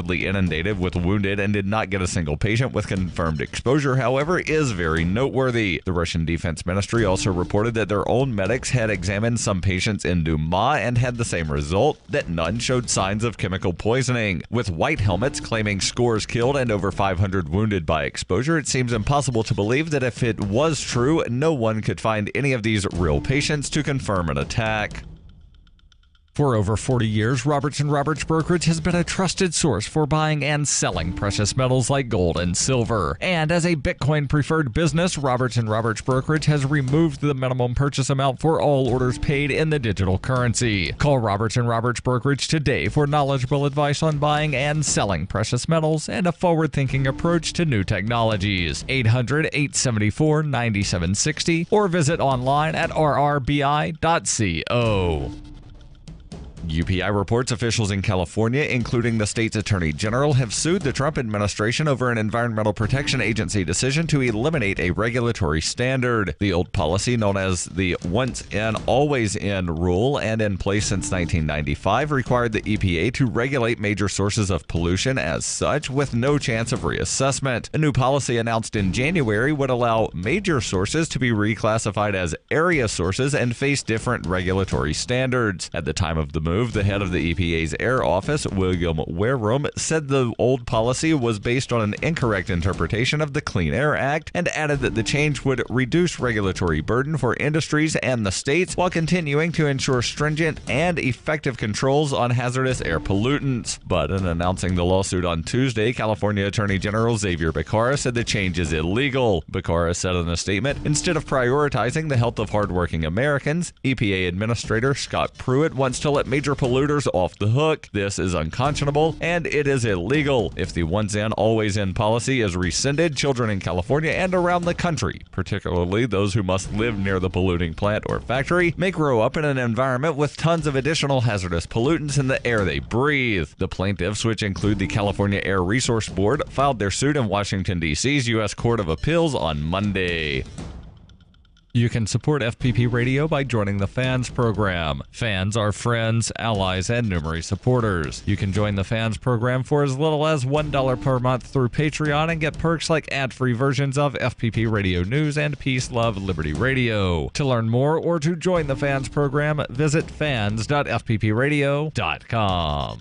inundated with wounded and did not get a single patient with confirmed exposure, however, is very noteworthy. The Russian Defense Ministry also reported that their own medics had examined some patients in Duma and had the same result, that none showed signs of chemical poisoning. With white helmets claiming scores killed and over 500 wounded by exposure, it seems impossible to believe that if it was true, no one could find any of these real patients to confirm an attack. For over 40 years, Roberts & Roberts Brokerage has been a trusted source for buying and selling precious metals like gold and silver. And as a Bitcoin-preferred business, Roberts & Roberts Brokerage has removed the minimum purchase amount for all orders paid in the digital currency. Call Roberts & Roberts Brokerage today for knowledgeable advice on buying and selling precious metals and a forward-thinking approach to new technologies. 800-874-9760 or visit online at rrbi.co. UPI reports officials in California, including the state's attorney general, have sued the Trump administration over an Environmental Protection Agency decision to eliminate a regulatory standard. The old policy, known as the once in, always in rule and in place since 1995, required the EPA to regulate major sources of pollution as such, with no chance of reassessment. A new policy announced in January would allow major sources to be reclassified as area sources and face different regulatory standards. At the time of the move, the head of the EPA's Air Office, William Wareham, said the old policy was based on an incorrect interpretation of the Clean Air Act and added that the change would reduce regulatory burden for industries and the states while continuing to ensure stringent and effective controls on hazardous air pollutants. But in announcing the lawsuit on Tuesday, California Attorney General Xavier Becerra said the change is illegal. Becerra said in a statement, "Instead of prioritizing the health of hardworking Americans, EPA Administrator Scott Pruitt wants to let major polluters off the hook. This is unconscionable and it is illegal. If the once in, always in policy is rescinded, children in California and around the country, particularly those who must live near the polluting plant or factory, may grow up in an environment with tons of additional hazardous pollutants in the air they breathe." The plaintiffs, which include the California Air Resource Board, filed their suit in Washington, D.C.'s U.S. Court of Appeals on Monday. You can support FPP Radio by joining the Fans program. Fans are friends, allies, and numerous supporters. You can join the Fans program for as little as $1 per month through Patreon and get perks like ad-free versions of FPP Radio News and Peace, Love, Liberty Radio. To learn more or to join the Fans program, visit fans.fppradio.com.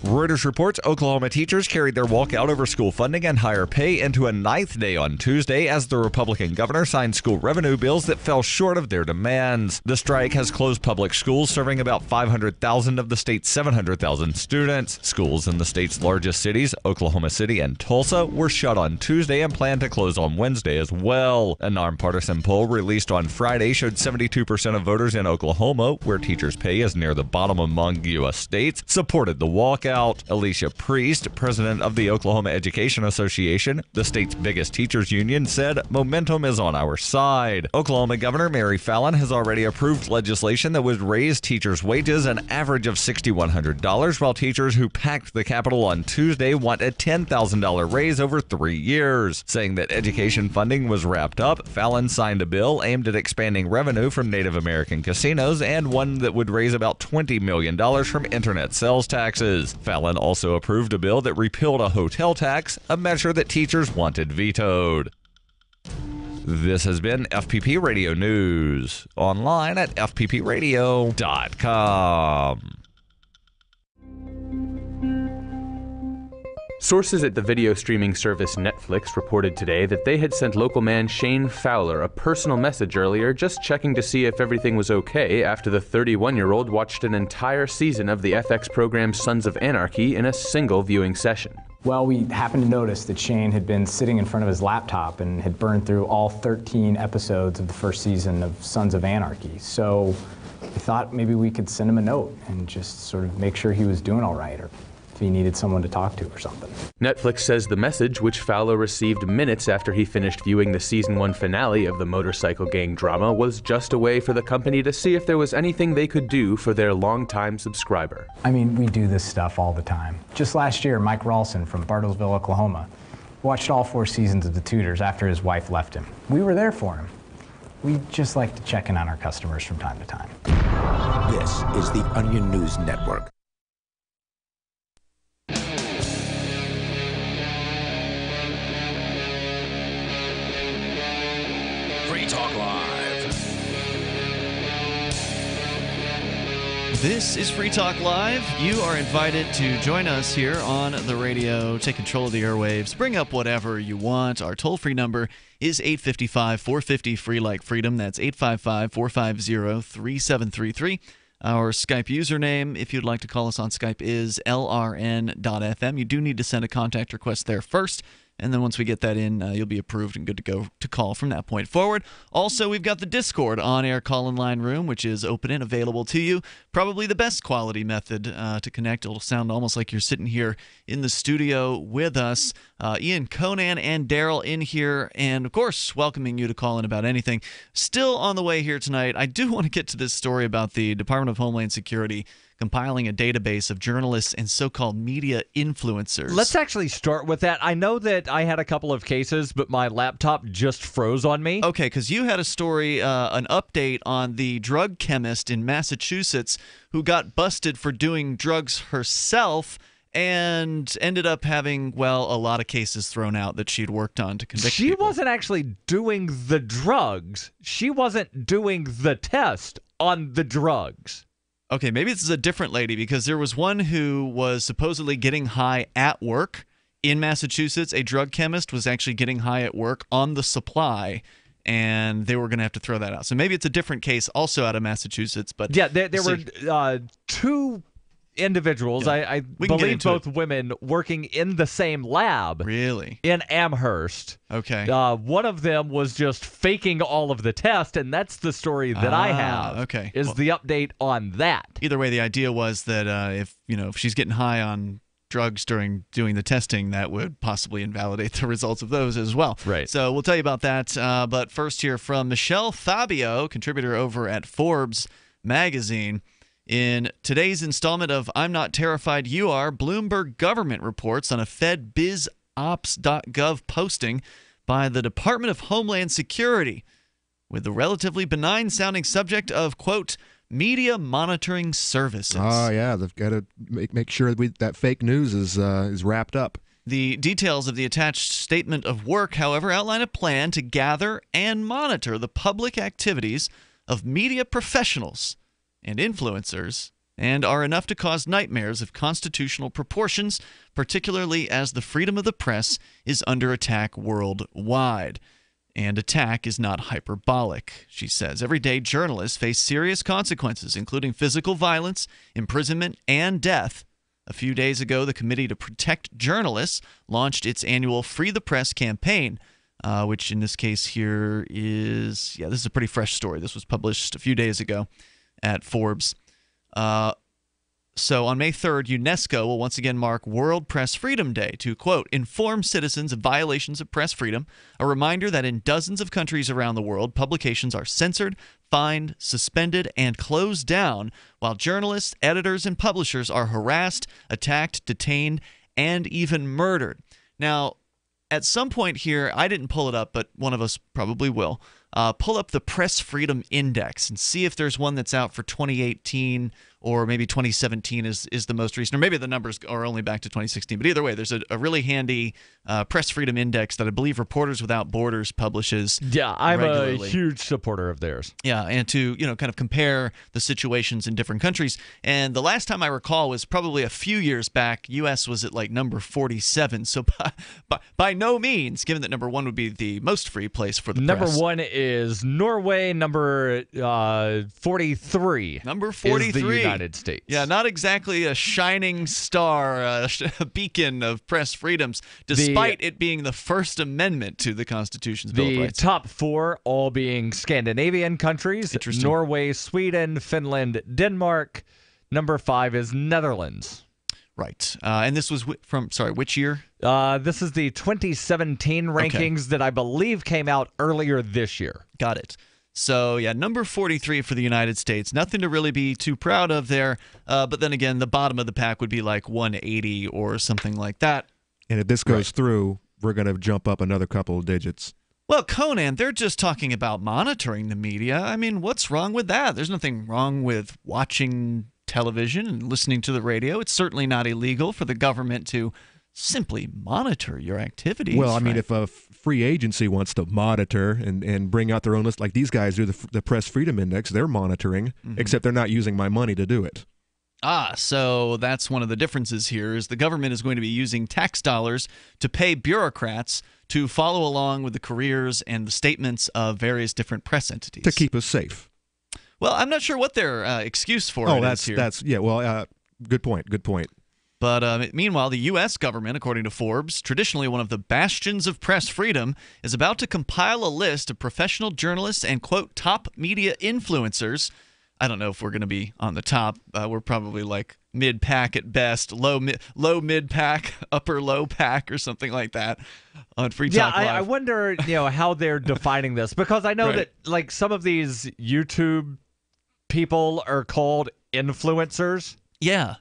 Reuters reports Oklahoma teachers carried their walkout over school funding and higher pay into a ninth day on Tuesday as the Republican governor signed school revenue bills that fell short of their demands. The strike has closed public schools serving about 500,000 of the state's 700,000 students. Schools in the state's largest cities, Oklahoma City and Tulsa, were shut on Tuesday and plan to close on Wednesday as well. A nonpartisan poll released on Friday showed 72% of voters in Oklahoma, where teachers' pay is near the bottom among U.S. states, supported the walkout. Alicia Priest, president of the Oklahoma Education Association, the state's biggest teachers union, said, "Momentum is on our side." Oklahoma Governor Mary Fallin has already approved legislation that would raise teachers' wages an average of $6,100, while teachers who packed the Capitol on Tuesday want a $10,000 raise over 3 years. Saying that education funding was wrapped up, Fallin signed a bill aimed at expanding revenue from Native American casinos and one that would raise about $20 million from internet sales taxes. Fallin also approved a bill that repealed a hotel tax, a measure that teachers wanted vetoed. This has been FPP Radio News, online at fppradio.com. Sources at the video streaming service Netflix reported today that they had sent local man Shane Fowler a personal message earlier just checking to see if everything was okay after the 31-year-old watched an entire season of the FX program Sons of Anarchy in a single viewing session. Well, we happened to notice that Shane had been sitting in front of his laptop and had burned through all 13 episodes of the first season of Sons of Anarchy. So we thought maybe we could send him a note and just sort of make sure he was doing all right, or if he needed someone to talk to or something. Netflix says the message, which Fowler received minutes after he finished viewing the season 1 finale of the motorcycle gang drama, was just a way for the company to see if there was anything they could do for their longtime subscriber. I mean, we do this stuff all the time. Just last year, Mike Ralston from Bartlesville, Oklahoma, watched all 4 seasons of The Tudors after his wife left him. We were there for him. We just like to check in on our customers from time to time. This is the Onion News Network. Talk Live. This is Free Talk Live. You are invited to join us here on the radio. Take control of the airwaves. Bring up whatever you want. Our toll-free number is 855-450-FREE like freedom. That's 855-450-3733. Our Skype username, if you'd like to call us on Skype, is lrn.fm. You do need to send a contact request there first. And then once we get that in, you'll be approved and good to go to call from that point forward. Also, we've got the Discord on-air call-in line room, which is open and available to you. Probably the best quality method to connect. It'll sound almost like you're sitting here in the studio with us. Ian, Conan, and Darryl in here, and of course, welcoming you to call in about anything. Still on the way here tonight, I do want to get to this story about the Department of Homeland Security compiling a database of journalists and so-called media influencers. Let's actually start with that. I know that I had a couple of cases, but my laptop just froze on me. Okay, because you had a story, an update on the drug chemist in Massachusetts who got busted for doing drugs herself and ended up having, well, a lot of cases thrown out that she'd worked on to convict people. She wasn't actually doing the drugs. She wasn't doing the test on the drugs. Okay, maybe this is a different lady, because there was one who was supposedly getting high at work in Massachusetts. A drug chemist was actually getting high at work on the supply, and they were going to have to throw that out. So maybe it's a different case also out of Massachusetts. But yeah, there were two individuals, Yeah. I We can get believe into both it. women, working in the same lab. Really? In Amherst. Okay. One of them was just faking all of the tests, and that's the story that I have. Okay. Is Well, the update on that. either way, the idea was that if she's getting high on drugs during doing the testing, that would possibly invalidate the results of those as well. Right. So we'll tell you about that. But first, here from Michelle Fabio, contributor over at Forbes magazine. In today's installment of I'm Not Terrified, You Are, Bloomberg government reports on a FedBizOps.gov posting by the Department of Homeland Security with the relatively benign-sounding subject of, quote, media monitoring services. Oh, yeah, they've got to make sure that fake news is wrapped up. The details of the attached statement of work, however, outline a plan to gather and monitor the public activities of media professionals and influencers, and are enough to cause nightmares of constitutional proportions, particularly as the freedom of the press is under attack worldwide. And attack is not hyperbolic, she says. Everyday journalists face serious consequences, including physical violence, imprisonment, and death. A few days ago, the Committee to Protect Journalists launched its annual Free the Press campaign, which in this case here is, this is a pretty fresh story. This was published a few days ago at Forbes. So on May 3rd, UNESCO will once again mark World Press Freedom Day to, quote, inform citizens of violations of press freedom, a reminder that in dozens of countries around the world, publications are censored, fined, suspended, and closed down, while journalists, editors, and publishers are harassed, attacked, detained, and even murdered. Now, at some point here, I didn't pull it up, but one of us probably will, pull up the Press Freedom Index and see if there's one that's out for 2018 or maybe 2017 is the most recent, or maybe the numbers are only back to 2016. But either way, there's a really handy Press Freedom Index that I believe Reporters Without Borders publishes. Yeah, I'm regularly. a huge supporter of theirs. Yeah, and to kind of compare the situations in different countries. And the last time I recall was probably a few years back. U.S. was at like number 47. So by no means, given that number one would be the most free place for the Number press. one is Norway. Number 43. Number 43. Is the United States. Yeah, not exactly a shining star, a beacon of press freedoms, despite it being the First Amendment to the Constitution's Bill of The Rights. top four all being Scandinavian countries. Interesting. Norway, Sweden, Finland, Denmark. Number 5 is Netherlands. Right. And this was from, which year? This is the 2017 rankings that I believe came out earlier this year. Got it. So, yeah, number 43 for the United States. Nothing to really be too proud of there. But then again, the bottom of the pack would be like 180 or something like that. And if this goes through, we're going to jump up another couple of digits. Well, Conan, they're just talking about monitoring the media. I mean, what's wrong with that? There's nothing wrong with watching television and listening to the radio. It's certainly not illegal for the government to simply monitor your activities. Well, I mean, right? if a free agency wants to monitor and bring out their own list, like these guys do the Press Freedom Index, they're monitoring, except they're not using my money to do it. So that's one of the differences here is the government is going to be using tax dollars to pay bureaucrats to follow along with the careers and the statements of various different press entities. To keep us safe. Well, I'm not sure what their excuse for it is here. Good point. But meanwhile, the U.S. government, according to Forbes, traditionally one of the bastions of press freedom, is about to compile a list of professional journalists and, quote, top media influencers. I don't know if we're going to be on the top. We're probably like mid-pack at best, low mid-pack, upper low pack, or something like that on Free Talk Live. I wonder, how they're defining this, because I know Right. that like some of these YouTube people are called influencers. Yeah.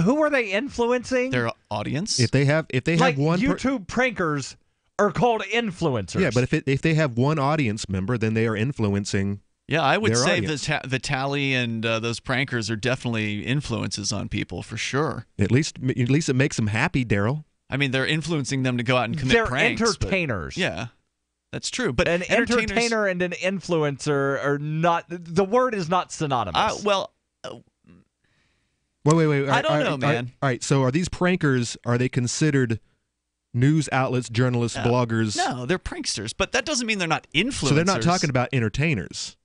Who are they influencing? Their audience. If they have like one YouTube prankers are called influencers. yeah, but if they have one audience member, then they are influencing. Yeah, I would their say audience. Vitaly and those prankers are definitely influences on people for sure. At least it makes them happy, Daryl. I mean, they're influencing them to go out and commit they're pranks. but- entertainers. Yeah, that's true. But An entertainers- entertainer and an influencer are not. The word is not synonymous. Wait. I don't know, man. All right, so are these prankers, are they considered news outlets, journalists, bloggers? No, they're pranksters. But that doesn't mean they're not influencers. So they're not talking about entertainers.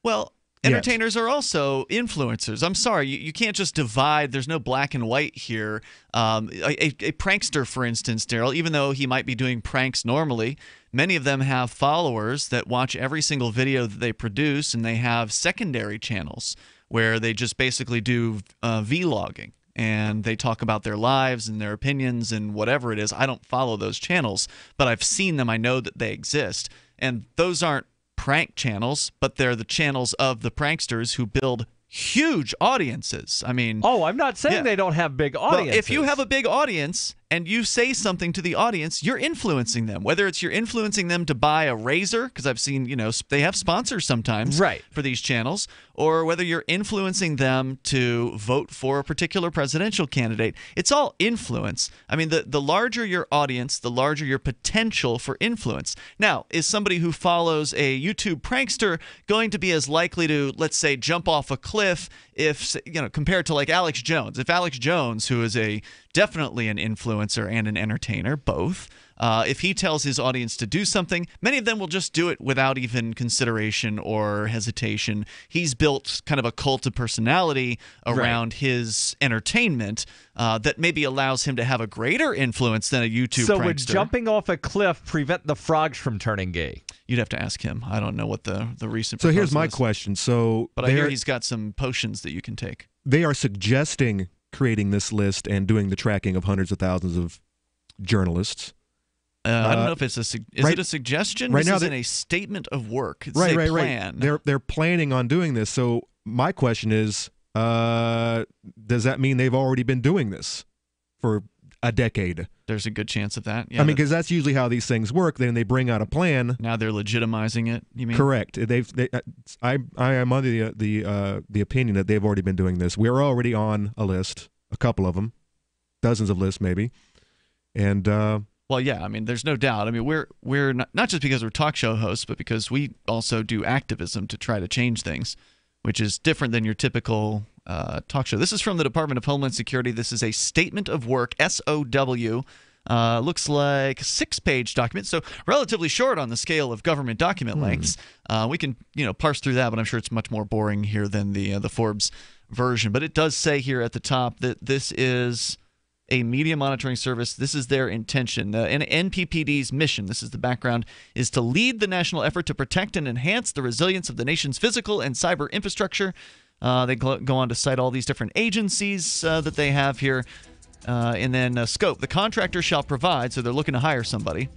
Well, entertainers are also influencers. I'm sorry, you can't just divide. There's no black and white here. A prankster, for instance, Darryl, even though he might be doing pranks normally, many of them have followers that watch every single video that they produce, and they have secondary channels where they just basically do vlogging. And they talk about their lives and their opinions and whatever it is. I don't follow those channels, but I've seen them. I know that they exist. And those aren't prank channels, but they're the channels of the pranksters who build huge audiences. I mean, I'm not saying yeah. they don't have big well, audiences. if you have a big audience and you say something to the audience, you're influencing them. Whether it's you're influencing them to buy a razor, because I've seen, they have sponsors sometimes Right. for these channels, or whether you're influencing them to vote for a particular presidential candidate. It's all influence. I mean, the larger your audience, the larger your potential for influence. Now, is somebody who follows a YouTube prankster going to be as likely to, let's say, jump off a cliff if, compared to like Alex Jones? If Alex Jones, who is definitely an influencer and an entertainer, both, if he tells his audience to do something, many of them will just do it without even consideration or hesitation. He's built kind of a cult of personality around his entertainment that maybe allows him to have a greater influence than a YouTube So prankster. would jumping off a cliff prevent the frogs from turning gay? You'd have to ask him. I don't know what the recent So here's proposal my is. question. So But I hear he's got some potions that you can take. they are suggesting creating this list and doing the tracking of hundreds of thousands of journalists. I don't know if it's is it a suggestion? Right This now isn't they- a statement of work. It's Right. a plan. They're planning on doing this. So my question is, does that mean they've already been doing this for a decade? There's a good chance of that. Yeah, I mean, because that's usually how these things work. Then they bring out a plan. now they're legitimizing it. You mean? Correct. I am under the opinion that they've already been doing this. We're already on a list, a couple of them, dozens of lists maybe, and Well, yeah. I mean, there's no doubt. I mean, we're not just because we're talk show hosts, but because we also do activism to try to change things, which is different than your typical talk show. This is from the Department of Homeland Security. This is a statement of work, SOW. Looks like a 6-page document, so relatively short on the scale of government document lengths. We can, parse through that, but I'm sure it's much more boring here than the Forbes version. But it does say here at the top that this is a media monitoring service. This is their intention. And NPPD's mission, this is the background, is to lead the national effort to protect and enhance the resilience of the nation's physical and cyber infrastructure. They go on to cite all these different agencies that they have here. And then scope. The contractor shall provide, so they're looking to hire somebody,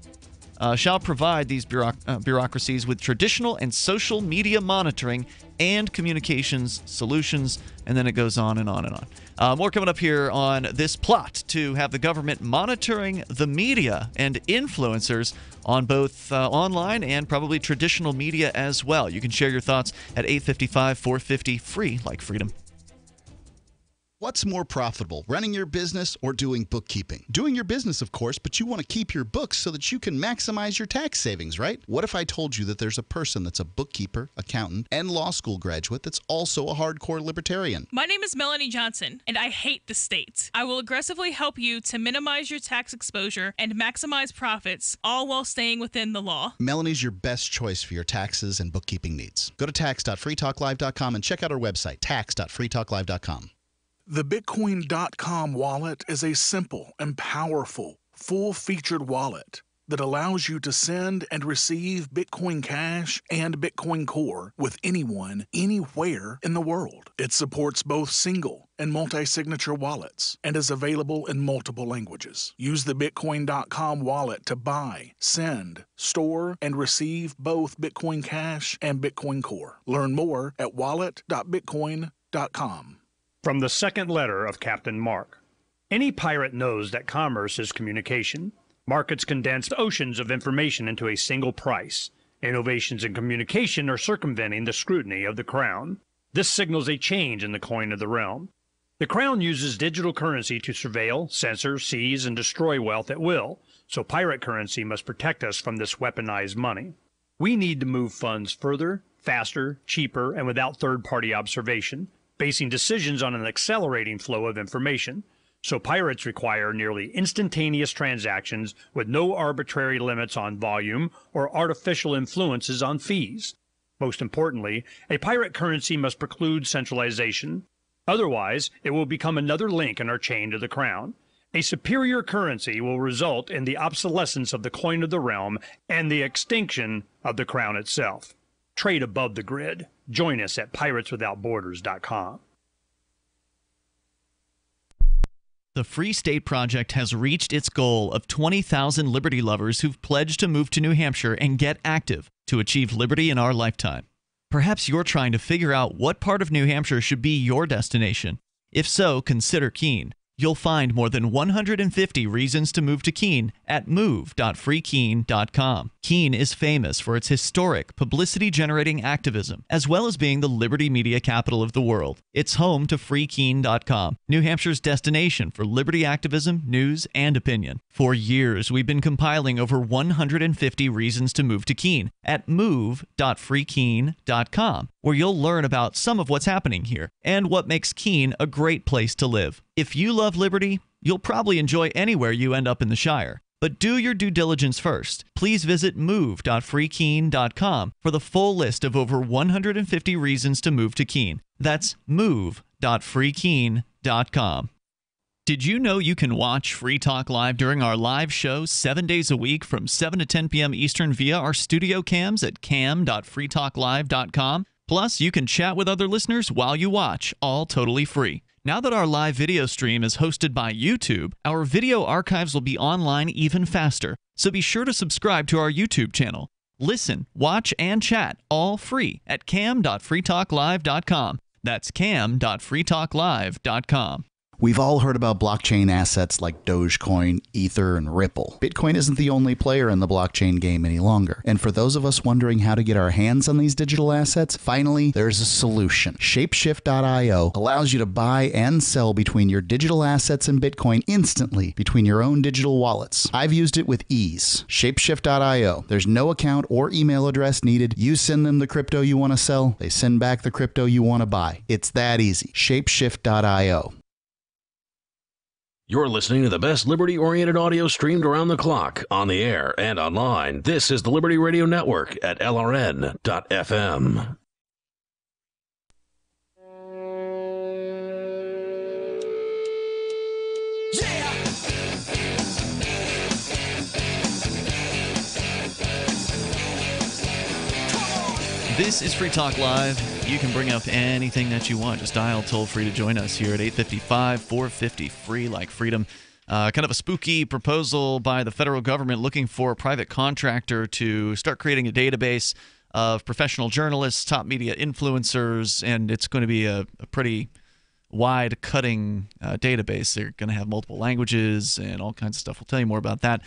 shall provide these bureaucracies with traditional and social media monitoring and communications solutions. And then it goes on and on and on. More coming up here on this plot to have the government monitoring the media and influencers on both online and probably traditional media as well. You can share your thoughts at 855-450 free like freedom. What's more profitable, running your business or doing bookkeeping? Doing your business, of course, but you want to keep your books so that you can maximize your tax savings, right? What if I told you that there's a person that's a bookkeeper, accountant, and law school graduate that's also a hardcore libertarian? My name is Melanie Johnson, and I hate the state. I will aggressively help you to minimize your tax exposure and maximize profits, all while staying within the law. Melanie's your best choice for your taxes and bookkeeping needs. Go to tax.freetalklive.com and check out our website, tax.freetalklive.com. The Bitcoin.com wallet is a simple and powerful, full-featured wallet that allows you to send and receive Bitcoin Cash and Bitcoin Core with anyone, anywhere in the world. It supports both single and multi-signature wallets and is available in multiple languages. Use the Bitcoin.com wallet to buy, send, store, and receive both Bitcoin Cash and Bitcoin Core. Learn more at wallet.bitcoin.com. From the second letter of Captain Mark. Any pirate knows that commerce is communication. Markets condense oceans of information into a single price. Innovations in communication are circumventing the scrutiny of the crown. This signals a change in the coin of the realm. The crown uses digital currency to surveil, censor, seize, and destroy wealth at will, so pirate currency must protect us from this weaponized money. We need to move funds further, faster, cheaper, and without third-party observation, basing decisions on an accelerating flow of information. So pirates require nearly instantaneous transactions with no arbitrary limits on volume or artificial influences on fees. Most importantly, a pirate currency must preclude centralization. Otherwise, it will become another link in our chain to the crown. A superior currency will result in the obsolescence of the coin of the realm and the extinction of the crown itself. Trade above the grid. Join us at pirateswithoutborders.com. The Free State Project has reached its goal of 20,000 liberty lovers who've pledged to move to New Hampshire and get active to achieve liberty in our lifetime. Perhaps you're trying to figure out what part of New Hampshire should be your destination. If so, consider Keene. You'll find more than 150 reasons to move to Keene at move.freekeene.com. Keene is famous for its historic, publicity-generating activism, as well as being the liberty media capital of the world. It's home to freekeene.com, New Hampshire's destination for liberty activism, news, and opinion. For years, we've been compiling over 150 reasons to move to Keene at move.freekeene.com, where you'll learn about some of what's happening here and what makes Keene a great place to live. If you love liberty, you'll probably enjoy anywhere you end up in the Shire. But do your due diligence first. Please visit move.freekeene.com for the full list of over 150 reasons to move to Keene. That's move.freekeene.com. Did you know you can watch Free Talk Live during our live show 7 days a week from 7 to 10 p.m. Eastern via our studio cams at cam.freetalklive.com? Plus, you can chat with other listeners while you watch, all totally free. Now that our live video stream is hosted by YouTube, our video archives will be online even faster, so be sure to subscribe to our YouTube channel. Listen, watch, and chat all free at cam.freetalklive.com. That's cam.freetalklive.com. We've all heard about blockchain assets like Dogecoin, Ether, and Ripple. Bitcoin isn't the only player in the blockchain game any longer. And for those of us wondering how to get our hands on these digital assets, finally, there's a solution. Shapeshift.io allows you to buy and sell between your digital assets and Bitcoin instantly between your own digital wallets. I've used it with ease. Shapeshift.io. There's no account or email address needed. You send them the crypto you want to sell. They send back the crypto you want to buy. It's that easy. Shapeshift.io. You're listening to the best liberty-oriented audio streamed around the clock, on the air and online. This is the Liberty Radio Network at LRN.FM. This is Free Talk Live. You can bring up anything that you want. Just dial toll-free to join us here at 855-450-FREE, like freedom. Kind of a spooky proposal by the federal government looking for a private contractor to start creating a database of professional journalists, top media influencers, and it's going to be a pretty wide-cutting database. They're going to have multiple languages and all kinds of stuff. We'll tell you more about that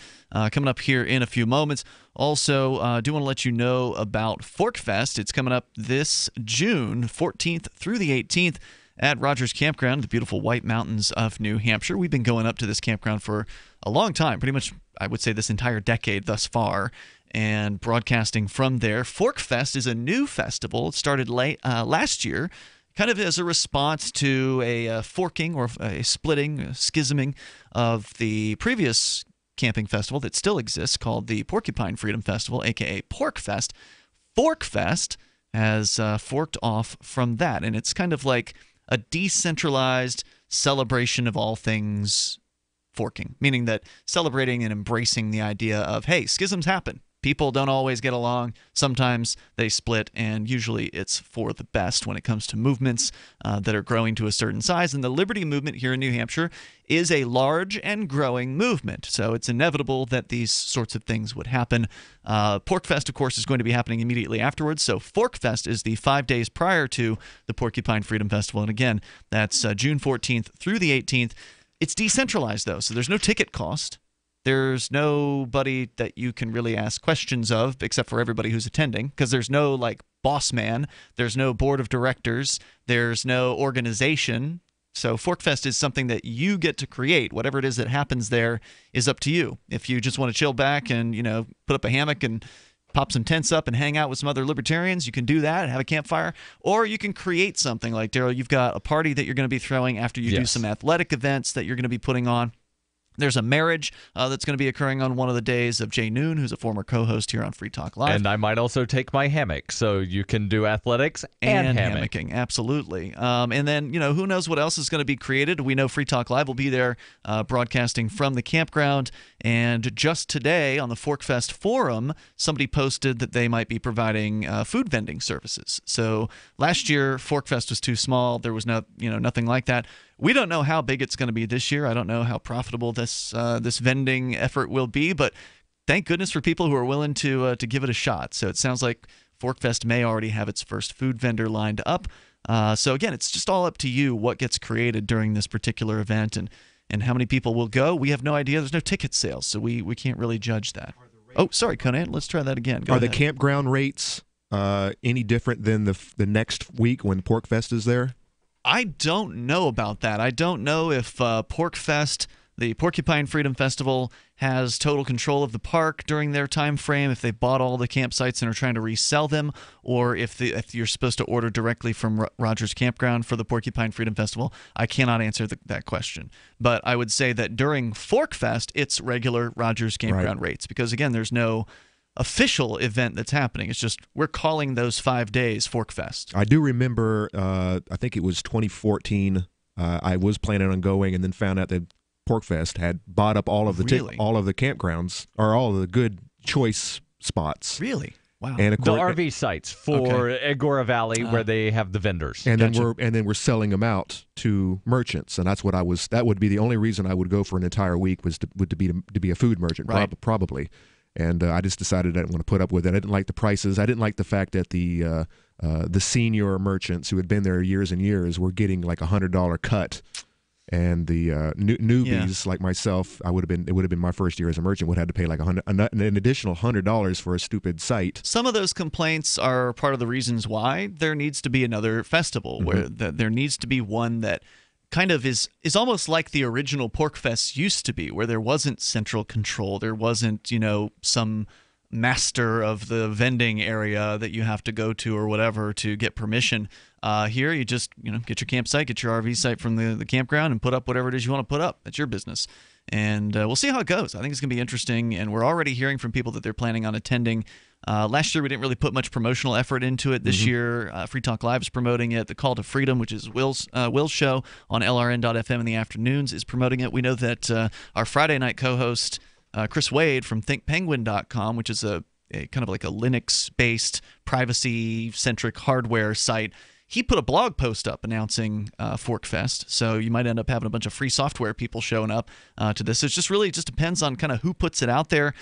coming up here in a few moments. Also, do want to let you know about Forkfest. It's coming up this June 14th through the 18th at Rogers Campground, the beautiful White Mountains of New Hampshire. We've been going up to this campground for a long time, pretty much, I would say, this entire decade thus far, and broadcasting from there. Forkfest is a new festival. It started last year, kind of as a response to a forking or a splitting, a schisming of the previous camping festival that still exists called the Porcupine Freedom Festival, aka Porkfest. Forkfest has forked off from that, and it's kind of like a decentralized celebration of all things forking, meaning that celebrating and embracing the idea of, hey, schisms happen. People don't always get along. Sometimes they split, and usually it's for the best when it comes to movements that are growing to a certain size. And the Liberty Movement here in New Hampshire is a large and growing movement, so it's inevitable that these sorts of things would happen. Porkfest, of course, is going to be happening immediately afterwards, so Forkfest is the 5 days prior to the Porcupine Freedom Festival, and again, that's June 14th through the 18th. It's decentralized, though, so there's no ticket cost. There's nobody that you can really ask questions of except for everybody who's attending, because there's no boss man, there's no board of directors, there's no organization. So Forkfest is something that you get to create. Whatever it is that happens there is up to you. If you just want to chill back and, put up a hammock and pop some tents up and hang out with some other libertarians, you can do that and have a campfire. Or you can create something like, Darryl, you've got a party that you're going to be throwing after you do some athletic events that you're going to be putting on. There's a marriage that's going to be occurring on one of the days of Jay Noon, who's a former co-host here on Free Talk Live. And I might also take my hammock, so you can do athletics and hammocking. Absolutely. And then, who knows what else is going to be created. We know Free Talk Live will be there broadcasting from the campground. And just today on the Forkfest forum, somebody posted that they might be providing food vending services. So last year, Forkfest was too small. There was nothing like that. We don't know how big it's going to be this year. I don't know how profitable this vending effort will be, but thank goodness for people who are willing to give it a shot. So it sounds like Forkfest may already have its first food vendor lined up. So again, it's just all up to you what gets created during this particular event and how many people will go. We have no idea. There's no ticket sales, so we can't really judge that. Oh, sorry, Conan. Let's try that again. Go ahead. The campground rates any different than the next week when Porkfest is there? I don't know about that. I don't know if Porkfest, the Porcupine Freedom Festival, has total control of the park during their time frame, if they bought all the campsites and are trying to resell them, or if you're supposed to order directly from Rogers Campground for the Porcupine Freedom Festival. I cannot answer that question. But I would say that during Forkfest, it's regular Rogers Campground rates, because, again, there's no official event that's happening. It's just we're calling those 5 days Forkfest. I do remember, I think it was 2014, I was planning on going and then found out that Porkfest had bought up all of the all of the campgrounds, or all of the good choice spots. Really? Wow. And the RV sites for Agora Valley where they have the vendors. And then we're selling them out to merchants, and that would be the only reason I would go for an entire week was to be a food merchant, probably. And I just decided I didn't want to put up with it. I didn't like the prices. I didn't like the fact that the senior merchants who had been there years and years were getting like $100 cut, and the newbies like myself, it would have been my first year as a merchant, would have to pay like an additional $100 for a stupid site. Some of those complaints are part of the reasons why there needs to be another festival, where there needs to be one that kind of is almost like the original Porkfest used to be, where there wasn't central control. There wasn't, some master of the vending area that you have to go to or whatever to get permission. Here, you just, get your campsite, get your RV site from the campground and put up whatever it is you want to put up. That's your business. And we'll see how it goes. I think it's going to be interesting, and we're already hearing from people that they're planning on attending. Last year, we didn't really put much promotional effort into it. This year, Free Talk Live is promoting it. The Call to Freedom, which is Will's show on LRN.FM in the afternoons, is promoting it. We know that our Friday night co-host, Chris Wade from ThinkPenguin.com, which is a kind of like a Linux-based, privacy-centric hardware site, he put a blog post up announcing Forkfest, so you might end up having a bunch of free software people showing up to this. So it just depends on kind of who puts it out there.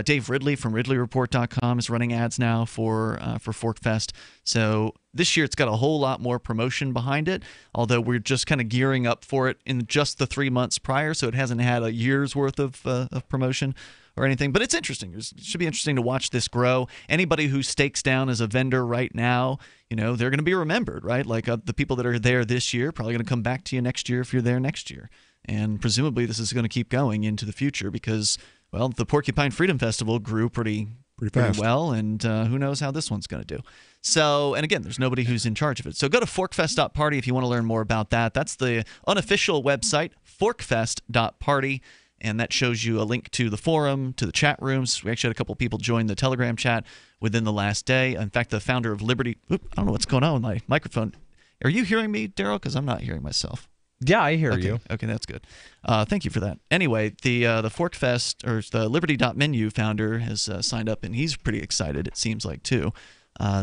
Dave Ridley from RidleyReport.com is running ads now for Forkfest. So This year, it's got a whole lot more promotion behind it, although we're just kind of gearing up for it in just the 3 months prior, so it hasn't had a year's worth of promotion or anything. But it's interesting. It should be interesting to watch this grow. Anybody who stakes down as a vendor right now, they're going to be remembered, right? Like the people that are there this year probably going to come back to you next year if you're there next year. And presumably this is going to keep going into the future because, well, the Porcupine Freedom Festival grew pretty well, and who knows how this one's going to do. So, and again, there's nobody who's in charge of it. So go to forkfest.party if you want to learn more about that. That's the unofficial website, forkfest.party, and that shows you a link to the forum, to the chat rooms. We actually had a couple people join the Telegram chat within the last day. In fact, the founder of Liberty, I don't know what's going on with my microphone. Are you hearing me, Darryl? Because I'm not hearing myself. Yeah, I hear you. Okay, that's good. Thank you for that. Anyway, the Forkfest, or the Liberty.menu founder has signed up, and he's pretty excited, it seems like, too.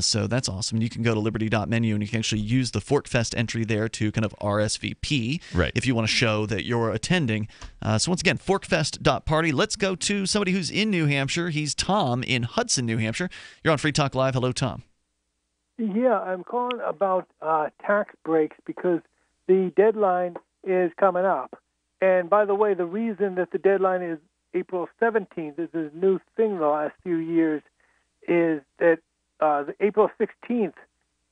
So that's awesome. You can go to Liberty.menu, and you can actually use the Forkfest entry there to kind of RSVP if you want to show that you're attending. So once again, Forkfest.party. Let's go to somebody who's in New Hampshire. He's Tom in Hudson, New Hampshire. You're on Free Talk Live. Hello, Tom. Yeah, I'm calling about tax breaks because the deadline is coming up. And by the way, the reason that the deadline is April 17th is a new thing the last few years is that the April 16th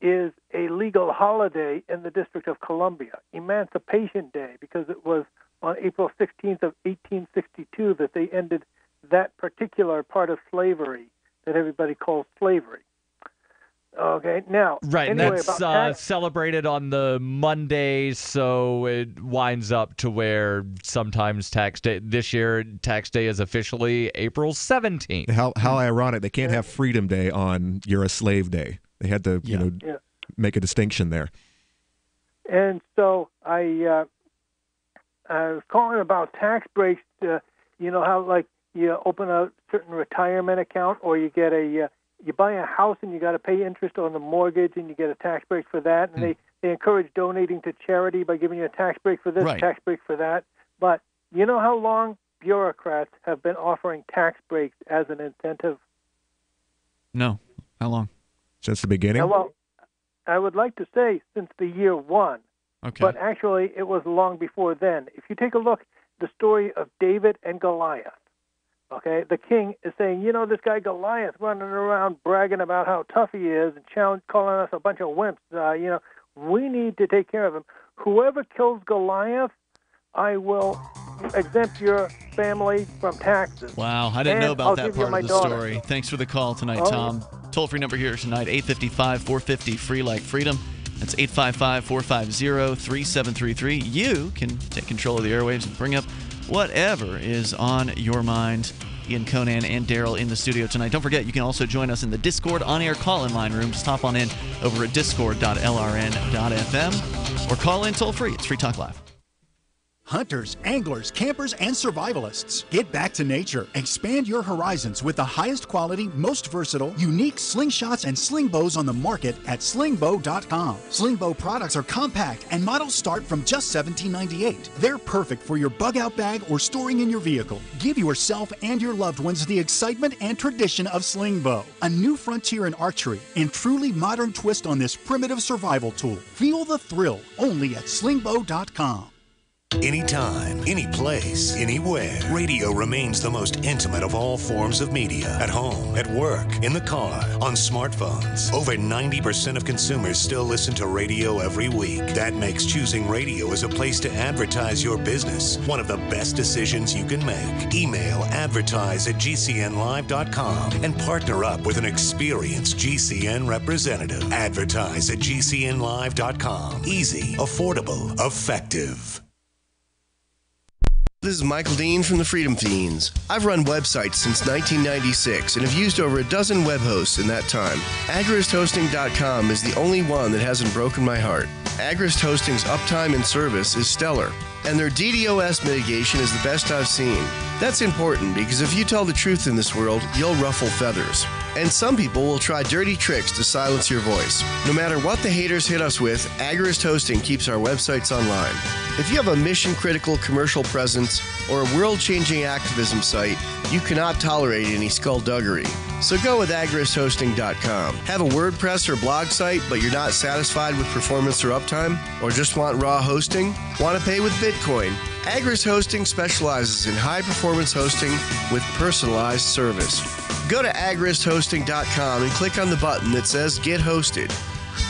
is a legal holiday in the District of Columbia, Emancipation Day, because it was on April 16th of 1862 that they ended that particular part of slavery that everybody calls slavery. Okay, now, right, anyway, and that's celebrated on the Monday, so it winds up to where sometimes tax day, this year, tax day is officially April 17th. How ironic. They can't have Freedom Day on You're a Slave Day. They had to, make a distinction there. And so I was calling about tax breaks. How, like, you open a certain retirement account or you get you buy a house and you got to pay interest on the mortgage and you get a tax break for that. And they encourage donating to charity by giving you a tax break for this, tax break for that. But you know how long bureaucrats have been offering tax breaks as an incentive? No. How long? Since the beginning? Well, I would like to say since the year one. Okay. But actually it was long before then. If you take a look at the story of David and Goliath, okay, the king is saying, this guy Goliath running around bragging about how tough he is and calling us a bunch of wimps. We need to take care of him. Whoever kills Goliath, I will exempt your family from taxes. Wow, I didn't know about that part of the story. Thanks for the call tonight, Tom. Toll-free number here tonight, 855-450-FREE like freedom. That's 855-450-3733. You can take control of the airwaves and bring up whatever is on your mind. Ian, Conan, and Darryl in the studio tonight. Don't forget, you can also join us in the Discord on-air call-in line room. Just hop on in over at discord.lrn.fm or call in toll-free. It's Free Talk Live. Hunters, anglers, campers, and survivalists. Get back to nature. Expand your horizons with the highest quality, most versatile, unique slingshots and sling bows on the market at slingbow.com. Slingbow products are compact and models start from just $17.98. They're perfect for your bug-out bag or storing in your vehicle. Give yourself and your loved ones the excitement and tradition of Slingbow, a new frontier in archery and truly modern twist on this primitive survival tool. Feel the thrill only at slingbow.com. Anytime, any place, anywhere, radio remains the most intimate of all forms of media. At home, at work, in the car, on smartphones. Over 90% of consumers still listen to radio every week. That makes choosing radio as a place to advertise your business one of the best decisions you can make. Email advertise@gcnlive.com and partner up with an experienced GCN representative. Advertise@gcnlive.com. Easy, affordable, effective. This is Michael Dean from the Freedom Fiends. I've run websites since 1996 and have used over a dozen web hosts in that time. AgristHosting.com is the only one that hasn't broken my heart. Agrist Hosting's uptime and service is stellar, and their DDoS mitigation is the best I've seen. That's important because if you tell the truth in this world, you'll ruffle feathers. And some people will try dirty tricks to silence your voice. No matter what the haters hit us with, Agrist Hosting keeps our websites online. If you have a mission-critical commercial presence or a world-changing activism site, you cannot tolerate any skullduggery. So go with agristhosting.com. Have a WordPress or blog site, but you're not satisfied with performance or uptime? Or just want raw hosting? Want to pay with Bitcoin? Agris Hosting specializes in high-performance hosting with personalized service. Go to agristhosting.com and click on the button that says Get Hosted.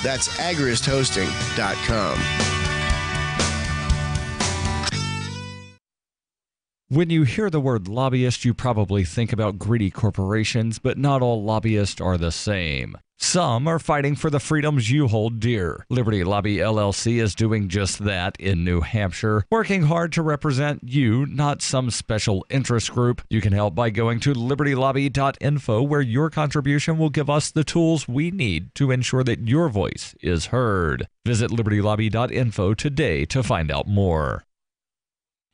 That's agristhosting.com. When you hear the word lobbyist, you probably think about greedy corporations, but not all lobbyists are the same. Some are fighting for the freedoms you hold dear. Liberty Lobby LLC is doing just that in New Hampshire, working hard to represent you, not some special interest group. You can help by going to libertylobby.info, where your contribution will give us the tools we need to ensure that your voice is heard. Visit libertylobby.info today to find out more.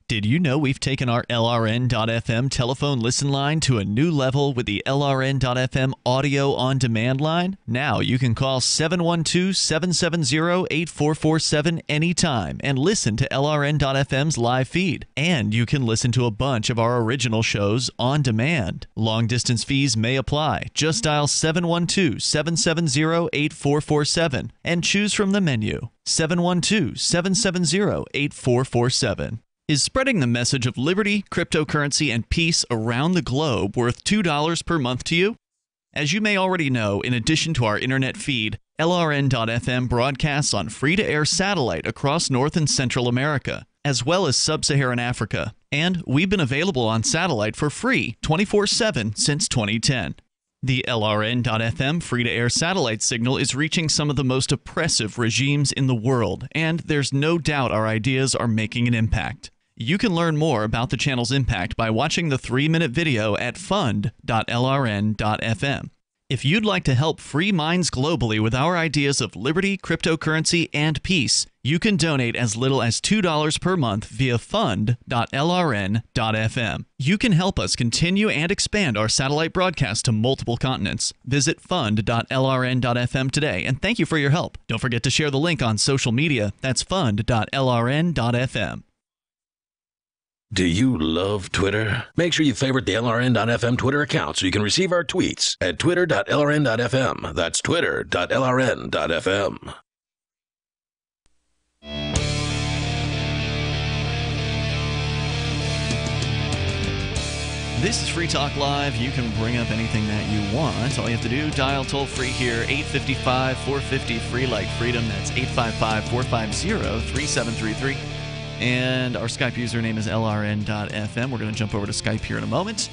Did you know we've taken our LRN.FM telephone listen line to a new level with the LRN.FM audio on demand line? Now you can call 712-770-8447 anytime and listen to LRN.FM's live feed. And you can listen to a bunch of our original shows on demand. Long distance fees may apply. Just dial 712-770-8447 and choose from the menu. 712-770-8447. Is spreading the message of liberty, cryptocurrency, and peace around the globe worth $2 per month to you? As you may already know, in addition to our internet feed, LRN.FM broadcasts on free-to-air satellite across North and Central America, as well as Sub-Saharan Africa. And we've been available on satellite for free 24/7 since 2010. The LRN.FM free-to-air satellite signal is reaching some of the most oppressive regimes in the world, and there's no doubt our ideas are making an impact. You can learn more about the channel's impact by watching the 3-minute video at fund.lrn.fm. If you'd like to help free minds globally with our ideas of liberty, cryptocurrency, and peace, you can donate as little as $2 per month via fund.lrn.fm. You can help us continue and expand our satellite broadcast to multiple continents. Visit fund.lrn.fm today, and thank you for your help. Don't forget to share the link on social media. That's fund.lrn.fm. Do you love Twitter? Make sure you favorite the LRN.FM Twitter account so you can receive our tweets at twitter.lrn.fm. That's twitter.lrn.fm. This is Free Talk Live. You can bring up anything that you want. All you have to do, dial toll-free here, 855-450-FREE like freedom. That's 855-450-3733. And our Skype username is LRN.FM. We're going to jump over to Skype here in a moment,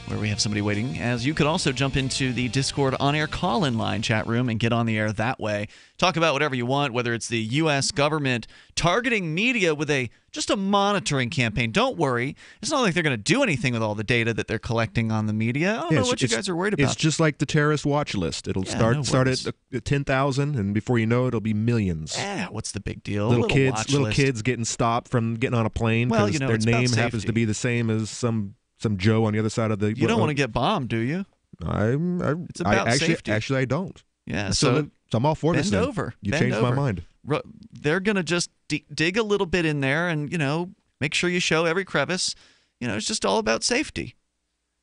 where we have somebody waiting. As you could also jump into the Discord on-air call-in line chat room and get on the air that way. Talk about whatever you want, whether it's the U.S. government targeting media with just a monitoring campaign. Don't worry. It's not like they're going to do anything with all the data that they're collecting on the media. I don't know what you guys are worried about. It's just like the terrorist watch list. It'll start at 10,000, and before you know it, it'll be millions. What's the big deal? Little kids getting stopped from getting on a plane because their name happens to be the same as some Joe on the other side of the... You don't want to get bombed, do you? It's about safety. Actually, I don't. Yeah, so I'm all for this. Bend over. You changed my mind. They're going to just dig a little bit in there and, make sure you show every crevice. It's just all about safety.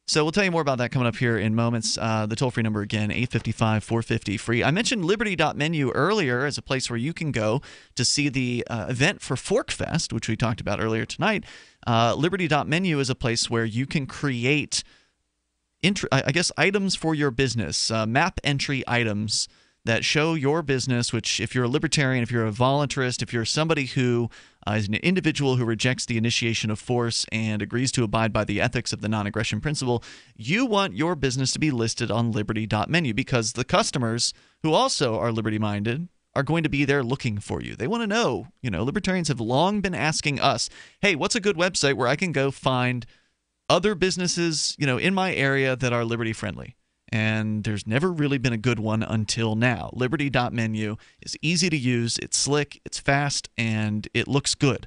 So we'll tell you more about that coming up here in moments. The toll-free number again, 855-450-FREE. I mentioned Liberty.menu earlier as a place where you can go to see the event for Forkfest, which we talked about earlier tonight. Liberty.menu is a place where you can create, items for your business, map entry items that show your business, which if you're a libertarian, if you're a voluntarist, if you're somebody who is an individual who rejects the initiation of force and agrees to abide by the ethics of the non-aggression principle, you want your business to be listed on Liberty.menu because the customers who also are liberty-minded are going to be there looking for you. They want to know, libertarians have long been asking us, hey, what's a good website where I can go find other businesses, in my area that are liberty-friendly? And there's never really been a good one until now. Liberty.menu is easy to use, it's slick, it's fast, and it looks good.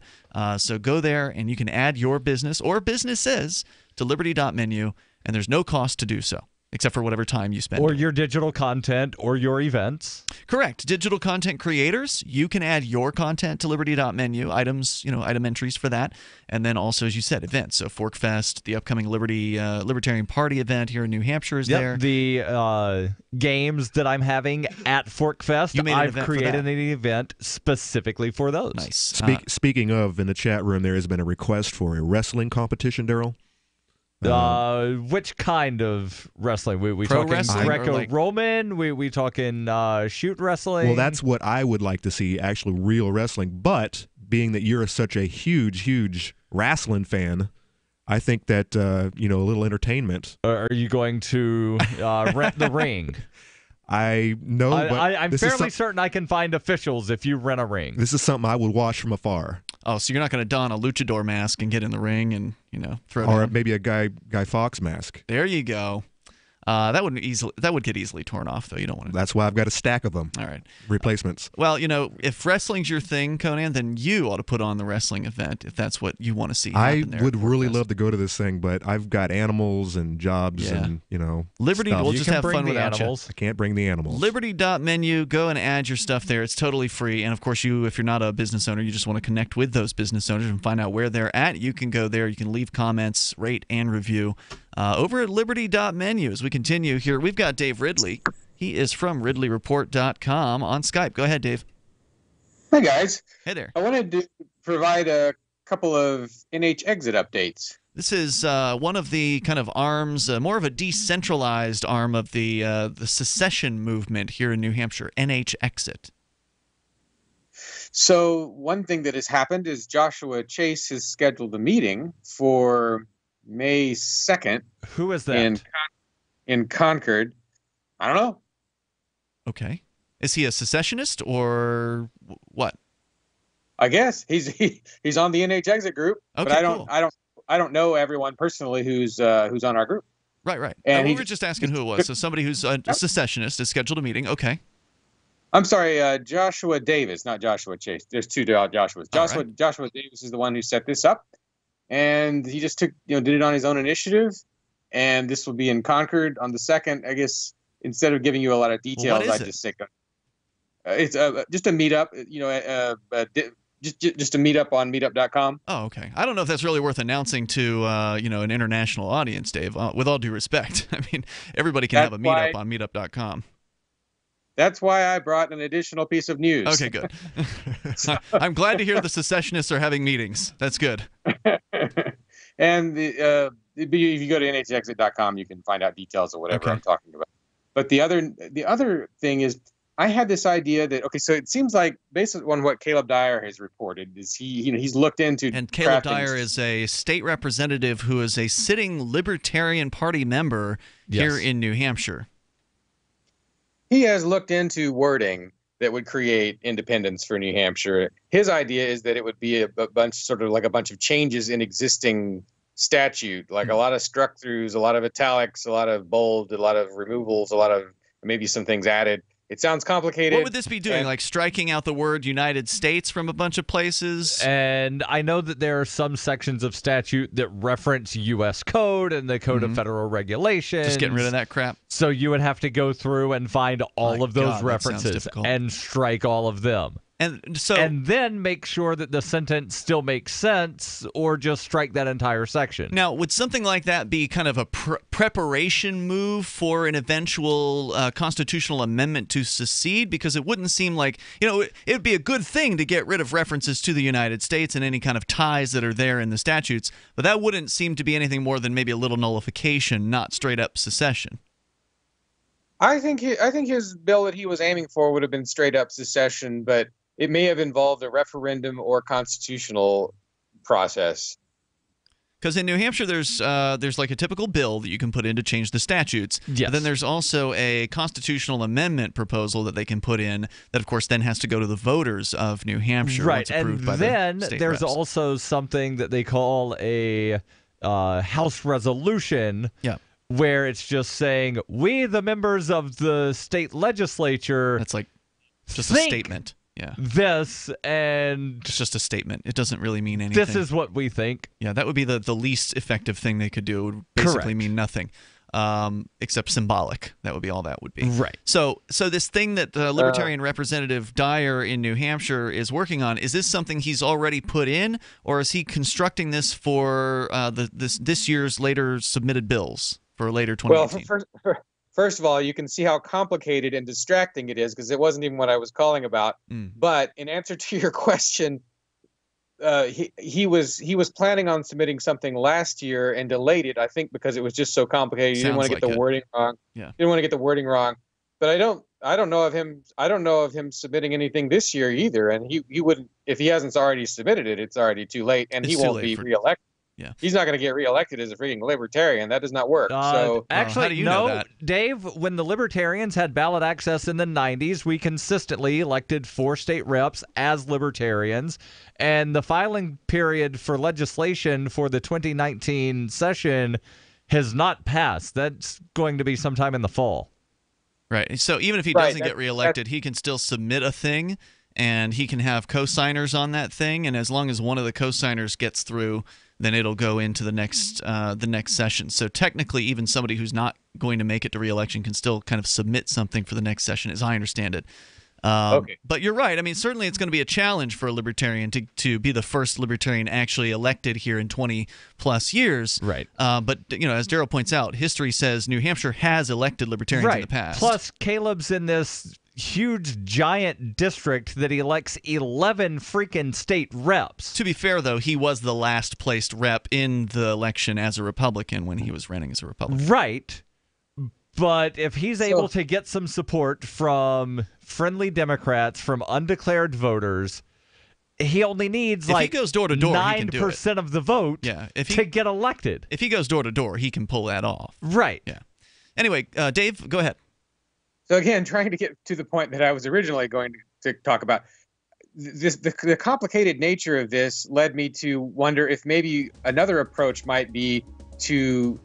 So go there and you can add your business or businesses to Liberty.menu, and there's no cost to do so. except for whatever time you spend. Or your digital content or your events. Correct. Digital content creators, you can add your content to Liberty.menu, items, item entries for that. And then also, as you said, events. So Forkfest, the upcoming Libertarian Party event here in New Hampshire is there. The games that I'm having at Forkfest, I've created an event specifically for those. Nice. Speaking of, in the chat room, there has been a request for a wrestling competition, Darryl. Which kind of wrestling? We Pro talking wrestling, Greco-Roman? We talking shoot wrestling? Well, that's what I would like to see, actually real wrestling. But being that you're such a huge wrestling fan, I think that, a little entertainment. Are you going to rent the ring? I know, but I'm fairly certain I can find officials if you rent a ring. This is something I would watch from afar. Oh, so you're not going to don a luchador mask and get in the ring and, throw Or down? maybe a Guy Fawkes mask. There you go. That would get easily torn off, though. You don't want to. That's why I've got a stack of them. All right. Replacements. Well, if wrestling's your thing, Conan, then you ought to put on the wrestling event if that's what you want to see happen there. I would really love to go to this thing, but I've got animals and jobs and, Liberty, stuff. we'll just have fun without you. I can't bring the animals. Liberty.menu, go and add your stuff there. It's totally free. And, of course, if you're not a business owner, you just want to connect with those business owners and find out where they're at. You can go there. You can leave comments, rate, and review over at Liberty.menu. As we continue here, we've got Dave Ridley. He is from RidleyReport.com on Skype. Go ahead, Dave. Hey, guys. Hey there. I wanted to provide a couple of NH exit updates. This is one of the kind of arms, more of a decentralized arm of the secession movement here in New Hampshire, NH Exit. So one thing that has happened is Joshua Chase has scheduled a meeting for May 2nd. Who is that? In Concord. I don't know. Okay. Is he a secessionist or what? I guess he's on the NH Exit group, okay, but I don't know everyone personally who's on our group. Right. And we were just asking who it was. So somebody who's a secessionist has scheduled a meeting. Okay. I'm sorry, Joshua Davis, not Joshua Chase. There's two Joshuas. Joshua Davis is the one who set this up, and he just did it on his own initiative. And this will be in Concord on the 2nd. I guess instead of giving you a lot of details, I just say it's just a meetup. Just a meetup on meetup.com. Oh, okay. I don't know if that's really worth announcing to an international audience, Dave. With all due respect, I mean everybody can have a meetup on meetup.com. That's why I brought an additional piece of news. Okay, good. I'm glad to hear the secessionists are having meetings. That's good. And if you go to nhexit.com, you can find out details of whatever I'm talking about. But the other thing is, I had this idea that so it seems like based on what Caleb Dyer has reported, is he's looked into, and Caleb Dyer is a state representative who is a sitting Libertarian Party member here in New Hampshire. He has looked into wording that would create independence for New Hampshire. His idea is that it would be a bunch of changes in existing statute, like a lot of struck throughs, a lot of italics, a lot of bold, a lot of removals, a lot of maybe some things added. It sounds complicated. What would this be doing? Like striking out the word United States from a bunch of places? And I know that there are some sections of statute that reference U.S. Code and the Code of Federal Regulations. Just getting rid of that crap. So you would have to go through and find all of those references and strike all of them. And then make sure that the sentence still makes sense, or just strike that entire section. Now, would something like that be kind of a preparation move for an eventual constitutional amendment to secede? Because it wouldn't seem like, it would be a good thing to get rid of references to the United States and any kind of ties that are there in the statutes, but that wouldn't seem to be anything more than maybe a little nullification, not straight up secession. I think his bill that he was aiming for would have been straight up secession, but it may have involved a referendum or constitutional process. Because in New Hampshire, there's like a typical bill that you can put in to change the statutes. Yes. But then there's also a constitutional amendment proposal that they can put in that, of course, then has to go to the voters of New Hampshire. Right, once approved by then the state there's reps. also something that they call a House resolution. Yeah. Where it's just saying, we, the members of the state legislature, that's like just a statement. Yeah. This, and it's just a statement. It doesn't really mean anything. This is what we think. Yeah, that would be the least effective thing they could do. It would basically mean nothing. except symbolic. That would be all that would be. Right. So this thing that Libertarian Representative Dyer in New Hampshire is working on, is this something he's already put in, or is he constructing this for this year's later submitted bills for later 2018? Well, first of all, you can see how complicated and distracting it is because it wasn't even what I was calling about. But in answer to your question, he was planning on submitting something last year and delayed it, I think, because it was just so complicated. He didn't want to get the wording wrong. Yeah. Didn't want to get the wording wrong. But I don't know of him submitting anything this year either. And he wouldn't, if he hasn't already submitted it, it's already too late, and he won't be reelected. Yeah. He's not going to get reelected as a freaking libertarian. That does not work. Actually, no, Dave, when the Libertarians had ballot access in the 90s, we consistently elected 4 state reps as Libertarians, and the filing period for legislation for the 2019 session has not passed. That's going to be sometime in the fall. Right. So even if he doesn't get reelected, he can still submit a thing, and he can have co-signers on that thing, and as long as one of the co-signers gets through, then it'll go into the next session. So technically, even somebody who's not going to make it to re-election can still kind of submit something for the next session, as I understand it. Okay. But you're right. I mean, certainly it's going to be a challenge for a libertarian to be the first libertarian actually elected here in 20-plus years. Right. But, as Darryl points out, history says New Hampshire has elected libertarians in the past. Plus, Caleb's in this huge giant district that elects 11 freaking state reps. To be fair, though, he was the last placed rep in the election as a Republican when he was running as a Republican. Right. But if he's able to get some support from friendly Democrats, from undeclared voters, he only needs if he goes door to door, 9% of the vote to get elected. If he goes door to door, he can pull that off. Right. Yeah. Anyway, Dave, go ahead. So again, trying to get to the point that I was originally going to talk about, the complicated nature of this led me to wonder if maybe another approach might be to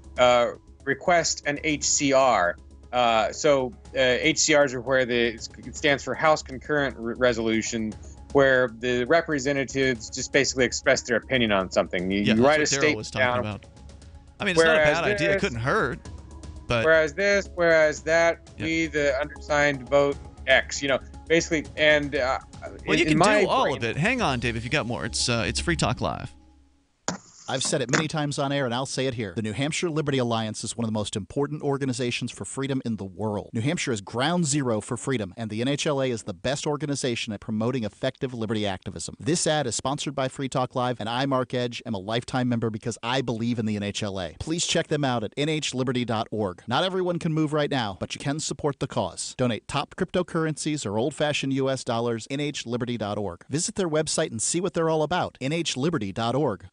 request an HCR. HCRs are where it stands for House Concurrent Resolution, where the representatives just basically express their opinion on something. You write a statement down. About. I mean, it's not a bad idea. It couldn't hurt. But whereas that, we the undersigned vote X. Basically, and you can do all of it. Hang on, Dave, if you got more. It's Free Talk Live. I've said it many times on air, and I'll say it here. The New Hampshire Liberty Alliance is one of the most important organizations for freedom in the world. New Hampshire is ground zero for freedom, and the NHLA is the best organization at promoting effective liberty activism. This ad is sponsored by Free Talk Live, and I, Mark Edge, am a lifetime member because I believe in the NHLA. Please check them out at nhliberty.org. Not everyone can move right now, but you can support the cause. Donate top cryptocurrencies or old-fashioned U.S. dollars, nhliberty.org. Visit their website and see what they're all about, nhliberty.org.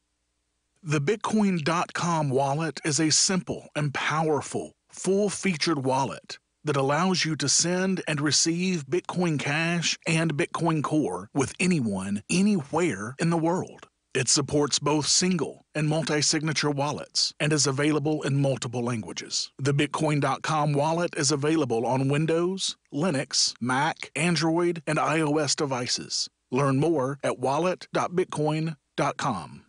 The Bitcoin.com wallet is a simple and powerful, full-featured wallet that allows you to send and receive Bitcoin Cash and Bitcoin Core with anyone, anywhere in the world. It supports both single and multi-signature wallets and is available in multiple languages. The Bitcoin.com wallet is available on Windows, Linux, Mac, Android, and iOS devices. Learn more at wallet.bitcoin.com.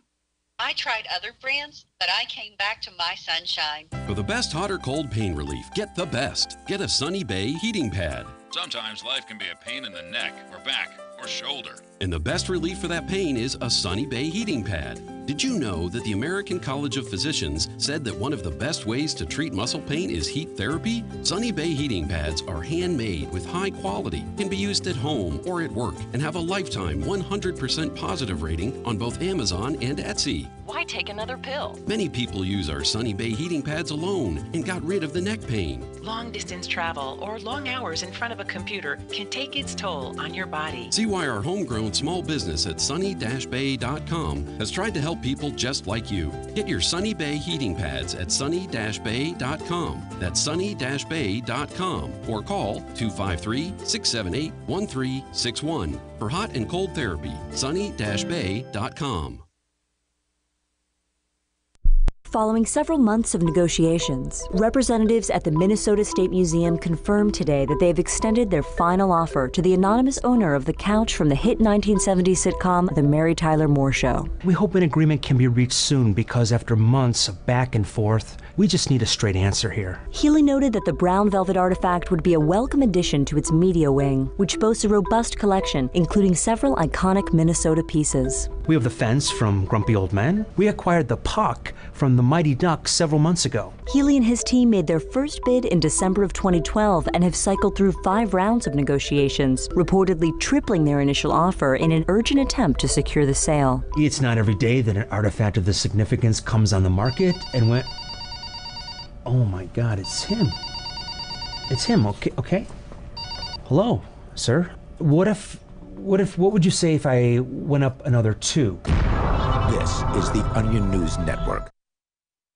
I tried other brands, but I came back to my Sunshine. For the best hot or cold pain relief, get the best. Get a Sunny Bay heating pad. Sometimes life can be a pain in the neck or back or shoulder. And the best relief for that pain is a Sunny Bay heating pad. Did you know that the American College of Physicians said that one of the best ways to treat muscle pain is heat therapy? Sunny Bay heating pads are handmade with high quality, can be used at home or at work, and have a lifetime 100% positive rating on both Amazon and Etsy. Why take another pill? Many people use our Sunny Bay heating pads alone and got rid of the neck pain. Long distance travel or long hours in front of a computer can take its toll on your body. See why our homegrown small business at sunny-bay.com has tried to help people just like you. Get your Sunny Bay heating pads at sunny-bay.com. That's sunny-bay.com or call 253-678-1361 for hot and cold therapy. sunny-bay.com. Following several months of negotiations, representatives at the Minnesota State Museum confirmed today that they've extended their final offer to the anonymous owner of the couch from the hit 1970s sitcom The Mary Tyler Moore Show. We hope an agreement can be reached soon because after months of back and forth, we just need a straight answer here. Healy noted that the brown velvet artifact would be a welcome addition to its media wing, which boasts a robust collection, including several iconic Minnesota pieces. We have the fence from Grumpy Old Men. We acquired the puck from the Mighty Ducks several months ago. Healy and his team made their first bid in December of 2012 and have cycled through 5 rounds of negotiations, reportedly tripling their initial offer in an urgent attempt to secure the sale. It's not every day that an artifact of this significance comes on the market and went... Oh my God, it's him. It's him, okay? Hello, sir. What would you say if I went up another 2? This is the Onion News Network.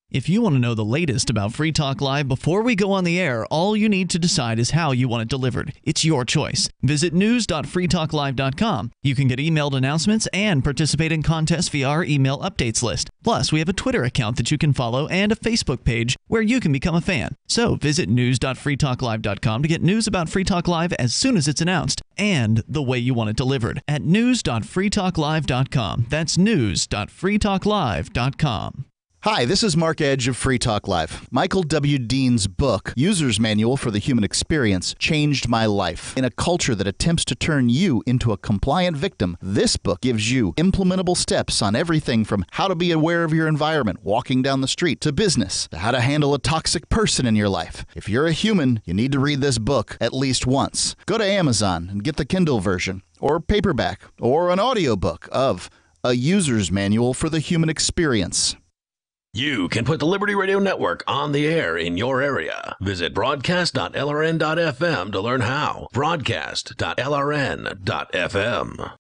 If you want to know the latest about Free Talk Live before we go on the air, all you need to decide is how you want it delivered. It's your choice. Visit news.freetalklive.com. You can get emailed announcements and participate in contests via our email updates list. Plus, we have a Twitter account that you can follow and a Facebook page where you can become a fan. So visit news.freetalklive.com to get news about Free Talk Live as soon as it's announced and the way you want it delivered at news.freetalklive.com. That's news.freetalklive.com. Hi, this is Mark Edge of Free Talk Live. Michael W. Dean's book, User's Manual for the Human Experience, changed my life. In a culture that attempts to turn you into a compliant victim, this book gives you implementable steps on everything from how to be aware of your environment, walking down the street, to business, to how to handle a toxic person in your life. If you're a human, you need to read this book at least once. Go to Amazon and get the Kindle version, or paperback, or an audiobook of A User's Manual for the Human Experience. You can put the Liberty Radio Network on the air in your area. Visit broadcast.lrn.fm to learn how. Broadcast.lrn.fm.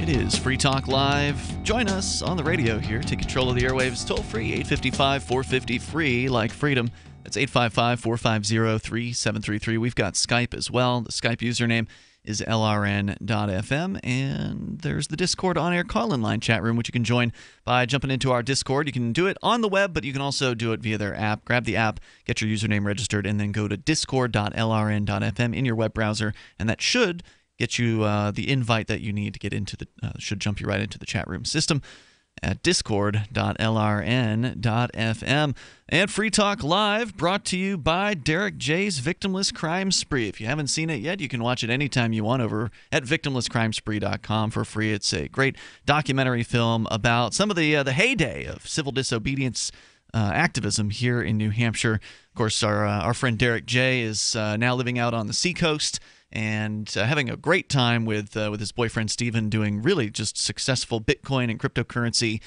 It is Free Talk Live. Join us on the radio here. Take control of the airwaves toll free, 855-450-FREE, like freedom. That's 855-450-3733. We've got Skype as well. The Skype username is lrn.fm, and there's the Discord on-air call-in line chat room, which you can join by jumping into our Discord. You can do it on the web, but you can also do it via their app. Grab the app, get your username registered, and then go to discord.lrn.fm in your web browser, and that should get you the invite that you need to get into the should jump you right into the chat room system at discord.lrn.fm. And Free Talk Live brought to you by Derek J's Victimless Crime Spree. If you haven't seen it yet, you can watch it anytime you want over at victimlesscrimespree.com for free. It's a great documentary film about some of the heyday of civil disobedience activism here in New Hampshire. Of course, our friend Derek J is now living out on the seacoast and having a great time with his boyfriend Stephen, doing really just successful Bitcoin and cryptocurrency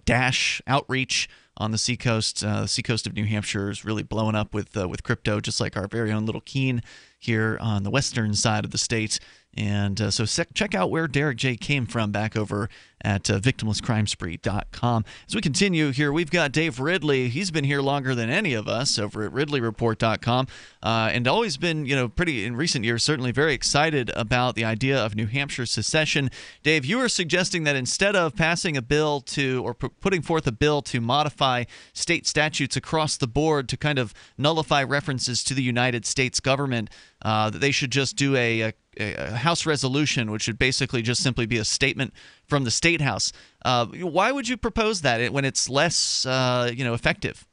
dash outreach on the seacoast. The seacoast of New Hampshire is really blowing up with crypto, just like our very own little Keene here on the western side of the state. And so check out where Derek J came from back over at victimlesscrimespree.com. As we continue here, we've got Dave Ridley. He's been here longer than any of us over at ridleyreport.com and always been, pretty in recent years, certainly very excited about the idea of New Hampshire secession. Dave, you were suggesting that instead of passing a bill or putting forth a bill to modify state statutes across the board to kind of nullify references to the United States government, that they should just do a House resolution, which would basically just simply be a statement from the State House. Why would you propose that when it's less, effective?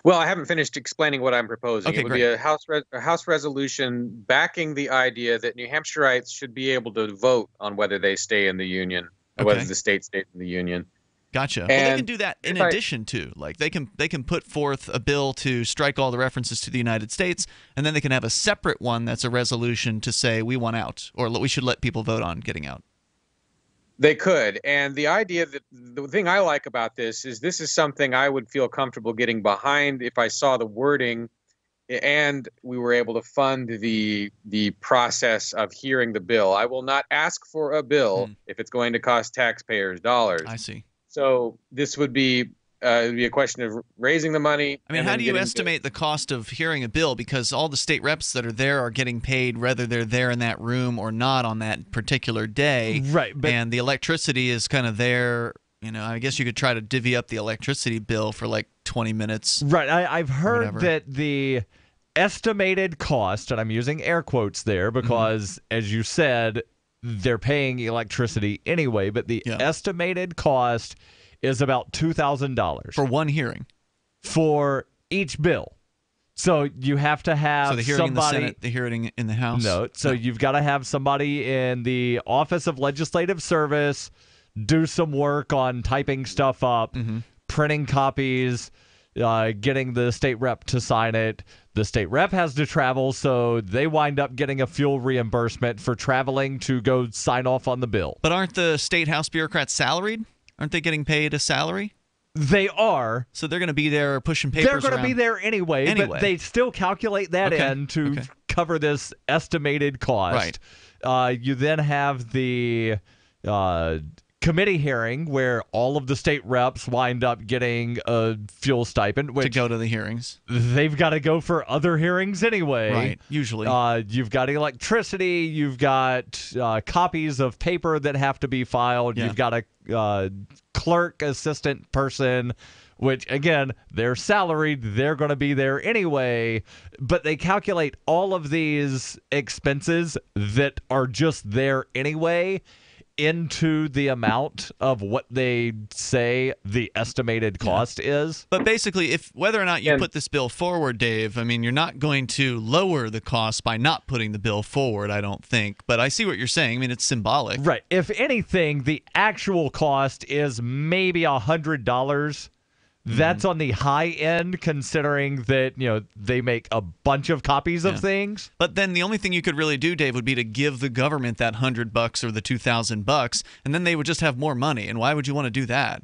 Well, I haven't finished explaining what I'm proposing. Okay, it would great. be a House resolution backing the idea that New Hampshireites should be able to vote on whether they stay in the Union, or whether the state stays in the Union. Gotcha. Well, they can do that in addition to, like, they can put forth a bill to strike all the references to the United States, and then they can have a separate one that's a resolution to say we want out, or we should let people vote on getting out. They could. And the idea that the thing I like about this is something I would feel comfortable getting behind if I saw the wording and we were able to fund the process of hearing the bill. I will not ask for a bill if it's going to cost taxpayers dollars. I see. So this would be it would be a question of raising the money. I mean, how do you estimate the cost of hearing a bill? Because all the state reps that are there are getting paid whether they're there in that room or not on that particular day. Right. And the electricity is kind of there. I guess you could try to divvy up the electricity bill for like 20 minutes. Right. I've heard that the estimated cost, and I'm using air quotes there because, as you said, they're paying electricity anyway, but the estimated cost is about $2,000 for one hearing for each bill. So you have to have the hearing somebody in the Senate, the hearing in the House. No, so you've got to have somebody in the Office of Legislative Service do some work on typing stuff up, printing copies, getting the state rep to sign it. The state rep has to travel, so they wind up getting a fuel reimbursement for traveling to go sign off on the bill. But aren't the state House bureaucrats salaried? Aren't they getting paid a salary? They are. So they're going to be there pushing papers around. They're going to be there anyway, but they still calculate that in to cover this estimated cost. Right. You then have the committee hearing where all of the state reps wind up getting a fuel stipend to go to the hearings. They've got to go for other hearings anyway. Right, usually. You've got electricity. You've got copies of paper that have to be filed. You've got a clerk assistant person, which, again, they're salaried. They're going to be there anyway. But they calculate all of these expenses that are just there anyway into the amount of what they say the estimated cost is. But basically, whether or not you put this bill forward, Dave, I mean, you're not going to lower the cost by not putting the bill forward, I don't think. But I see what you're saying. I mean, it's symbolic. Right. If anything, the actual cost is maybe $100. That's on the high end, considering that, they make a bunch of copies of things. But then the only thing you could really do, Dave, would be to give the government that $100 or the $2,000, and then they would just have more money. And why would you want to do that?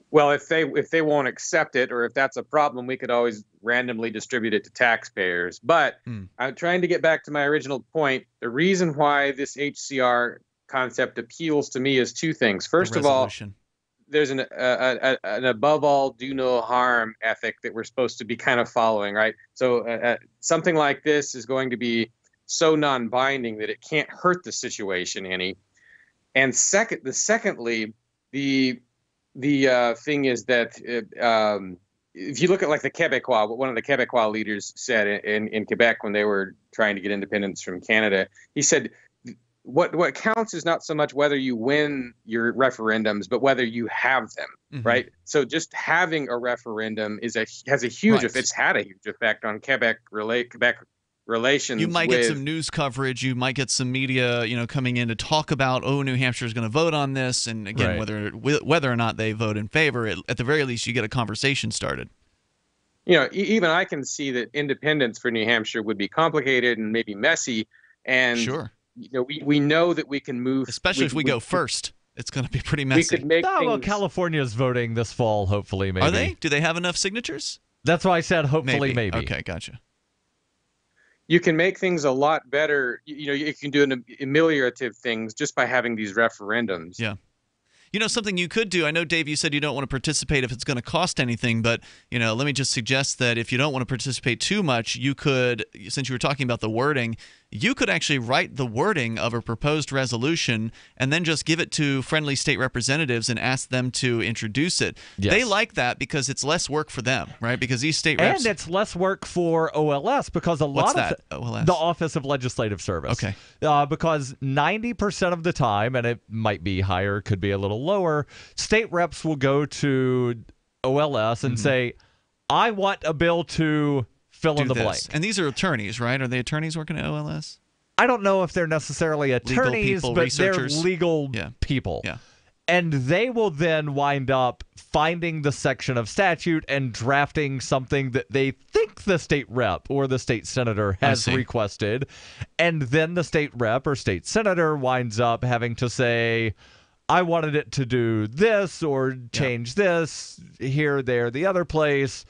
Well, if they won't accept it, or if that's a problem, we could always randomly distribute it to taxpayers. But I'm trying to get back to my original point. The reason why this HCR concept appeals to me is two things. First of all, there's an above all, do no harm ethic that we're supposed to be kind of following, right? So something like this is going to be so non-binding that it can't hurt the situation any. And secondly, the thing is that if you look at like the Quebecois, what one of the Quebecois leaders said in Quebec when they were trying to get independence from Canada, he said, What counts is not so much whether you win your referendums, but whether you have them, right? So just having a referendum has a huge effect. It's had a huge effect on Quebec relations. You might get some news coverage. You might get some media, coming in to talk about, New Hampshire is going to vote on this, and again, whether or not they vote in favor, at the very least, you get a conversation started. Even I can see that independence for New Hampshire would be complicated and maybe messy, and sure. We know that we can move, especially if we go first. It's going to be pretty messy. We could make California's voting this fall, hopefully, maybe. Are they? Do they have enough signatures? That's why I said hopefully, maybe. Okay, gotcha. You can make things a lot better. You can do ameliorative things just by having these referendums. Yeah. Something you could do, I know, Dave, you said you don't want to participate if it's going to cost anything, but, let me just suggest that if you don't want to participate too much, you could, since you were talking about the wording, you could actually write the wording of a proposed resolution and then just give it to friendly state representatives and ask them to introduce it. Yes. They like that because it's less work for them, right? Because these state reps... And it's less work for OLS because a lot of OLS? The Office of Legislative Service. Okay. Because 90% of the time, and it might be higher, could be a little lower, state reps will go to OLS and say, I want a bill to... fill in the blank. And these are attorneys, right? Are they attorneys working at OLS? I don't know if they're necessarily attorneys, people, but researchers. They're legal people. Yeah. And they will then wind up finding the section of statute and drafting something that they think the state rep or the state senator has requested. And then the state rep or state senator winds up having to say, I wanted it to do this or change this here, there, the other place.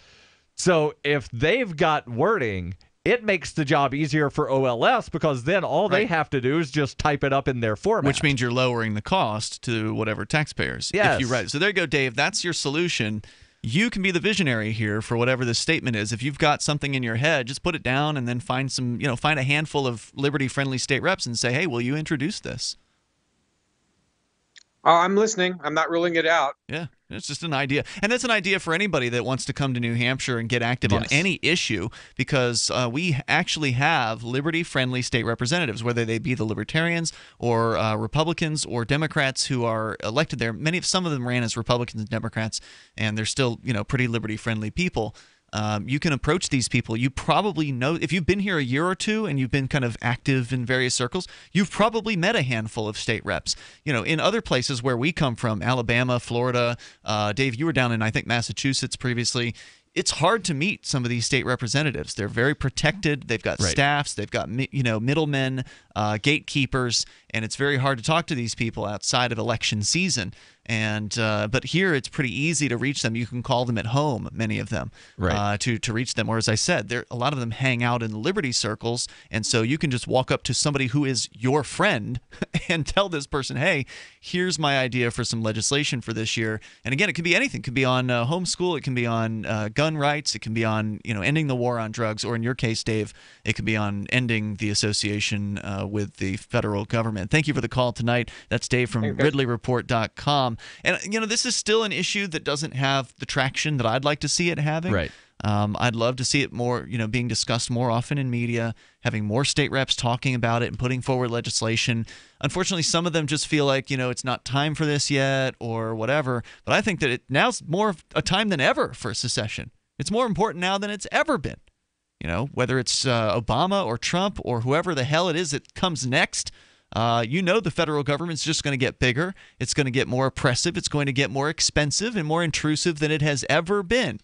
So if they've got wording it makes the job easier for OLS because then all they have to do is just type it up in their format. Which means you're lowering the cost to whatever taxpayers. Yes. If you write. So there you go, Dave. That's your solution. You can be the visionary here for whatever this statement is. If you've got something in your head, just put it down and then find a handful of liberty-friendly state reps and say, hey, will you introduce this? Oh, I'm listening. I'm not ruling it out. Yeah, it's just an idea. And that's an idea for anybody that wants to come to New Hampshire and get active on any issue, because we actually have liberty-friendly state representatives, whether they be the Libertarians or Republicans or Democrats who are elected there. Some of them ran as Republicans and Democrats, and they're still pretty liberty-friendly people. You can approach these people. You probably know, if you've been here a year or two and you've been kind of active in various circles, you've probably met a handful of state reps. In other places where we come from, Alabama, Florida, Dave, you were down in, I think, Massachusetts previously. It's hard to meet some of these state representatives. They're very protected. They've got staffs. They've got middlemen, gatekeepers, and it's very hard to talk to these people outside of election season. But here it's pretty easy to reach them. You can call them at home, many of them, to reach them. Or as I said, a lot of them hang out in the liberty circles, and so you can just walk up to somebody who is your friend and tell this person, hey, here's my idea for some legislation for this year. And again, it could be anything. It could be on homeschool. It can be on gun rights. It can be on ending the war on drugs. Or in your case, Dave, it could be on ending the association with the federal government. Thank you for the call tonight. That's Dave from RidleyReport.com. And, this is still an issue that doesn't have the traction that I'd like to see it having. Right. I'd love to see it more, being discussed more often in media, having more state reps talking about it and putting forward legislation. Unfortunately, some of them just feel like, it's not time for this yet or whatever. But I think that now's more of a time than ever for secession. It's more important now than it's ever been. Whether it's Obama or Trump or whoever the hell it is that comes next, the federal government's just going to get bigger. It's going to get more oppressive. It's going to get more expensive and more intrusive than it has ever been.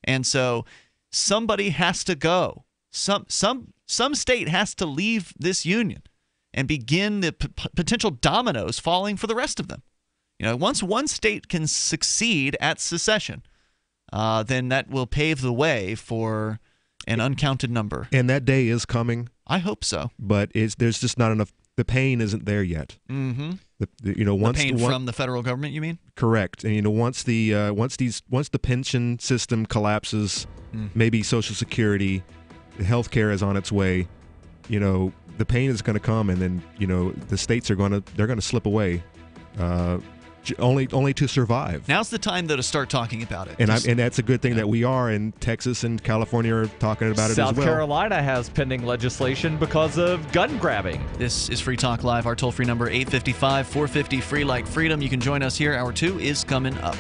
And so somebody has to go. Some state has to leave this union and begin the potential dominoes falling for the rest of them. Once one state can succeed at secession, then that will pave the way for an uncounted number. And that day is coming. I hope so. But there's just not enough. The pain isn't there yet. Mm-hmm. Once the pain from the federal government, you mean? Correct. And once the pension system collapses, maybe Social Security, the health care is on its way. The pain is going to come, and then the states they're going to slip away. Only to survive. Now's the time, though, to start talking about it. And that's a good thing that we are, and Texas and California are talking about it as well. South Carolina has pending legislation because of gun grabbing. This is Free Talk Live. Our toll-free number, 855-450-FREE like freedom. You can join us here. Hour 2 is coming up.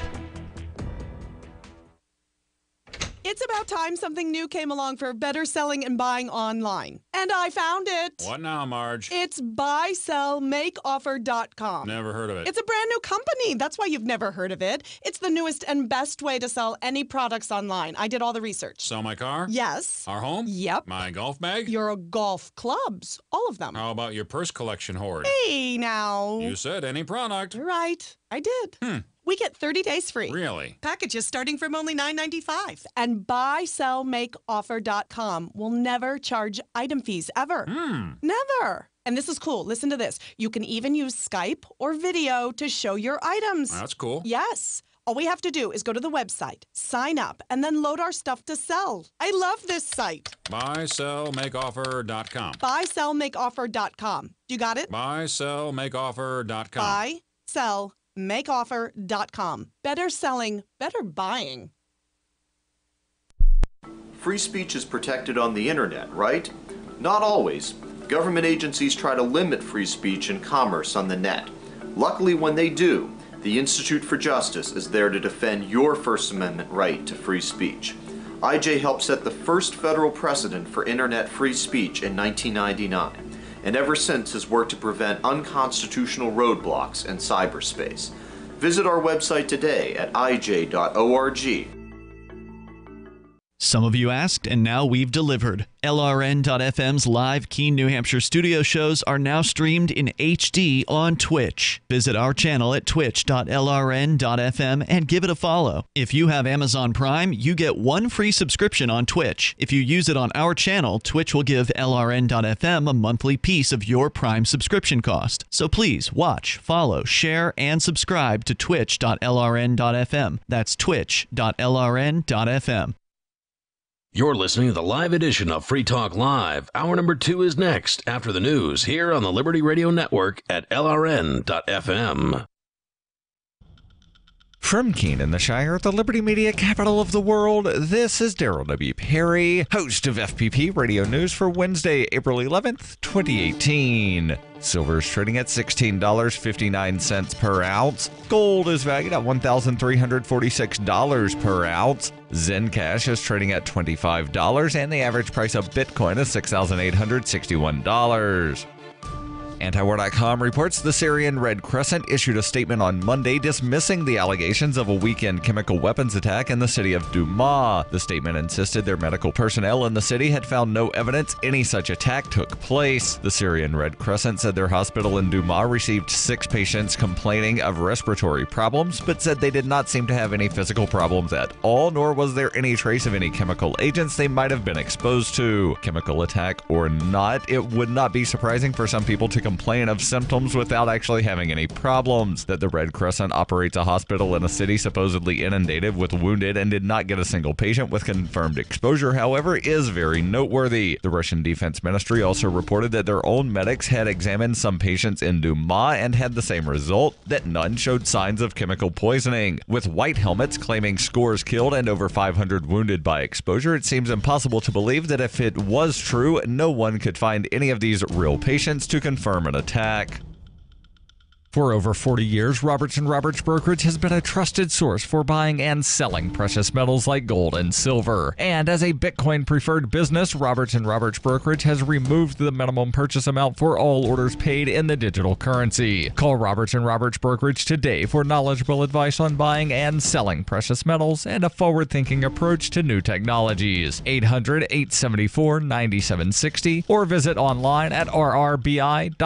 It's about time something new came along for better selling and buying online. And I found it. What now, Marge? It's buysellmakeoffer.com. Never heard of it. It's a brand new company. That's why you've never heard of it. It's the newest and best way to sell any products online. I did all the research. Sell my car? Yes. Our home? Yep. My golf bag? Your golf clubs. All of them. How about your purse collection hoard? Hey, now. You said any product. Right. I did. We get 30 days free. Really? Packages starting from only $9.95. And buysellmakeoffer.com will never charge item fees, ever. Never. And this is cool. Listen to this. You can even use Skype or video to show your items. That's cool. Yes. All we have to do is go to the website, sign up, and then load our stuff to sell. I love this site. Buysellmakeoffer.com. Buysellmakeoffer.com. You got it? Buysellmakeoffer.com. Buysellmakeoffer.com. Better selling, better buying. Free speech is protected on the internet, right? Not always. Government agencies try to limit free speech and commerce on the net. Luckily, when they do, the Institute for Justice is there to defend your First Amendment right to free speech. IJ helped set the first federal precedent for internet free speech in 1999, and ever since has worked to prevent unconstitutional roadblocks in cyberspace. Visit our website today at ij.org. Some of you asked, and now we've delivered. LRN.FM's live Keene, New Hampshire studio shows are now streamed in HD on Twitch. Visit our channel at twitch.lrn.fm and give it a follow. If you have Amazon Prime, you get one free subscription on Twitch. If you use it on our channel, Twitch will give LRN.FM a monthly piece of your Prime subscription cost. So please watch, follow, share, and subscribe to twitch.lrn.fm. That's twitch.lrn.fm. You're listening to the live edition of Free Talk Live. Hour number 2 is next after the news here on the Liberty Radio Network at LRN.FM. From Keene in the Shire, the Liberty Media capital of the world, this is Darryl W. Perry, host of FPP Radio News for Wednesday, April 11th, 2018. Silver is trading at $16.59 per ounce. Gold is valued at $1,346 per ounce. Zencash is trading at $25, and the average price of Bitcoin is $6,861. Antiwar.com reports the Syrian Red Crescent issued a statement on Monday dismissing the allegations of a weekend chemical weapons attack in the city of Douma. The statement insisted their medical personnel in the city had found no evidence any such attack took place. The Syrian Red Crescent said their hospital in Douma received 6 patients complaining of respiratory problems, but said they did not seem to have any physical problems at all, nor was there any trace of any chemical agents they might have been exposed to. Chemical attack or not, it would not be surprising for some people to complain of symptoms without actually having any problems. That the Red Crescent operates a hospital in a city supposedly inundated with wounded and did not get a single patient with confirmed exposure, however, is very noteworthy. The Russian Defense Ministry also reported that their own medics had examined some patients in Douma and had the same result, that none showed signs of chemical poisoning. With white helmets claiming scores killed and over 500 wounded by exposure, it seems impossible to believe that if it was true, no one could find any of these real patients to confirm an attack. For over 40 years, Roberts & Roberts Brokerage has been a trusted source for buying and selling precious metals like gold and silver. And as a Bitcoin-preferred business, Roberts & Roberts Brokerage has removed the minimum purchase amount for all orders paid in the digital currency. Call Roberts & Roberts Brokerage today for knowledgeable advice on buying and selling precious metals and a forward-thinking approach to new technologies. 800-874-9760 or visit online at rrbi.co.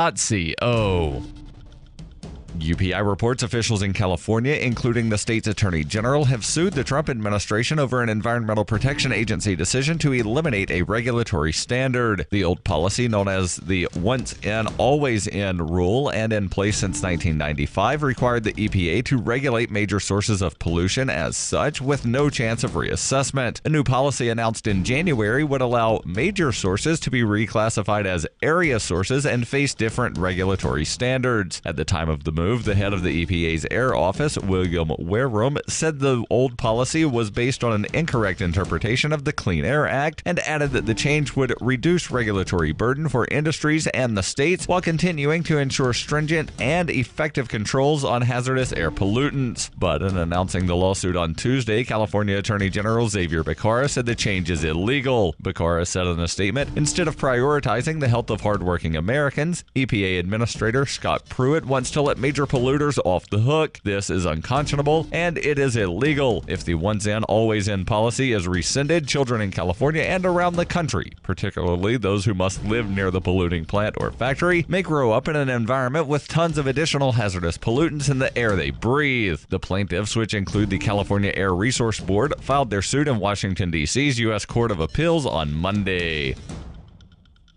UPI reports officials in California, including the state's attorney general, have sued the Trump administration over an Environmental Protection Agency decision to eliminate a regulatory standard. The old policy, known as the once in, always in rule and in place since 1995, required the EPA to regulate major sources of pollution as such with no chance of reassessment. A new policy announced in January would allow major sources to be reclassified as area sources and face different regulatory standards. At the time of the move, the head of the EPA's Air Office, William Wareham, said the old policy was based on an incorrect interpretation of the Clean Air Act and added that the change would reduce regulatory burden for industries and the states while continuing to ensure stringent and effective controls on hazardous air pollutants. But in announcing the lawsuit on Tuesday, California Attorney General Xavier Becerra said the change is illegal. Becerra said in a statement, instead of prioritizing the health of hardworking Americans, EPA Administrator Scott Pruitt wants to let major polluters off the hook. This is unconscionable and it is illegal. If the once in, always in policy is rescinded, children in California and around the country, particularly those who must live near the polluting plant or factory, may grow up in an environment with tons of additional hazardous pollutants in the air they breathe. The plaintiffs, which include the California Air Resource Board, filed their suit in Washington, D.C.'s U.S. Court of Appeals on Monday.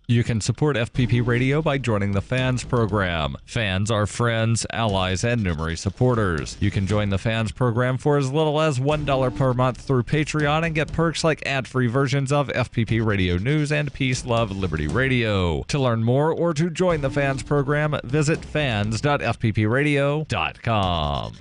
You can support FPP Radio by joining the Fans program. Fans are friends, allies, and numerous supporters. You can join the Fans program for as little as $1 per month through Patreon and get perks like ad-free versions of FPP Radio News and Peace, Love, Liberty Radio. To learn more or to join the Fans program, visit fans.fppradio.com.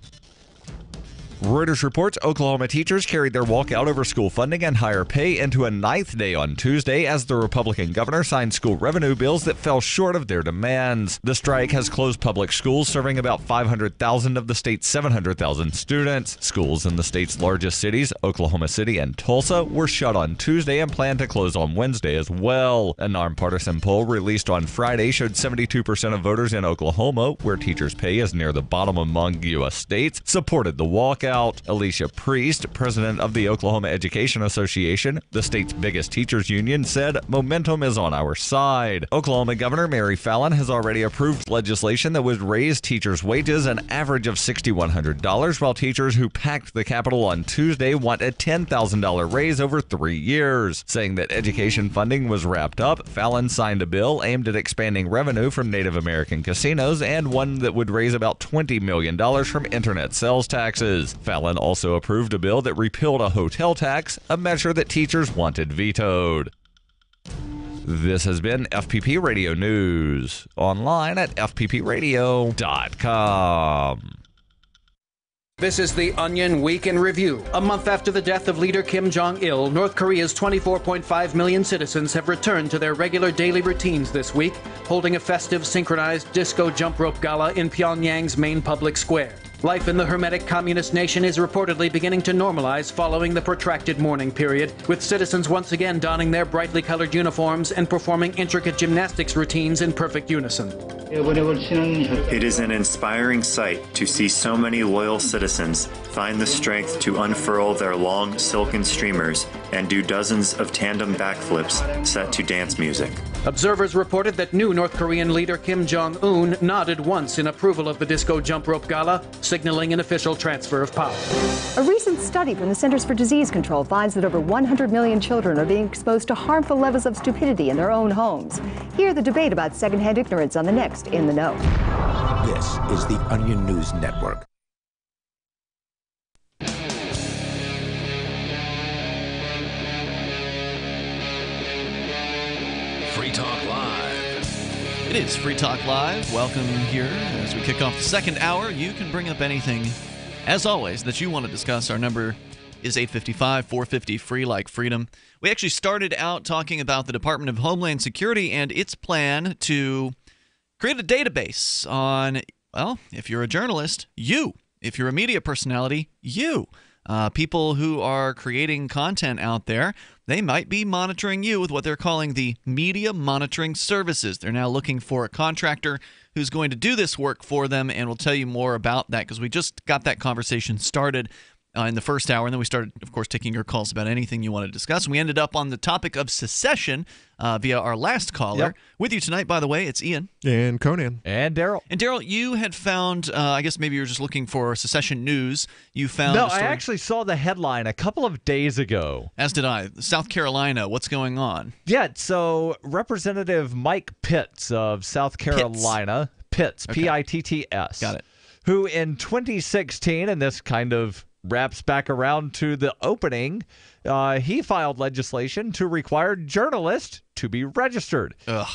Reuters reports Oklahoma teachers carried their walkout over school funding and higher pay into a 9th day on Tuesday as the Republican governor signed school revenue bills that fell short of their demands. The strike has closed public schools serving about 500,000 of the state's 700,000 students. Schools in the state's largest cities, Oklahoma City and Tulsa, were shut on Tuesday and plan to close on Wednesday as well. A nonpartisan poll released on Friday showed 72% of voters in Oklahoma, where teachers' pay is near the bottom among U.S. states, supported the walkout. blackout. Alicia Priest, president of the Oklahoma Education Association, the state's biggest teachers union, said momentum is on our side. Oklahoma Governor Mary Fallin has already approved legislation that would raise teachers' wages an average of $6,100, while teachers who packed the Capitol on Tuesday want a $10,000 raise over 3 years. Saying that education funding was wrapped up, Fallin signed a bill aimed at expanding revenue from Native American casinos and one that would raise about $20 million from internet sales taxes. Fallin also approved a bill that repealed a hotel tax, a measure that teachers wanted vetoed. This has been FPP Radio News, online at fppradio.com. This is the Onion Week in Review. A month after the death of leader Kim Jong-il, North Korea's 24.5 million citizens have returned to their regular daily routines this week, holding a festive synchronized disco jump rope gala in Pyongyang's main public square. Life in the hermetic communist nation is reportedly beginning to normalize following the protracted mourning period, with citizens once again donning their brightly colored uniforms and performing intricate gymnastics routines in perfect unison. It is an inspiring sight to see so many loyal citizens find the strength to unfurl their long silken streamers and do dozens of tandem backflips set to dance music. Observers reported that new North Korean leader Kim Jong-un nodded once in approval of the disco jump rope gala, signaling an official transfer of power. A recent study from the Centers for Disease Control finds that over 100 million children are being exposed to harmful levels of stupidity in their own homes. Hear the debate about secondhand ignorance on the next In the Know. This is the Onion News Network. Free Talk Live. It is Free Talk Live. Welcome here. As we kick off the second hour, you can bring up anything, as always, that you want to discuss. Our number is 855-450-FREE like freedom. We actually started out talking about the Department of Homeland Security and its plan to create a database on, well, if you're a journalist, you. If you're a media personality, you. People who are creating content out there, they might be monitoring you with what they're calling the media monitoring services. They're now looking for a contractor who's going to do this work for them, and we'll tell you more about that because we just got that conversation started in the first hour, and then we started, of course, taking your calls about anything you want to discuss. And we ended up on the topic of secession via our last caller. Yep. With you tonight, by the way, it's Ian. And Conan. And Darryl. And Darryl, you had found, I guess maybe you were just looking for secession news. You found No, I actually saw the headline a couple of days ago. As did I. South Carolina, what's going on? Yeah, so Representative Mike Pitts of South Carolina, Pitts, okay. P-I-T-T-S. Got it. Who in 2016, and this kind of wraps back around to the opening, he filed legislation to require journalists to be registered. Ugh.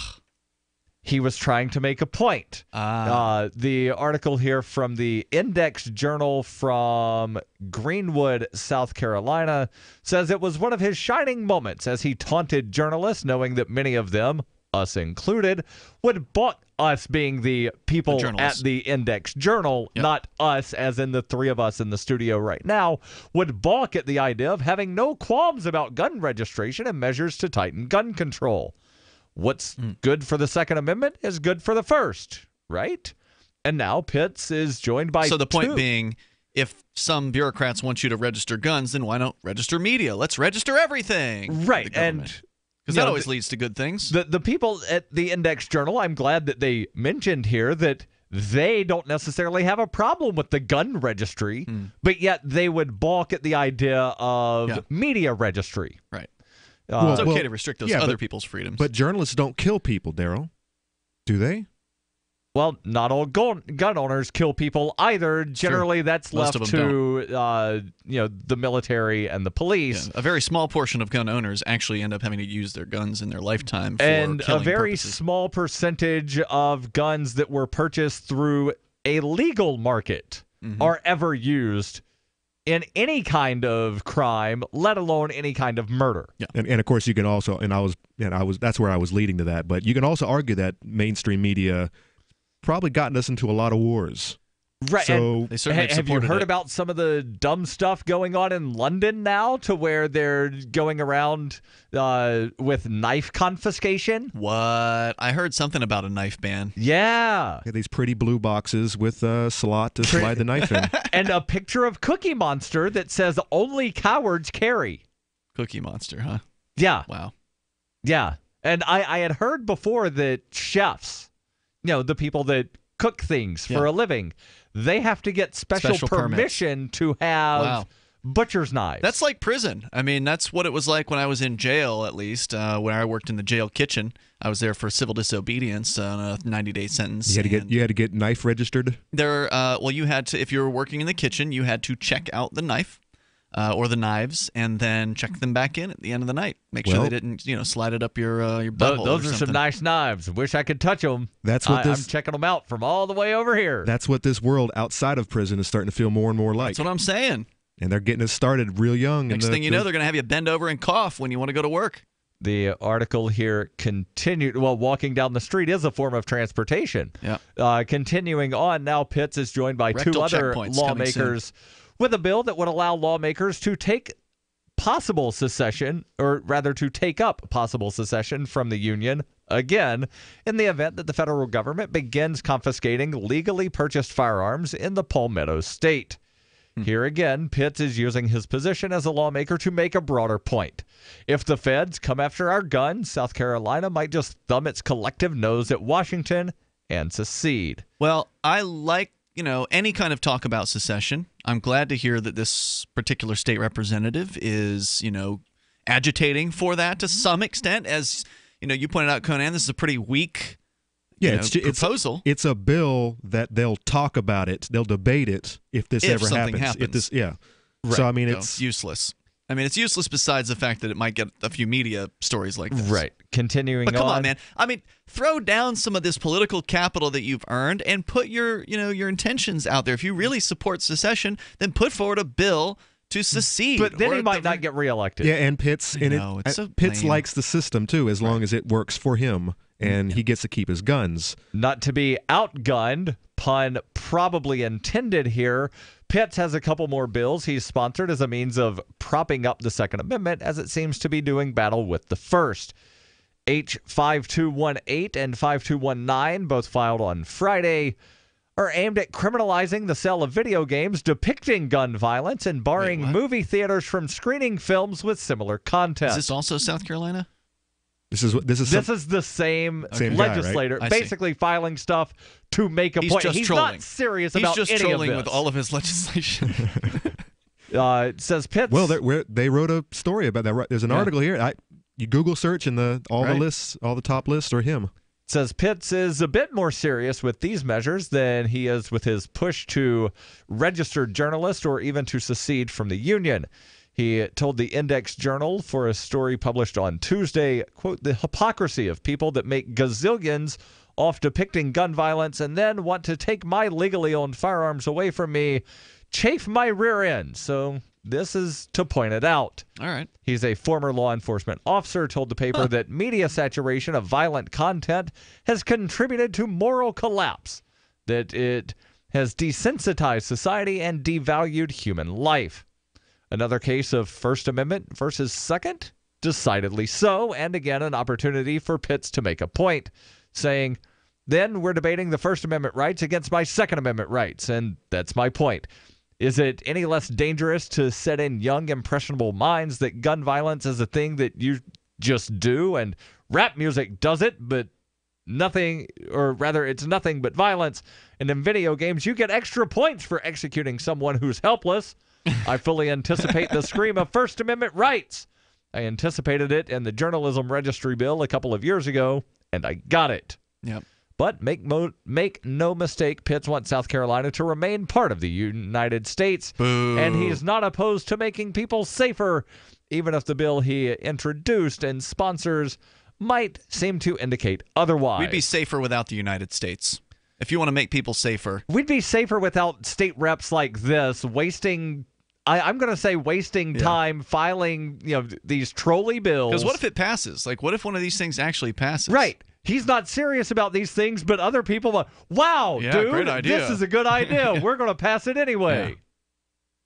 He was trying to make a point. The article here from the Index Journal from Greenwood, South Carolina, says it was one of his shining moments as he taunted journalists, knowing that many of them, us included, would balk, us being the people at the Index Journal, yep. Not us as in the three of us in the studio right now, would balk at the idea of having no qualms about gun registration and measures to tighten gun control. What's good for the Second Amendment is good for the First, right? And now Pitts is joined by So the point being, if some bureaucrats want you to register guns, then why not register media? Let's register everything. Right, and because that always leads to good things. The people at the Index Journal, I'm glad that they mentioned here that they don't necessarily have a problem with the gun registry, but yet they would balk at the idea of media registry. Right. It's okay to restrict those other people's freedoms. But journalists don't kill people, Darryl. Do they? Well, not all gun owners kill people either. Generally, that's left to the military and the police. Yeah, a very small portion of gun owners actually end up having to use their guns in their lifetime for and killing a very purposes. Small percentage of guns that were purchased through a legal market are ever used in any kind of crime, let alone any kind of murder. Yeah. And of course you can also that's where I was leading to that, but you can also argue that mainstream media probably gotten us into a lot of wars. Right. So have you heard about some of the dumb stuff going on in London now, to where they're going around with knife confiscation? What? I heard something about a knife ban. Yeah. These pretty blue boxes with a slot to slide the knife in. And a picture of Cookie Monster that says only cowards carry. Cookie Monster, huh? Yeah. Wow. Yeah. And I had heard before that chefs, the people that cook things for a living, they have to get special permission to have butcher's knives. That's like prison. I mean, that's what it was like when I was in jail, at least, when I worked in the jail kitchen. I was there for civil disobedience on a 90-day sentence. You had to get knife registered? You had to, if you were working in the kitchen, you had to check out the knife. Or the knives, and then check them back in at the end of the night. Make sure they didn't, slide it up your butthole. Those are some nice knives. Wish I could touch them. That's what I'm checking them out from all the way over here. That's what this world outside of prison is starting to feel more and more like. That's what I'm saying. And they're getting us started real young. Next thing you know, they're going to have you bend over and cough when you want to go to work. The article here continued. Well, walking down the street is a form of transportation. Yeah. Continuing on, now Pitts is joined by two other lawmakers with a bill that would allow lawmakers to take up possible secession from the union again in the event that the federal government begins confiscating legally purchased firearms in the Palmetto State. Here again, Pitts is using his position as a lawmaker to make a broader point. If the feds come after our guns, South Carolina might just thumb its collective nose at Washington and secede. Well, I like any kind of talk about secession. I'm glad to hear that this particular state representative is, agitating for that to some extent. As, you pointed out, Conan, this is a pretty weak proposal. It's a bill that they'll talk about it. They'll debate it if this ever happens. Right. So, I mean, it's useless. I mean, it's useless besides the fact that it might get a few media stories like this. Right. Continuing But come on, man. I mean, throw down some of this political capital that you've earned and put your intentions out there. If you really support secession, then put forward a bill to secede. But then he might not get reelected. Yeah, and Pitts Pitts likes the system too, as long as it works for him and he gets to keep his guns. Not to be outgunned, pun probably intended here. Pitts has a couple more bills he's sponsored as a means of propping up the Second Amendment, as it seems to be doing battle with the First. H5218 and 5219, both filed on Friday, are aimed at criminalizing the sale of video games depicting gun violence and barring movie theaters from screening films with similar content. Is this also South Carolina? This is the same legislator, guy, right? basically filing stuff to make a point. He's trolling. not serious about any of this. He's just trolling with all of his legislation. It says Pitts. Well, they wrote a story about that. There's an article here. You Google search and the top lists are him. It says Pitts is a bit more serious with these measures than he is with his push to register journalists or even to secede from the union. He told the Index Journal for a story published on Tuesday, quote, "The hypocrisy of people that make gazillions off depicting gun violence and then want to take my legally owned firearms away from me chafe my rear end." So this is to point it out. All right. He's a former law enforcement officer, told the paper that media saturation of violent content has contributed to moral collapse, that it has desensitized society and devalued human life. Another case of First Amendment versus Second? Decidedly so, and again an opportunity for Pitts to make a point, saying, then we're debating the First Amendment rights against my Second Amendment rights, and that's my point. Is it any less dangerous to set in young, impressionable minds that gun violence is a thing that you just do, and rap music does it, but nothing, or rather it's nothing but violence, and in video games you get extra points for executing someone who's helpless? I fully anticipate the scream of First Amendment rights. I anticipated it in the journalism registry bill a couple of years ago, and I got it. Yep. But make no mistake, Pitts wants South Carolina to remain part of the United States. Boo. And he's not opposed to making people safer, even if the bill he introduced and sponsors might seem to indicate otherwise. We'd be safer without the United States. If you want to make people safer. We'd be safer without state reps like this wasting... I'm going to say wasting time filing, these trolley bills. Because what if it passes? Like, what if one of these things actually passes? Right. he's not serious about these things, but other people are, wow, dude, great idea. This is a good idea. We're going to pass it anyway.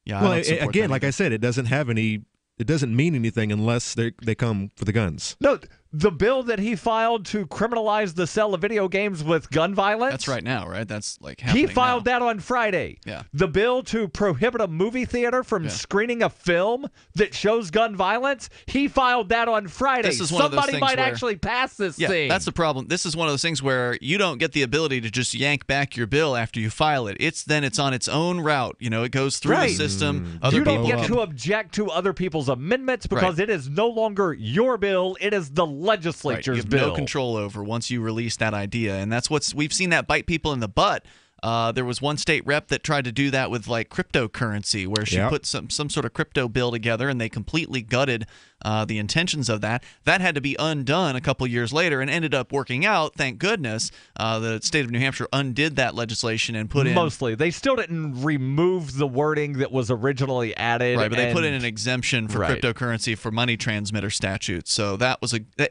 Yeah. Well, again, like I said, it doesn't mean anything unless they come for the guns. No, the bill that he filed to criminalize the sale of video games with gun violence. That's right now, right? That's like happening He filed that on Friday. Yeah. The bill to prohibit a movie theater from screening a film that shows gun violence, he filed that on Friday. This is one of those Somebody things might where- actually pass this Yeah, thing. that's the problem. This is one of those things where you don't get the ability to just yank back your bill after you file it. It's on its own route. It goes through the system. You don't get to object to other people's amendments because it is no longer your bill. It is the legislature's You have bill. no control over once you release that idea, and that's we've seen that bite people in the butt. There was one state rep that tried to do that with like cryptocurrency, where she put some sort of crypto bill together, and they completely gutted the intentions of that. That had to be undone a couple years later, and ended up working out. Thank goodness, the state of New Hampshire undid that legislation and put in. Mostly, they still didn't remove the wording that was originally added. Right, but they put in an exemption for cryptocurrency for money transmitter statutes. So that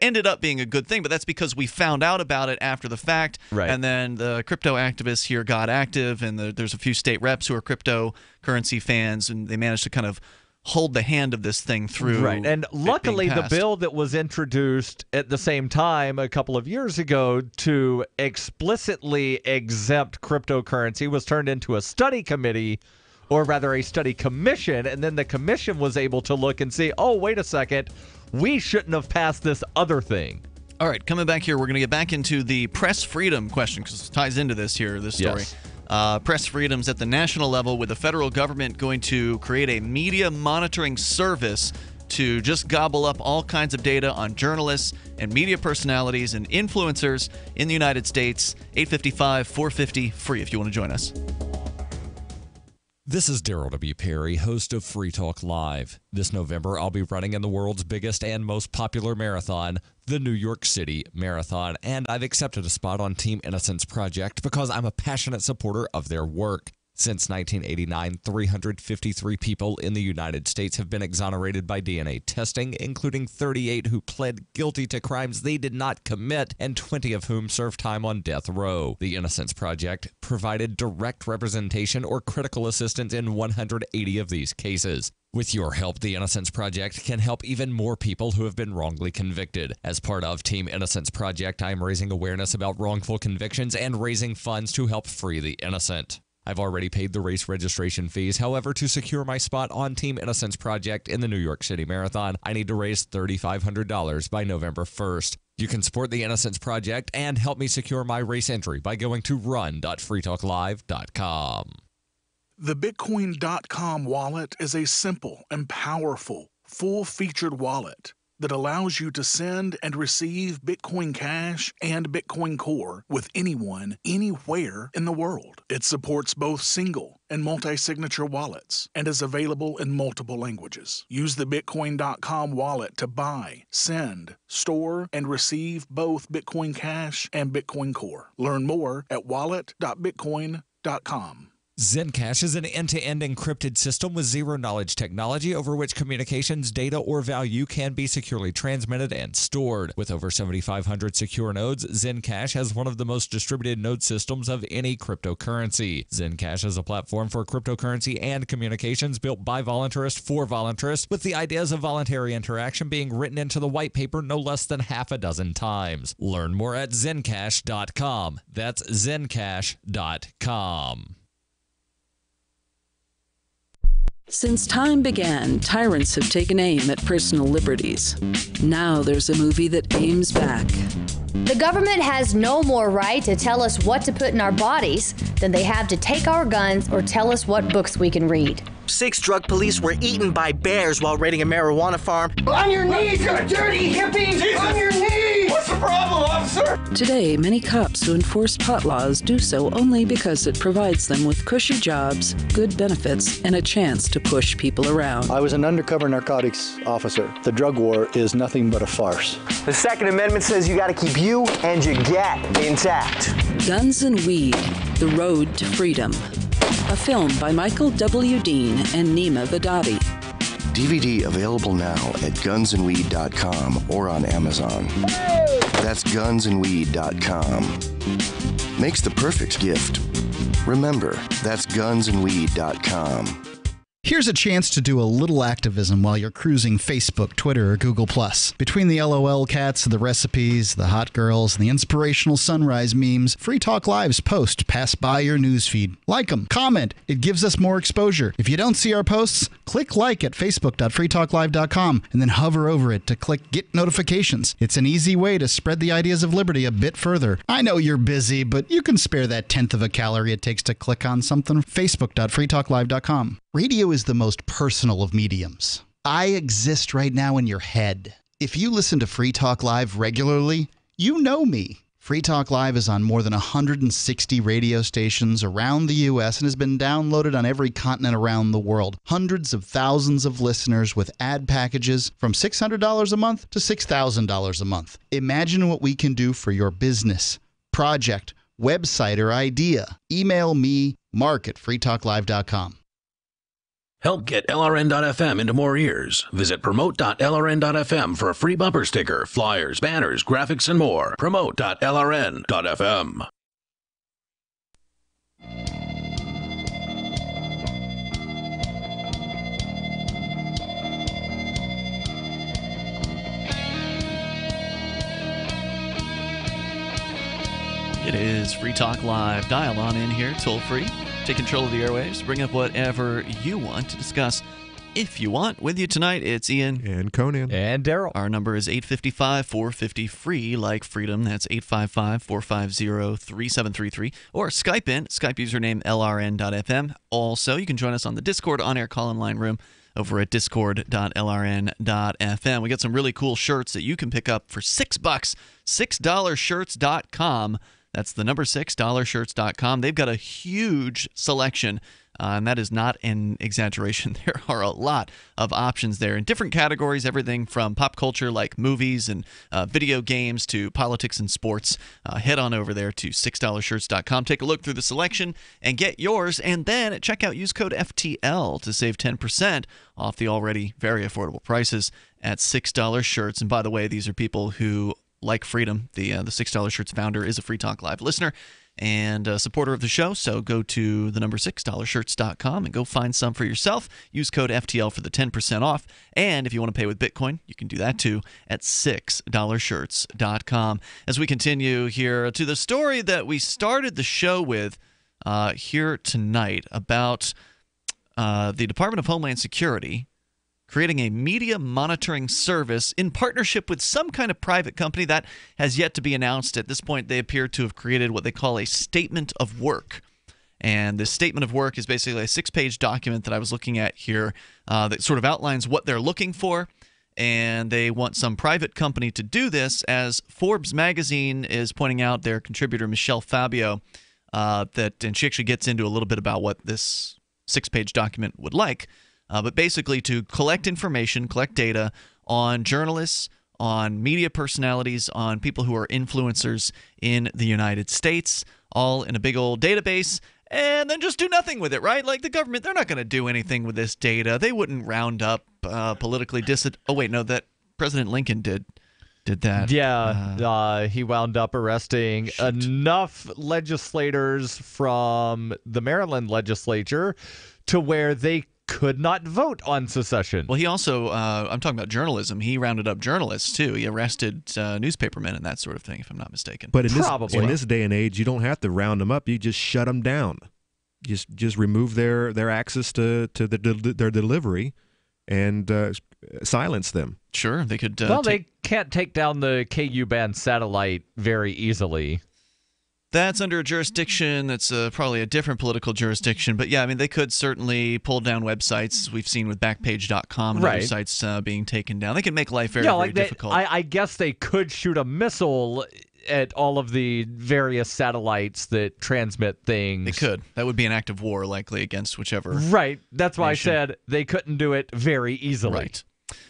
ended up being a good thing, but that's because we found out about it after the fact. Right. And then the crypto activists here got active, and there's a few state reps who are cryptocurrency fans, and they managed to kind of hold the hand of this thing through. Right. And luckily, the bill that was introduced at the same time a couple of years ago to explicitly exempt cryptocurrency was turned into a study committee, or rather a study commission, and then the commission was able to look and see, oh, wait a second, we shouldn't have passed this other thing. All right, coming back here, we're going to get back into the press freedom question because it ties into this story. Yes. Press freedoms at the national level, with the federal government going to create a media monitoring service to just gobble up all kinds of data on journalists and media personalities and influencers in the United States. 855-450-FREE if you want to join us. This is Darryl W. Perry, host of Free Talk Live. This November, I'll be running in the world's biggest and most popular marathon, the New York City Marathon, and I've accepted a spot on Team Innocence Project because I'm a passionate supporter of their work. Since 1989, 353 people in the United States have been exonerated by DNA testing, including 38 who pled guilty to crimes they did not commit, and 20 of whom served time on death row. The Innocence Project provided direct representation or critical assistance in 180 of these cases. With your help, the Innocence Project can help even more people who have been wrongly convicted. As part of Team Innocence Project, I'm raising awareness about wrongful convictions and raising funds to help free the innocent. I've already paid the race registration fees. However, to secure my spot on Team Innocence Project in the New York City Marathon, I need to raise $3,500 by November 1st. You can support the Innocence Project and help me secure my race entry by going to run.freetalklive.com. The Bitcoin.com wallet is a simple and powerful, full-featured wallet that allows you to send and receive Bitcoin Cash and Bitcoin Core with anyone, anywhere in the world. It supports both single and multi-signature wallets and is available in multiple languages. Use the Bitcoin.com wallet to buy, send, store, and receive both Bitcoin Cash and Bitcoin Core. Learn more at wallet.bitcoin.com. Zencash is an end-to-end encrypted system with zero-knowledge technology over which communications, data, or value can be securely transmitted and stored. With over 7,500 secure nodes, Zencash has one of the most distributed node systems of any cryptocurrency. Zencash is a platform for cryptocurrency and communications built by voluntarists for voluntarists, with the ideas of voluntary interaction being written into the white paper no less than half a dozen times. Learn more at zencash.com. That's zencash.com. Since time began, tyrants have taken aim at personal liberties. Now there's a movie that aims back. The government has no more right to tell us what to put in our bodies than they have to take our guns or tell us what books we can read. 6 drug police were eaten by bears while raiding a marijuana farm. On your knees, you dirty hippies! Jesus. On your knees! What's the problem, officer? Today, many cops who enforce pot laws do so only because it provides them with cushy jobs, good benefits, and a chance to push people around. I was an undercover narcotics officer. The drug war is nothing but a farce. The Second Amendment says you gotta keep you and your get intact. Guns and Weed, The Road to Freedom. A film by Michael W. Dean and Nima Vadati. DVD available now at gunsandweed.com or on Amazon. That's gunsandweed.com. Makes the perfect gift. Remember, that's gunsandweed.com. Here's a chance to do a little activism while you're cruising Facebook, Twitter, or Google+. Between the LOL cats, the recipes, the hot girls, and the inspirational sunrise memes, Free Talk Live's posts pass by your newsfeed. Like them, comment. It gives us more exposure. If you don't see our posts, click like at facebook.freetalklive.com and then hover over it to click Get Notifications. It's an easy way to spread the ideas of liberty a bit further. I know you're busy, but you can spare that 1/10 of a calorie it takes to click on something. Facebook.freetalklive.com. Radio is the most personal of mediums. I exist right now in your head. If you listen to Free Talk Live regularly, you know me. Free Talk Live is on more than 160 radio stations around the U.S. and has been downloaded on every continent around the world. Hundreds of thousands of listeners with ad packages from $600 a month to $6,000 a month. Imagine what we can do for your business, project, website, or idea. Email me, mark@freetalklive.com. Help get LRN.FM into more ears. Visit promote.lrn.fm for a free bumper sticker, flyers, banners, graphics, and more. Promote.lrn.fm. It is Free Talk Live. Dial on in here, toll free. Take control of the airwaves. Bring up whatever you want to discuss. If you want, with you tonight, it's Ian. And Conan. And Darryl. Our number is 855-450-FREE, like freedom. That's 855-450-3733. Or Skype in. Skype username LRN.FM. Also, you can join us on the Discord on-air call-in line room over at discord.lrn.fm. We got some really cool shirts that you can pick up for $6. $6shirts.com. That's the number 6, $6shirts.com. They've got a huge selection, and that is not an exaggeration. There are a lot of options there in different categories, everything from pop culture like movies and video games to politics and sports. Head on over there to $6shirts.com. Take a look through the selection and get yours. And then at checkout, use code FTL to save 10% off the already very affordable prices at $6 shirts. And by the way, these are people who like freedom. The $6 Shirts founder is a Free Talk Live listener and a supporter of the show, so go to the number 6, $6shirts.com, and go find some for yourself. Use code FTL for the 10% off, and if you want to pay with Bitcoin, you can do that too at $6shirts.com. As we continue here to the story that we started the show with here tonight about the Department of Homeland Security creating a media monitoring service in partnership with some kind of private company that has yet to be announced. At this point, they appear to have created what they call a statement of work. And this statement of work is basically a 6-page document that I was looking at here that sort of outlines what they're looking for. And they want some private company to do this, as Forbes magazine is pointing out, their contributor Michelle Fabio, and she actually gets into a little bit about what this 6-page document would like. But basically to collect information, collect data on journalists, on media personalities, on people who are influencers in the United States, all in a big old database, and then just do nothing with it, right? Like the government, they're not going to do anything with this data. They wouldn't round up politically dissident. Oh, wait, no, that President Lincoln did that. Yeah, he wound up arresting enough legislators from the Maryland legislature to where they could not vote on secession. Well, he also, I'm talking about journalism, he rounded up journalists, too. He arrested newspapermen and that sort of thing, if I'm not mistaken. But in this day and age, you don't have to round them up. You just shut them down. Just remove their access to their delivery and silence them. Sure, they could... they can't take down the KU band satellite very easily. That's under a jurisdiction that's probably a different political jurisdiction. But yeah, I mean, they could certainly pull down websites. We've seen with Backpage.com and other sites being taken down. They can make life very, very difficult. I guess they could shoot a missile at all of the various satellites that transmit things. They could. That would be an act of war, likely, against whichever Right. That's why nation. I said they couldn't do it very easily. Right.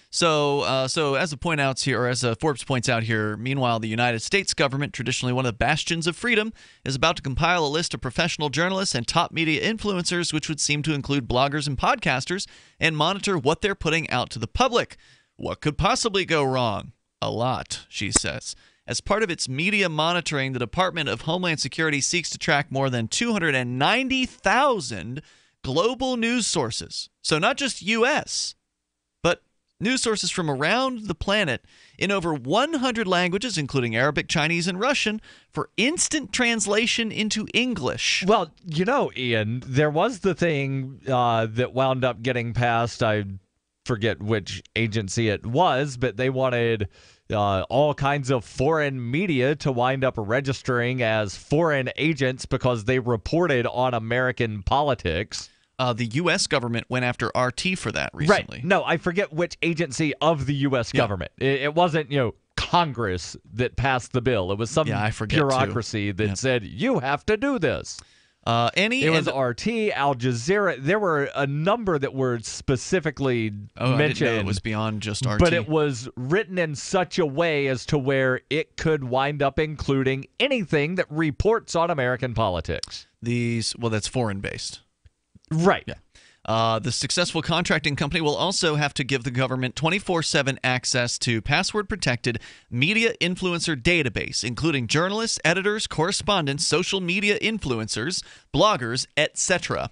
So as it point out here, or as Forbes points out here, meanwhile, the United States government, traditionally one of the bastions of freedom, is about to compile a list of professional journalists and top media influencers, which would seem to include bloggers and podcasters, and monitor what they're putting out to the public. What could possibly go wrong? A lot, she says. As part of its media monitoring, the Department of Homeland Security seeks to track more than 290,000 global news sources. So not just U.S., but news sources from around the planet in over 100 languages, including Arabic, Chinese, and Russian, for instant translation into English. Well, Ian, there was the thing that wound up getting passed. I forget which agency it was, but they wanted all kinds of foreign media to wind up registering as foreign agents because they reported on American politics. The U.S. government went after RT for that recently. Right. No, I forget which agency of the U.S. government. It wasn't, Congress that passed the bill. It was some bureaucracy that said, you have to do this. It was RT, Al Jazeera. There were a number that were specifically mentioned. I didn't know it was beyond just RT. But it was written in such a way as to where it could wind up including anything that reports on American politics. That's foreign-based. Right. Yeah. The successful contracting company will also have to give the government 24/7 access to password-protected media influencer database, including journalists, editors, correspondents, social media influencers, bloggers, etc.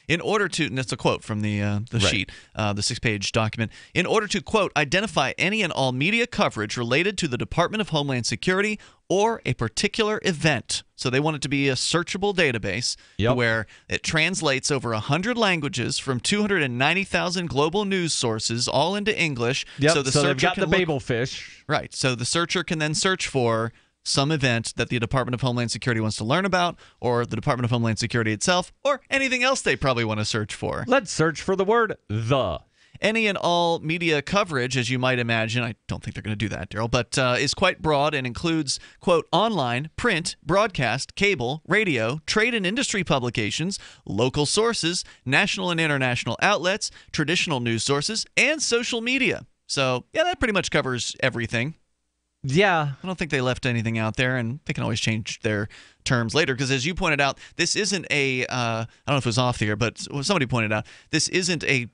In order to, and that's a quote from the sheet, the 6-page document, in order to, quote, identify any and all media coverage related to the Department of Homeland Security or a particular event. So they want it to be a searchable database where it translates over 100 languages from 290,000 global news sources all into English. Yep. So they've got the Babelfish. Right. So the searcher can then search for some event that the Department of Homeland Security wants to learn about, or the Department of Homeland Security itself, or anything else they probably want to search for. Let's search for the word the. Any and all media coverage, as you might imagine, I don't think they're going to do that, Darryl, but is quite broad and includes, quote, online, print, broadcast, cable, radio, trade and industry publications, local sources, national and international outlets, traditional news sources, and social media. So, yeah, that pretty much covers everything. Yeah. I don't think they left anything out there, and they can always change their terms later, because as you pointed out, this isn't a I don't know if it was off the air, but somebody pointed out, this isn't a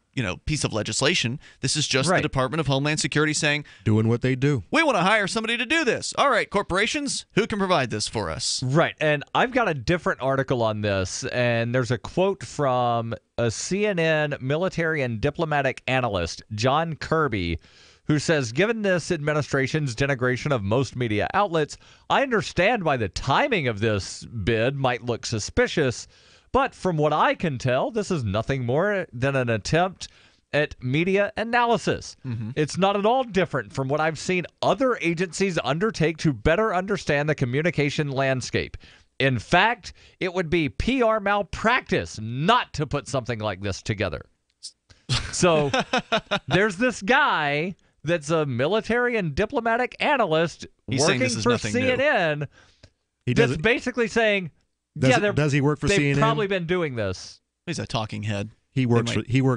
piece of legislation. This is just the Department of Homeland Security saying, doing what they do. We want to hire somebody to do this. All right, corporations, who can provide this for us? Right, and I've got a different article on this, and there's a quote from a CNN military and diplomatic analyst, John Kirby, who says, given this administration's denigration of most media outlets, I understand why the timing of this bid might look suspicious, but from what I can tell, this is nothing more than an attempt at media analysis. Mm-hmm. It's not at all different from what I've seen other agencies undertake to better understand the communication landscape. In fact, it would be PR malpractice not to put something like this together. So there's this guy that's a military and diplomatic analyst working for CNN that's basically saying, does he work for CNN? They've probably been doing this. He's a talking head. He works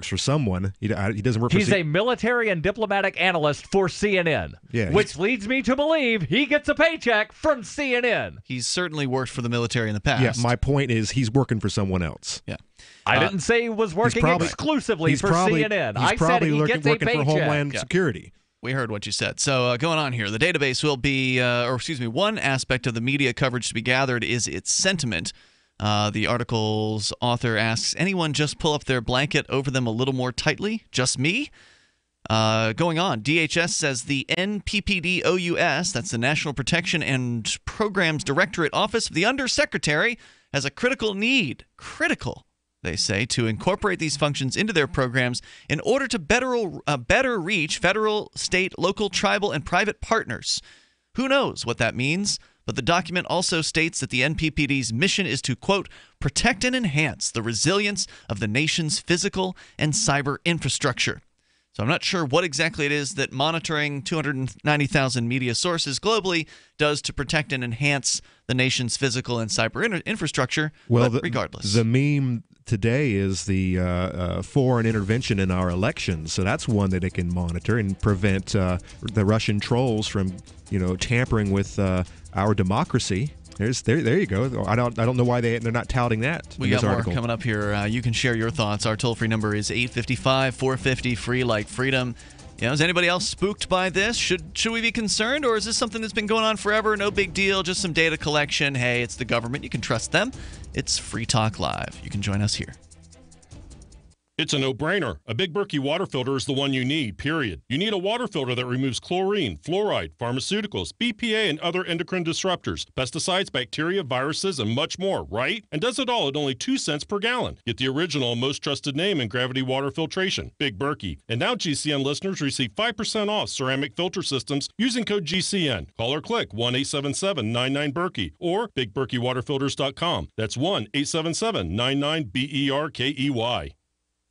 for someone. He doesn't work for He's a military and diplomatic analyst for CNN, which leads me to believe he gets a paycheck from CNN. He's certainly worked for the military in the past. Yeah, my point is he's working for someone else. Yeah. I didn't say he was working exclusively for CNN. I said he gets a paycheck. For Homeland Security. We heard what you said. So going on here, the database will be, one aspect of the media coverage to be gathered is its sentiment. The article's author asks, anyone just pull up their blanket over them a little more tightly? Just me? Going on, DHS says the NPPD-OUS, that's the National Protection and Programs Directorate Office of the Undersecretary, has a critical need, they say, to incorporate these functions into their programs in order to better reach federal, state, local, tribal, and private partners. Who knows what that means? But the document also states that the NPPD's mission is to, quote, protect and enhance the resilience of the nation's physical and cyber infrastructure. So I'm not sure what exactly it is that monitoring 290,000 media sources globally does to protect and enhance the nation's physical and cyber infrastructure, but regardless. The meme today is the foreign intervention in our elections. So that's one that it can monitor and prevent the Russian trolls from, tampering with our democracy. There you go. I don't know why they're not touting that. We got more coming up here. You can share your thoughts. Our toll-free number is 855-450-FREE like freedom. Is anybody else spooked by this? Should we be concerned, or is this something that's been going on forever? No big deal, just some data collection. Hey, it's the government. You can trust them. It's Free Talk Live. You can join us here. It's a no-brainer. A Big Berkey water filter is the one you need, period. You need a water filter that removes chlorine, fluoride, pharmaceuticals, BPA, and other endocrine disruptors, pesticides, bacteria, viruses, and much more, right? And does it all at only 2 cents per gallon. Get the original and most trusted name in gravity water filtration, Big Berkey. And now GCN listeners receive 5% off ceramic filter systems using code GCN. Call or click 1-877-99-BERKEY or BigBerkeyWaterFilters.com. That's 1-877-99-BERKEY.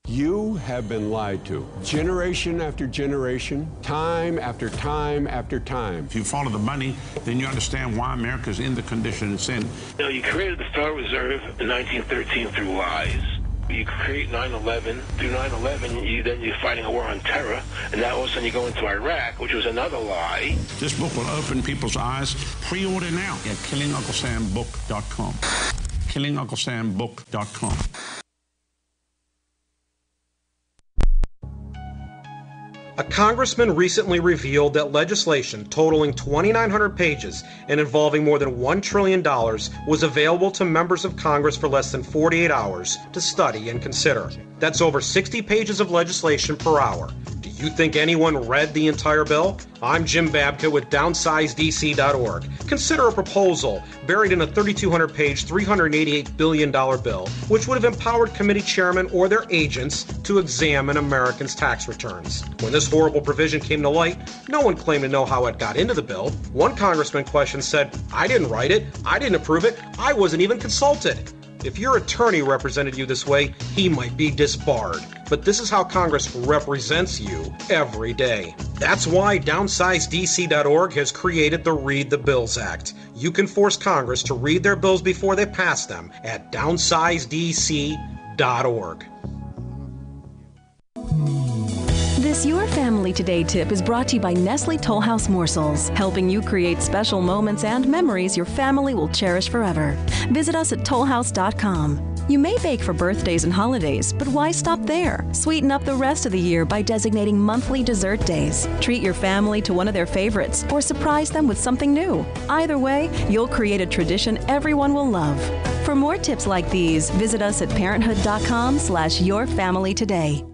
You have been lied to. Generation after generation, time after time after time. If you follow the money, then you understand why America's in the condition it's in. You created the Federal Reserve in 1913 through lies. You create 9/11. Through 9/11, you're fighting a war on terror, and now all of a sudden you go into Iraq, which was another lie. This book will open people's eyes. Pre-order now at KillingUncleSamBook.com. KillingUncleSamBook.com. A congressman recently revealed that legislation totaling 2,900 pages and involving more than $1 trillion was available to members of Congress for less than 48 hours to study and consider. That's over 60 pages of legislation per hour. Do you think anyone read the entire bill? I'm Jim Babka with DownsizeDC.org. Consider a proposal buried in a 3,200-page, $388 billion bill, which would have empowered committee chairmen or their agents to examine Americans' tax returns. When this horrible provision came to light, no one claimed to know how it got into the bill. One congressman questioned said, "I didn't write it, I didn't approve it, I wasn't even consulted." If your attorney represented you this way, he might be disbarred. But this is how Congress represents you every day. That's why DownsizeDC.org has created the Read the Bills Act. You can force Congress to read their bills before they pass them at DownsizeDC.org. This Your Family Today tip is brought to you by Nestle Toll House Morsels, helping you create special moments and memories your family will cherish forever. Visit us at tollhouse.com. You may bake for birthdays and holidays, but why stop there? Sweeten up the rest of the year by designating monthly dessert days. Treat your family to one of their favorites or surprise them with something new. Either way, you'll create a tradition everyone will love. For more tips like these, visit us at parenthood.com/yourfamilytoday.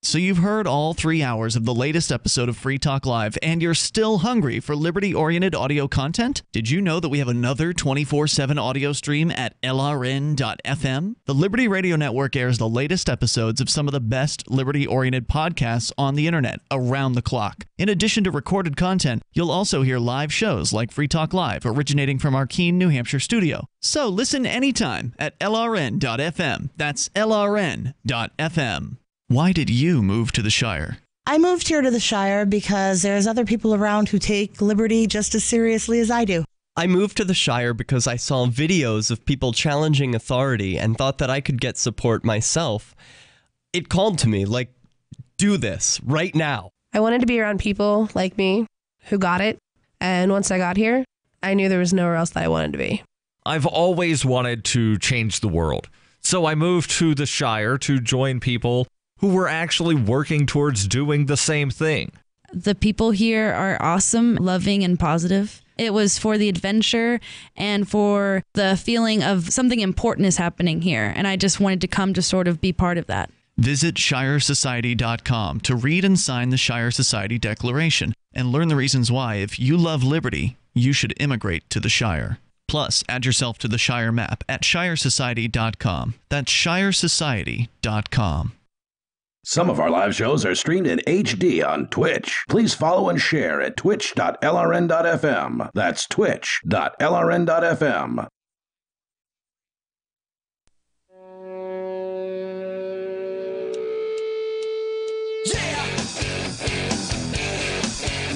So you've heard all 3 hours of the latest episode of Free Talk Live, and you're still hungry for liberty-oriented audio content? Did you know that we have another 24/7 audio stream at LRN.FM? The Liberty Radio Network airs the latest episodes of some of the best liberty-oriented podcasts on the internet around the clock. In addition to recorded content, you'll also hear live shows like Free Talk Live, originating from our Keene, New Hampshire studio. So listen anytime at LRN.FM. That's LRN.FM. Why did you move to the Shire? I moved here to the Shire because there's other people around who take liberty just as seriously as I do. I moved to the Shire because I saw videos of people challenging authority and thought that I could get support myself. It called to me, like, do this right now. I wanted to be around people like me who got it. And once I got here, I knew there was nowhere else that I wanted to be. I've always wanted to change the world. So I moved to the Shire to join people who were actually working towards doing the same thing. The people here are awesome, loving, and positive. It was for the adventure and for the feeling of something important is happening here. And I just wanted to come to sort of be part of that. Visit ShireSociety.com to read and sign the Shire Society Declaration and learn the reasons why, if you love liberty, you should immigrate to the Shire. Plus, add yourself to the Shire map at ShireSociety.com. That's ShireSociety.com. Some of our live shows are streamed in HD on Twitch. Please follow and share at twitch.lrn.fm. That's twitch.lrn.fm.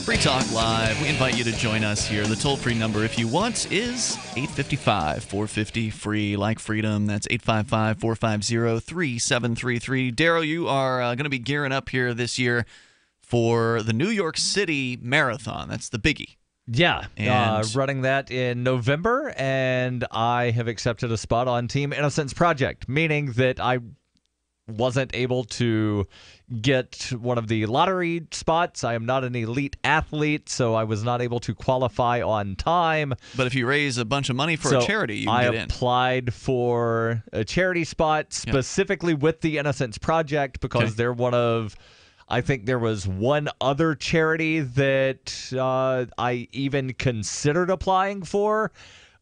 Free Talk Live. We invite you to join us here. The toll-free number, if you want, is 855-450-FREE, like freedom. That's 855-450-3733. Darryl, you are going to be gearing up here this year for the New York City Marathon. That's the biggie. Yeah, running that in November, and I have accepted a spot on Team Innocence Project, meaning that I wasn't able to get one of the lottery spots. I am not an elite athlete, so I was not able to qualify on time. But if you raise a bunch of money for a charity, you can get in. I applied for a charity spot specifically with the Innocence Project because they're one of... I think there was one other charity that I even considered applying for.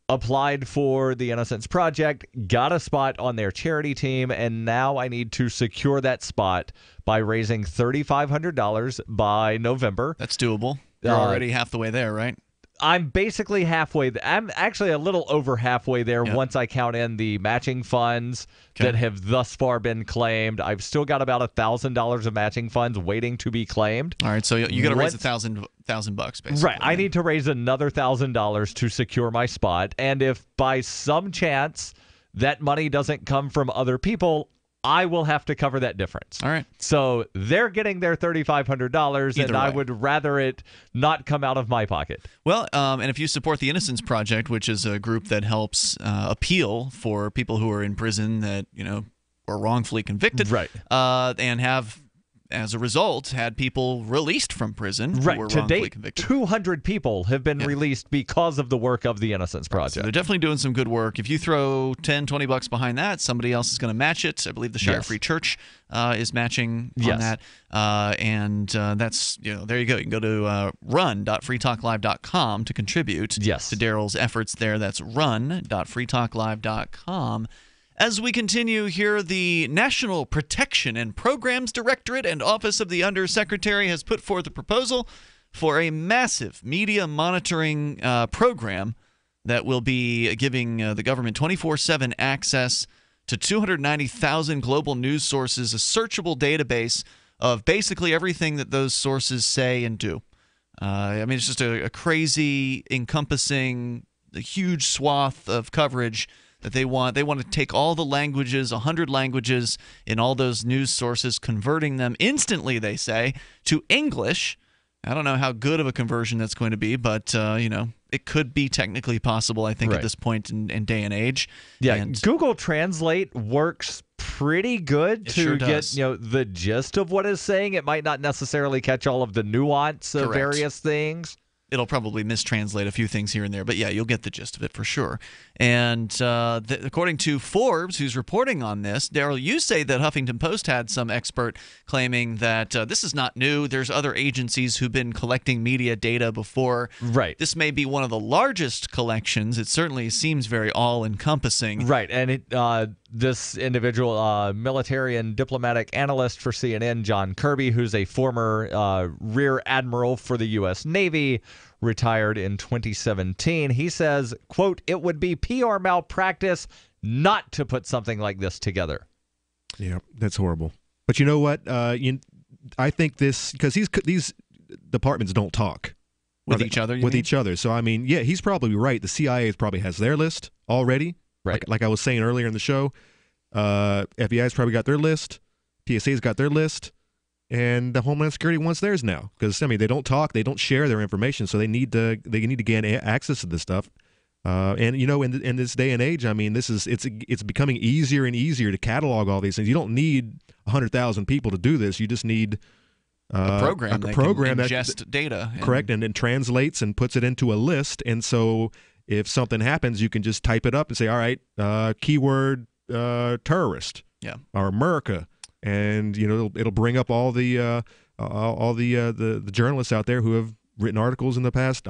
Applied for the Innocence Project, got a spot on their charity team, and now I need to secure that spot by raising $3,500 by November. That's doable. You're already half the way there, right? I'm basically halfway. I'm actually a little over halfway there once I count in the matching funds that have thus far been claimed. I've still got about $1,000 of matching funds waiting to be claimed. All right, so you got to raise $1,000 basically. Right, I need to raise another $1,000 to secure my spot, and if by some chance that money doesn't come from other people, I will have to cover that difference. All right. So they're getting their $3,500, and I would rather it not come out of my pocket. Well, and if you support the Innocence Project, which is a group that helps appeal for people who are in prison that were wrongfully convicted, and have, as a result, had people released from prison who were wrongfully convicted. 200 people have been released because of the work of the Innocence Project. So they're definitely doing some good work. If you throw $10, $20 behind that, somebody else is going to match it. I believe the Shire Free Church is matching on that. And that's, there you go. You can go to run.freetalklive.com to contribute to Darryl's efforts there. That's run.freetalklive.com. As we continue here, the National Protection and Programs Directorate and Office of the Undersecretary has put forth a proposal for a massive media monitoring program that will be giving the government 24/7 access to 290,000 global news sources, a searchable database of basically everything that those sources say and do. It's just a crazy, encompassing, a huge swath of coverage that they want. They want to take all the languages, 100 languages in all those news sources, converting them instantly, they say, to English. I don't know how good of a conversion that's going to be, but, it could be technically possible, I think, at this point in day and age. Yeah, and Google Translate works pretty good to get the gist of what it's saying. It might not necessarily catch all of the nuance of various things. It'll probably mistranslate a few things here and there, but yeah, you'll get the gist of it for sure. And according to Forbes, who's reporting on this, Darryl, you say that Huffington Post had some expert claiming that this is not new. There's other agencies who've been collecting media data before. Right. This may be one of the largest collections. It certainly seems very all-encompassing. Right, and this individual, military and diplomatic analyst for CNN, John Kirby, who's a former Rear Admiral for the U.S. Navy, retired in 2017. He says, quote, "It would be PR malpractice not to put something like this together." Yeah, that's horrible. But you know what? I think this, because these departments don't talk. With each other, each other. So, he's probably right. The CIA probably has their list already. Right. Like I was saying earlier in the show, FBI's probably got their list. TSA's got their list. And the Homeland Security wants theirs now. Because, they don't talk. They don't share their information. So they need to gain access to this stuff. In this day and age, it's becoming easier and easier to catalog all these things. You don't need 100,000 people to do this. You just need a program that ingest data. Correct, and then translates and puts it into a list. And so if something happens, you can just type it up and say, all right, keyword terrorist or America. And it'll bring up all the journalists out there who have written articles in the past,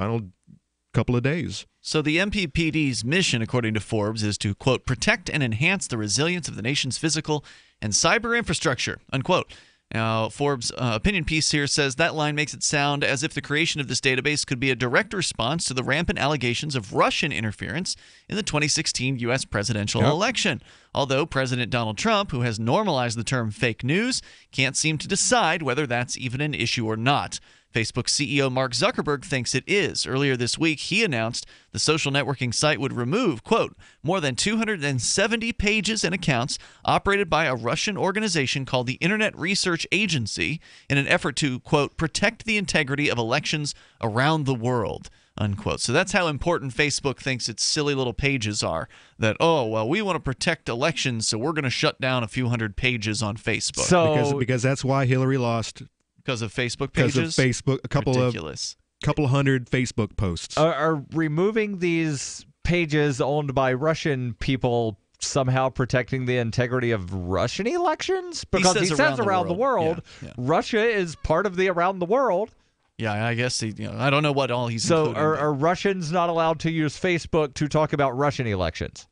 couple of days. So the MPPD's mission, according to Forbes, is to, quote, protect and enhance the resilience of the nation's physical and cyber infrastructure, unquote. Now, Forbes' opinion piece here says that line makes it sound as if the creation of this database could be a direct response to the rampant allegations of Russian interference in the 2016 U.S. presidential election. Although President Donald Trump, who has normalized the term fake news, can't seem to decide whether that's even an issue or not. Facebook CEO Mark Zuckerberg thinks it is. Earlier this week, he announced the social networking site would remove, quote, more than 270 pages and accounts operated by a Russian organization called the Internet Research Agency in an effort to, quote, protect the integrity of elections around the world. unquote. So that's how important Facebook thinks its silly little pages are. That, oh, well, we want to protect elections, so we're going to shut down a few hundred pages on Facebook. So because that's why Hillary lost. Because of Facebook pages? Because of Facebook, a couple hundred Facebook posts. Are removing these pages owned by Russian people somehow protecting the integrity of Russian elections? Because he says around the world. Yeah. Russia is part of the around the world. Yeah, I guess I don't know what all he's So including. are Russians not allowed to use Facebook to talk about Russian elections?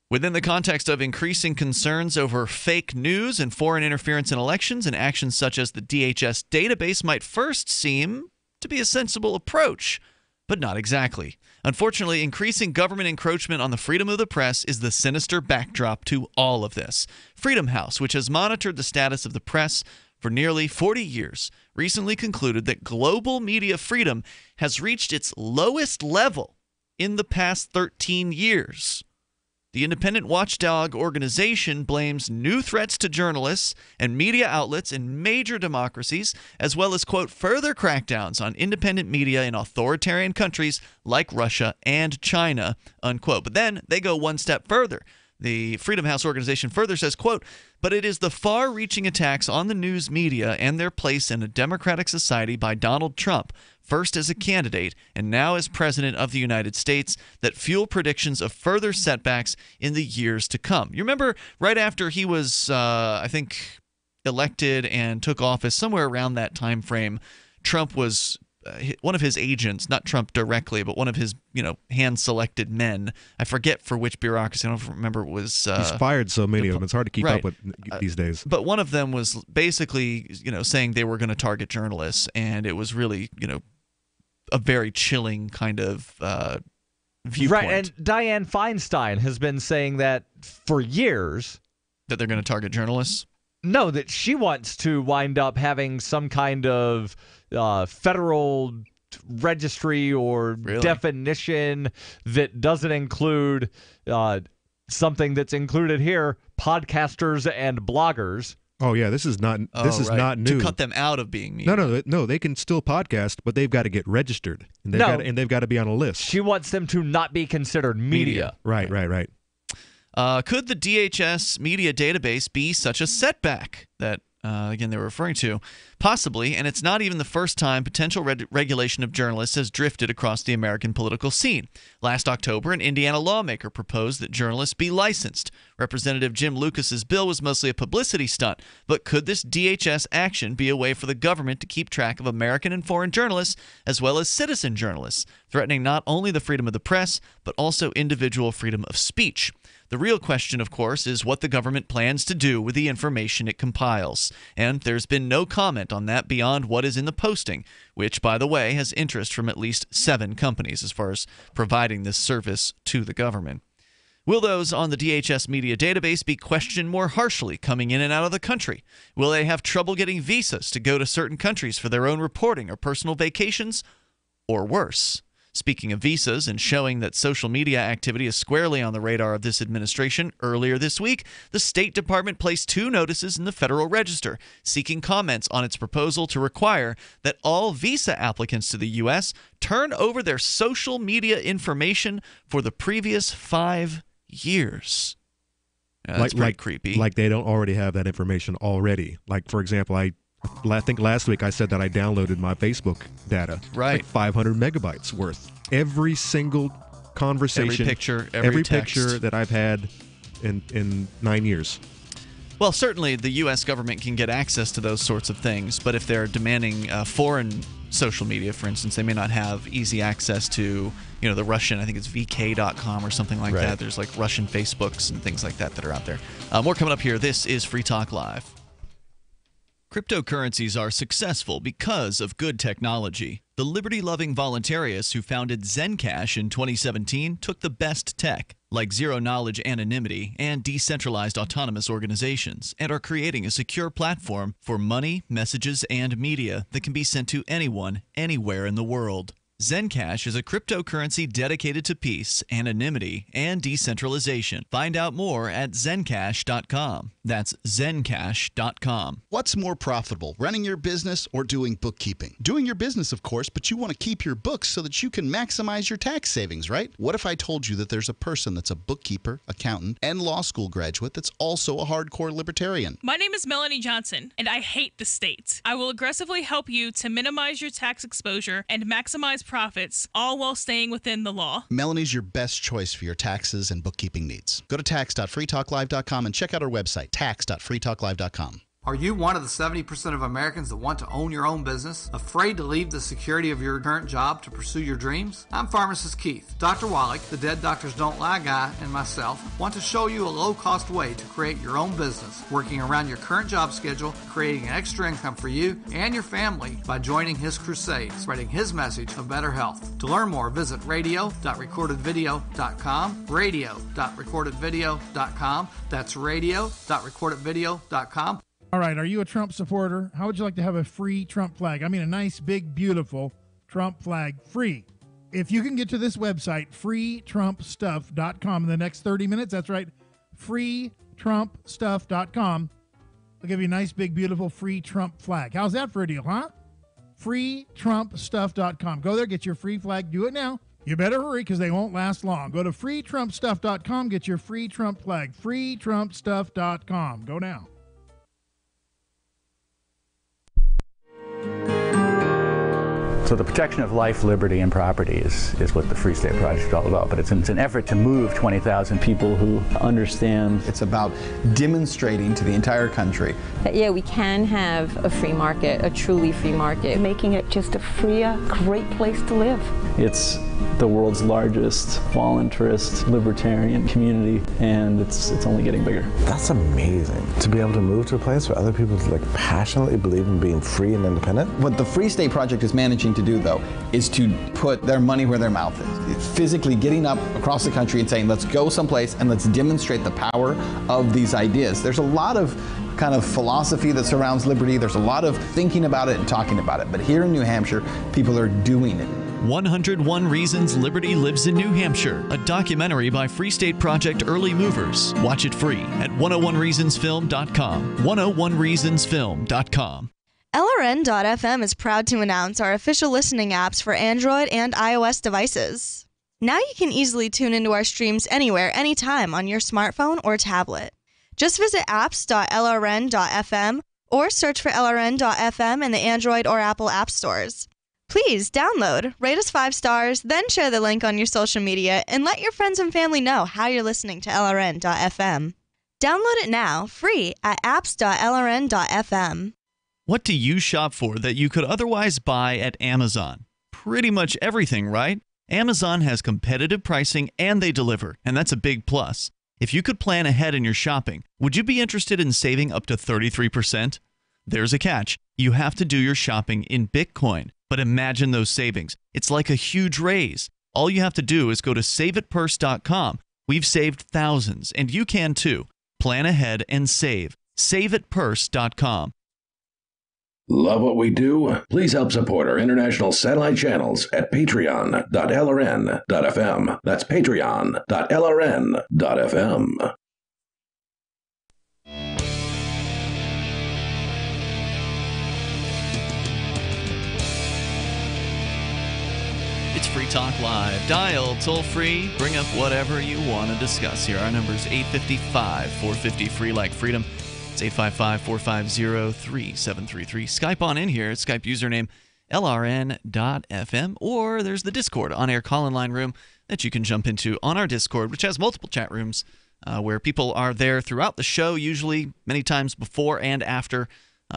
Within the context of increasing concerns over fake news and foreign interference in elections, and actions such as the DHS database might first seem to be a sensible approach, but not exactly. Unfortunately, increasing government encroachment on the freedom of the press is the sinister backdrop to all of this. Freedom House, which has monitored the status of the press for nearly 40 years, recently concluded that global media freedom has reached its lowest level in the past 13 years. The independent watchdog organization blames new threats to journalists and media outlets in major democracies, as well as, quote, further crackdowns on independent media in authoritarian countries like Russia and China, unquote. But then they go one step further. The Freedom House organization further says, quote, but it is the far-reaching attacks on the news media and their place in a democratic society by Donald Trump, first as a candidate and now as president of the United States, that fuel predictions of further setbacks in the years to come. You remember right after he was, I think, elected and took office, somewhere around that time frame, Trump was one of his agents, not Trump directly, but one of his, hand-selected men. I forget for which bureaucracy. I don't remember. It was he's fired so many of them. It's hard to keep up with these days. But one of them was basically, saying they were going to target journalists, and it was really, a very chilling kind of viewpoint. Right, and Dianne Feinstein has been saying that for years. That they're going to target journalists? No, that she wants to wind up having some kind of federal registry or definition that doesn't include something that's included here, podcasters and bloggers. Oh yeah, this is not not new. To cut them out of being media. No, they can still podcast, but they've got to get registered, and they've got to be on a list. She wants them to not be considered media. Right. Could the DHS media database be such a setback that, again, they were referring to? Possibly, and it's not even the first time potential regulation of journalists has drifted across the American political scene. Last October, an Indiana lawmaker proposed that journalists be licensed. Representative Jim Lucas's bill was mostly a publicity stunt, but could this DHS action be a way for the government to keep track of American and foreign journalists, as well as citizen journalists, threatening not only the freedom of the press, but also individual freedom of speech? The real question, of course, is what the government plans to do with the information it compiles. And there's been no comment on that beyond what is in the posting, which, by the way, has interest from at least 7 companies as far as providing this service to the government. Will those on the DHS media database be questioned more harshly coming in and out of the country? Will they have trouble getting visas to go to certain countries for their own reporting or personal vacations? Or worse? Speaking of visas and showing that social media activity is squarely on the radar of this administration, earlier this week, the State Department placed 2 notices in the Federal Register seeking comments on its proposal to require that all visa applicants to the U.S. turn over their social media information for the previous 5 years. That's pretty creepy. Like they don't already have that information already. Like, for example, I think last week I said that I downloaded my Facebook data. Right. Like 500 megabytes worth. Every single conversation. Every picture, every text. Picture that I've had in 9 years. Well, certainly the U.S. government can get access to those sorts of things, but if they're demanding foreign social media, for instance, they may not have easy access to, the Russian, I think it's vk.com or something like that. There's like Russian Facebooks and things like that are out there. More coming up here. This is Free Talk Live. Cryptocurrencies are successful because of good technology. The liberty-loving voluntarists who founded Zencash in 2017 took the best tech, like zero-knowledge anonymity and decentralized autonomous organizations, and are creating a secure platform for money, messages, and media that can be sent to anyone, anywhere in the world. Zencash is a cryptocurrency dedicated to peace, anonymity, and decentralization. Find out more at zencash.com. That's zencash.com. What's more profitable, running your business or doing bookkeeping? Doing your business, of course, but you want to keep your books so that you can maximize your tax savings, right? What if I told you that there's a person that's a bookkeeper, accountant, and law school graduate that's also a hardcore libertarian? My name is Melanie Johnson, and I hate the state. I will aggressively help you to minimize your tax exposure and maximize profits, all while staying within the law. Melanie's your best choice for your taxes and bookkeeping needs. Go to tax.freetalklive.com and check out our website, tax.freetalklive.com. Are you one of the 70% of Americans that want to own your own business, afraid to leave the security of your current job to pursue your dreams? I'm Pharmacist Keith. Dr. Wallach, the Dead Doctors Don't Lie guy, and myself want to show you a low-cost way to create your own business, working around your current job schedule, creating an extra income for you and your family by joining his crusade, spreading his message of better health. To learn more, visit radio.recordedvideo.com, radio.recordedvideo.com. That's radio.recordedvideo.com. All right, are you a Trump supporter? How would you like to have a free Trump flag? I mean, a nice, big, beautiful Trump flag, free. If you can get to this website, freetrumpstuff.com, in the next 30 minutes, that's right, freetrumpstuff.com, they'll give you a nice, big, beautiful, free Trump flag. How's that for a deal, huh? freetrumpstuff.com. Go there, get your free flag. Do it now. You better hurry because they won't last long. Go to freetrumpstuff.com, get your free Trump flag. freetrumpstuff.com. Go now. So the protection of life, liberty, and property is what the Free State Project is all about. But it's an effort to move 20,000 people who understand. It's about demonstrating to the entire country that, yeah, we can have a free market, a truly free market. Making it just a freer, great place to live. It's the world's largest voluntarist libertarian community, and it's only getting bigger. That's amazing, to be able to move to a place where other people passionately believe in being free and independent. What the Free State Project is managing to do, though, is to put their money where their mouth is. It's physically getting up across the country and saying, let's go someplace and let's demonstrate the power of these ideas. There's a lot of kind of philosophy that surrounds liberty. There's a lot of thinking about it and talking about it. But here in New Hampshire, people are doing it. 101 Reasons Liberty Lives in New Hampshire, a documentary by Free State Project early movers. Watch it free at 101reasonsfilm.com. 101reasonsfilm.com. LRN.FM is proud to announce our official listening apps for Android and iOS devices. Now you can easily tune into our streams anywhere, anytime on your smartphone or tablet. Just visit apps.lrn.fm or search for LRN.FM in the Android or Apple app stores. Please download, rate us 5 stars, then share the link on your social media, and let your friends and family know how you're listening to LRN.FM. Download it now, free at apps.lrn.fm. What do you shop for that you could otherwise buy at Amazon? Pretty much everything, right? Amazon has competitive pricing and they deliver, and that's a big plus. If you could plan ahead in your shopping, would you be interested in saving up to 33%? There's a catch. You have to do your shopping in Bitcoin. But imagine those savings. It's like a huge raise. All you have to do is go to saveitpurse.com. We've saved thousands, and you can too. Plan ahead and save. Saveitpurse.com. Love what we do? Please help support our international satellite channels at patreon.lrn.fm. That's patreon.lrn.fm. It's Free Talk Live. Dial toll-free. Bring up whatever you want to discuss here. Our number is 855-450-FREE like freedom. It's 855-450-3733. Skype on in here. Skype username LRN.FM. Or there's the Discord on-air call-in line room that you can jump into on our Discord, which has multiple chat rooms where people are there throughout the show, usually many times before and after,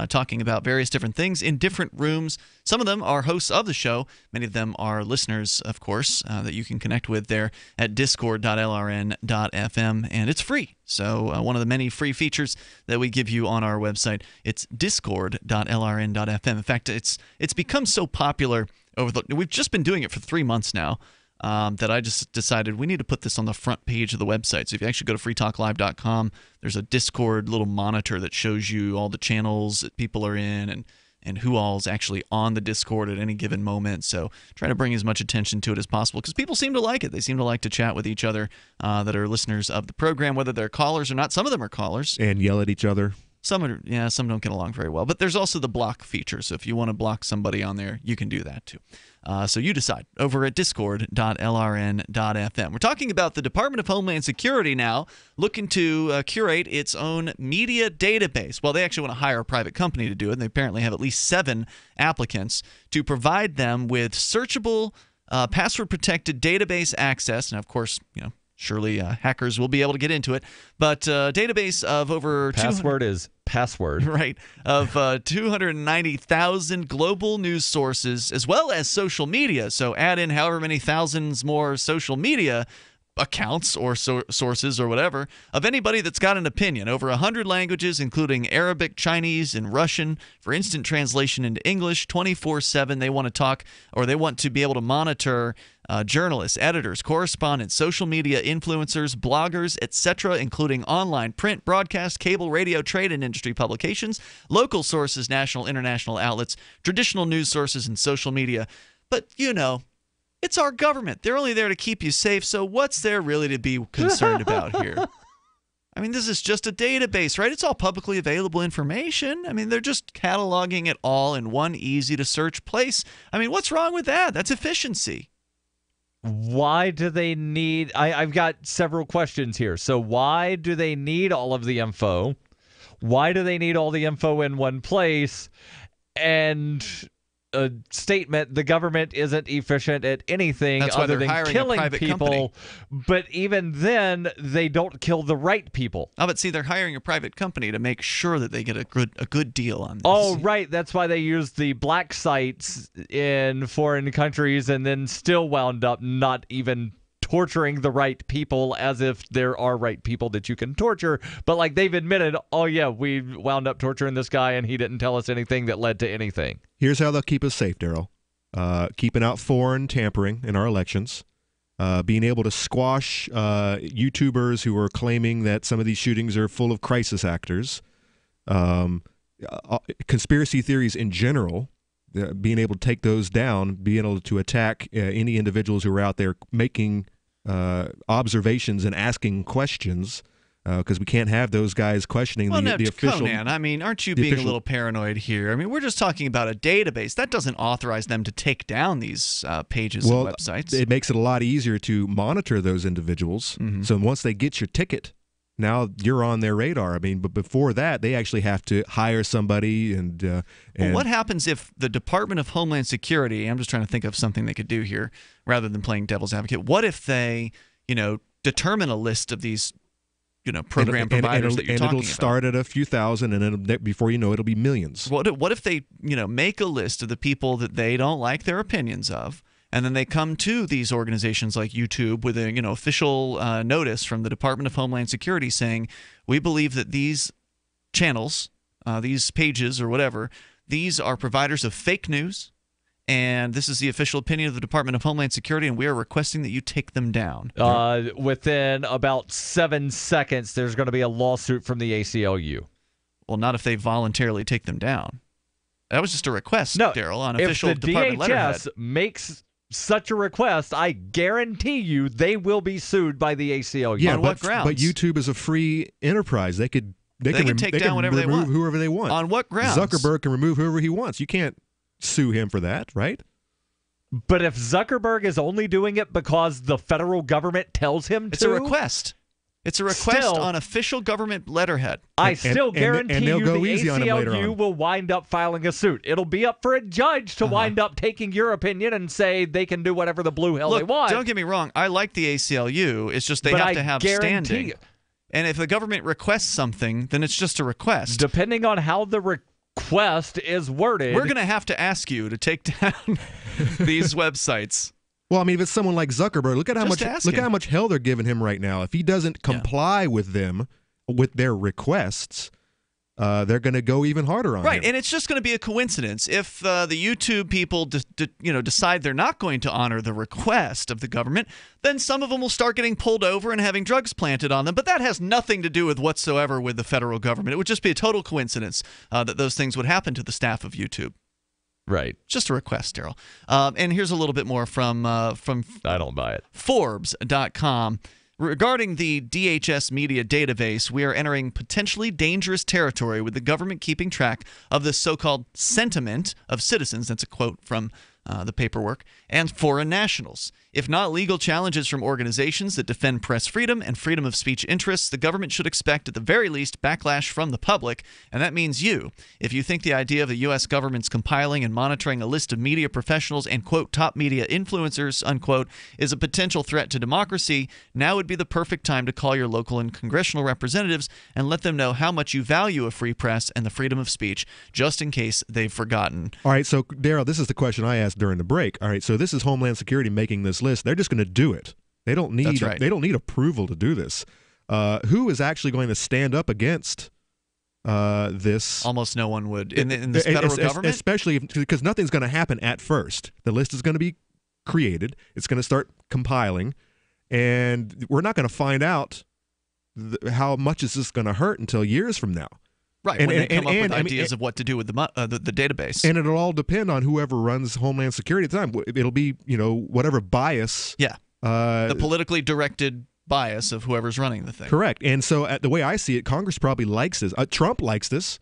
talking about various different things in different rooms. Some of them are hosts of the show. Many of them are listeners, of course, that you can connect with there at discord.lrn.fm, and it's free. So one of the many free features that we give you on our website, it's discord.lrn.fm. In fact, it's become so popular we've just been doing it for 3 months now. That I just decided we need to put this on the front page of the website. So if you actually go to freetalklive.com, there's a Discord little monitor that shows you all the channels that people are in and and who all's actually on the Discord at any given moment. So trying to bring as much attention to it as possible because people seem to like it. They seem to like to chat with each other that are listeners of the program, whether they're callers or not. Some of them are callers. And yell at each other. Some don't get along very well. But there's also the block feature. So if you want to block somebody on there, you can do that too. So you decide over at discord.lrn.fm. We're talking about the Department of Homeland Security now looking to curate its own media database. Well, they actually want to hire a private company to do it, and they apparently have at least 7 applicants to provide them with searchable, password-protected database access. Now, of course, surely hackers will be able to get into it. But database of over... Password is password. Right. Of 290,000 global news sources, as well as social media. So add in however many thousands more social media accounts or sources or whatever of anybody that's got an opinion. Over 100 languages, including Arabic, Chinese, and Russian, for instant translation into English, 24/7. They want to talk, or they want to be able to monitor journalists, editors, correspondents, social media influencers, bloggers, etc., including online, print, broadcast, cable, radio, trade, and industry publications, local sources, national, international outlets, traditional news sources, and social media. But, it's our government. They're only there to keep you safe, so what's there really to be concerned about here? I mean, this is just a database, right? It's all publicly available information. I mean, they're just cataloging it all in one easy-to-search place. I mean, what's wrong with that? That's efficiency. Why do they need... I've got several questions here. So why do they need all of the info? Why do they need all the info in one place? And... a statement, the government isn't efficient at anything other than killing people. Company. But even then, they don't kill the right people. Oh, but see, they're hiring a private company to make sure that they get a good deal on this. Oh, right. That's why they use the black sites in foreign countries and then still wound up not even torturing the right people, as if there are right people that you can torture. But like they've admitted, oh yeah, we wound up torturing this guy and he didn't tell us anything that led to anything. Here's how they'll keep us safe, Darryl. Keeping out foreign tampering in our elections. Being able to squash YouTubers who are claiming that some of these shootings are full of crisis actors. Conspiracy theories in general. Being able to take those down. Being able to attack any individuals who are out there making observations and asking questions, because we can't have those guys questioning the official. Conan, I mean, aren't you being a little paranoid here? I mean, we're just talking about a database. That doesn't authorize them to take down these pages and websites. It makes it a lot easier to monitor those individuals. Mm-hmm. So once they get your ticket, now you're on their radar. I mean, but before that, they actually have to hire somebody. And what happens if the Department of Homeland Security, I'm just trying to think of something they could do here rather than playing devil's advocate. What if they, determine a list of these, program providers that you're talking about? And it'll start at a few thousand, and then before you know it, it'll be millions. What if they, make a list of the people that they don't like their opinions of? And then they come to these organizations like YouTube with a official notice from the Department of Homeland Security saying, we believe that these channels, these pages or whatever, these are providers of fake news, and this is the official opinion of the Department of Homeland Security, and we are requesting that you take them down. Within about 7 seconds, there's going to be a lawsuit from the ACLU. Well, not if they voluntarily take them down. That was just a request, Darryl, on official department letterhead. If the DHS makes such a request, I guarantee you they will be sued by the ACLU. Yeah, on what grounds? But YouTube is a free enterprise. They can take down whatever they want. Whoever they want. On what grounds? Zuckerberg can remove whoever he wants. You can't sue him for that, right? But if Zuckerberg is only doing it because the federal government tells him to, it's a request. It's a request on official government letterhead. I still guarantee you the ACLU will wind up filing a suit. It'll be up for a judge to wind up taking your opinion and say they can do whatever the blue hell they want. Don't get me wrong. I like the ACLU. It's just they have to have standing. And if the government requests something, then it's just a request. Depending on how the request is worded. We're going to have to ask you to take down these websites. Well, I mean, if it's someone like Zuckerberg, look at how much hell they're giving him right now. If he doesn't comply with them, with their requests, they're going to go even harder on right, him. and it's just going to be a coincidence if the YouTube people decide they're not going to honor the request of the government. Then some of them will start getting pulled over and having drugs planted on them. But that has nothing to do with whatsoever with the federal government. It would just be a total coincidence that those things would happen to the staff of YouTube. Right. Just a request, Darryl. And here's a little bit more from I don't buy it. Forbes.com. Regarding the DHS media database, we are entering potentially dangerous territory with the government keeping track of the so-called sentiment of citizens. That's a quote from the paperwork, and foreign nationals. If not legal challenges from organizations that defend press freedom and freedom of speech interests, the government should expect at the very least backlash from the public, and that means you. If you think the idea of the U.S. government's compiling and monitoring a list of media professionals and, quote, top media influencers, unquote, is a potential threat to democracy, now would be the perfect time to call your local and congressional representatives and let them know how much you value a free press and the freedom of speech, just in case they've forgotten. All right, so, Darryl, this is the question I asked during the break. All right, so this is Homeland Security making this list. They're just going to do it. They don't need That's right. They don't need approval to do this. Who is actually going to stand up against this? Almost no one would in this federal government, especially because nothing's going to happen at first. The list is going to be created. It's going to start compiling, and we're not going to find out how much is this going to hurt until years from now. Right, when they come up with ideas of what to do with the database. And it'll all depend on whoever runs Homeland Security at the time. It'll be, whatever bias. Yeah, the politically directed bias of whoever's running the thing. Correct. And so the way I see it, Congress probably likes this. Trump likes this.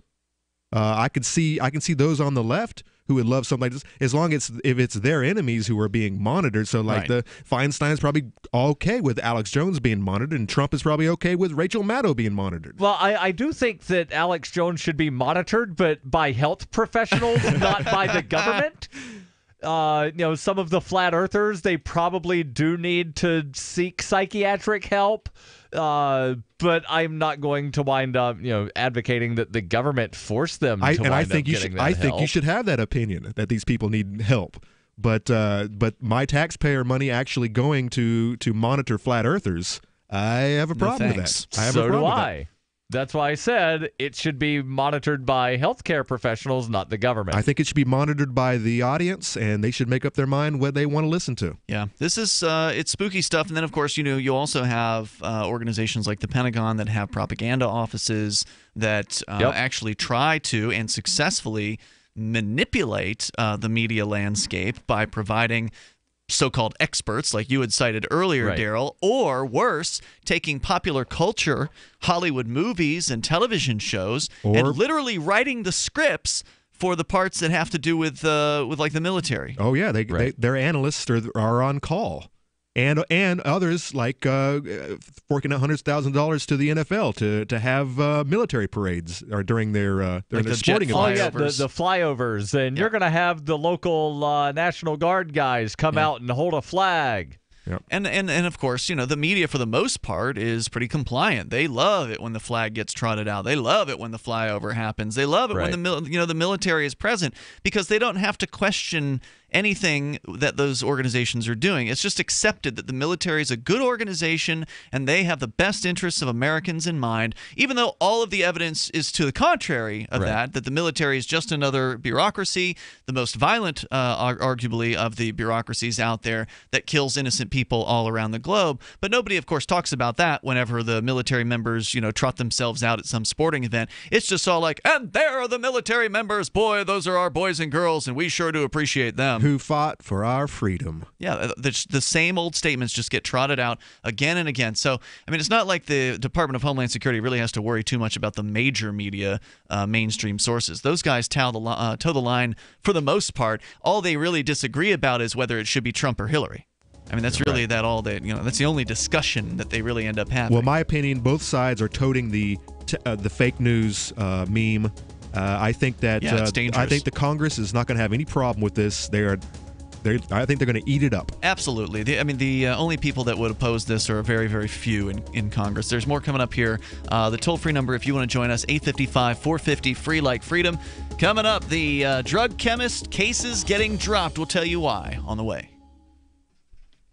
I can see those on the left who would love something like this, as long as if it's their enemies who are being monitored. So like the Feinstein's probably okay with Alex Jones being monitored, and Trump is probably okay with Rachel Maddow being monitored. Well, I do think that Alex Jones should be monitored, but by health professionals, not by the government. Some of the flat earthers, they probably do need to seek psychiatric help. But I'm not going to wind up, advocating that the government force them to wind up getting that help. I think you should have that opinion that these people need help. But my taxpayer money actually going to monitor flat earthers, I have a problem with that. So do I. That's why I said it should be monitored by healthcare professionals, not the government. I think it should be monitored by the audience, and they should make up their mind what they want to listen to. Yeah, this is it's spooky stuff. And then, of course, you also have organizations like the Pentagon that have propaganda offices that actually try to and successfully manipulate the media landscape by providing so-called experts, like you had cited earlier, Darryl, or worse, taking popular culture, Hollywood movies and television shows, and literally writing the scripts for the parts that have to do with like the military. Oh yeah, their analysts are on call. And others like forking out $100,000 to the NFL to have military parades or during their sporting events. Oh yeah, the flyovers, and you're going to have the local National Guard guys come out and hold a flag. Yep. And of course, the media for the most part is pretty compliant. They love it when the flag gets trotted out. They love it when the flyover happens. They love it when the military is present, because they don't have to question anything that those organizations are doing. It's just accepted that the military is a good organization and they have the best interests of Americans in mind, even though all of the evidence is to the contrary of that the military is just another bureaucracy, the most violent, arguably, of the bureaucracies out there that kills innocent people all around the globe. But nobody, of course, talks about that whenever the military members, trot themselves out at some sporting event. It's just all like, and there are the military members. Boy, those are our boys and girls, and we sure do appreciate them. Who fought for our freedom. Yeah, the same old statements just get trotted out again and again. So, it's not like the Department of Homeland Security really has to worry too much about the major media mainstream sources. Those guys toe the line for the most part. All they really disagree about is whether it should be Trump or Hillary. That's really that's the only discussion that they really end up having. Well, my opinion, both sides are toting the fake news meme. I think that it's dangerous. I think the Congress is not going to have any problem with this. I think they're going to eat it up. Absolutely. The only people that would oppose this are very, very few in Congress. There's more coming up here. The toll-free number, if you want to join us, 855-450-FREE like freedom. Coming up, the drug chemist cases getting dropped. We'll tell you why on the way.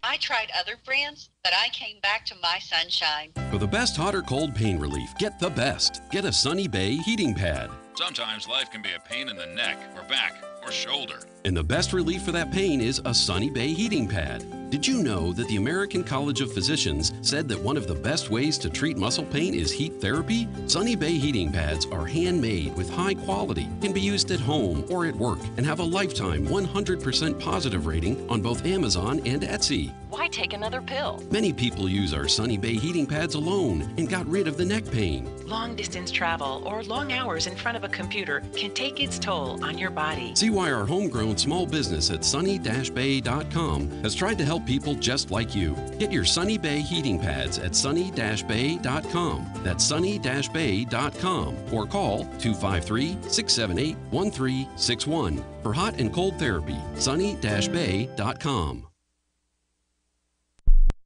I tried other brands, but I came back to my Sunshine. For the best hot or cold pain relief, get the best. Get a Sunny Bay heating pad. Sometimes life can be a pain in the neck or back or shoulder. And the best relief for that pain is a Sunny Bay heating pad. Did you know that the American College of Physicians said that one of the best ways to treat muscle pain is heat therapy? Sunny Bay heating pads are handmade with high quality, can be used at home or at work, and have a lifetime 100% positive rating on both Amazon and Etsy. Why take another pill? Many people use our Sunny Bay heating pads alone and got rid of the neck pain. Long distance travel or long hours in front of a computer can take its toll on your body. See why our homegrown small business at sunny-bay.com has tried to help people just like you. Get your Sunny Bay heating pads at sunny-bay.com. That's sunny-bay.com or call 253-678-1361 for hot and cold therapy. sunny-bay.com.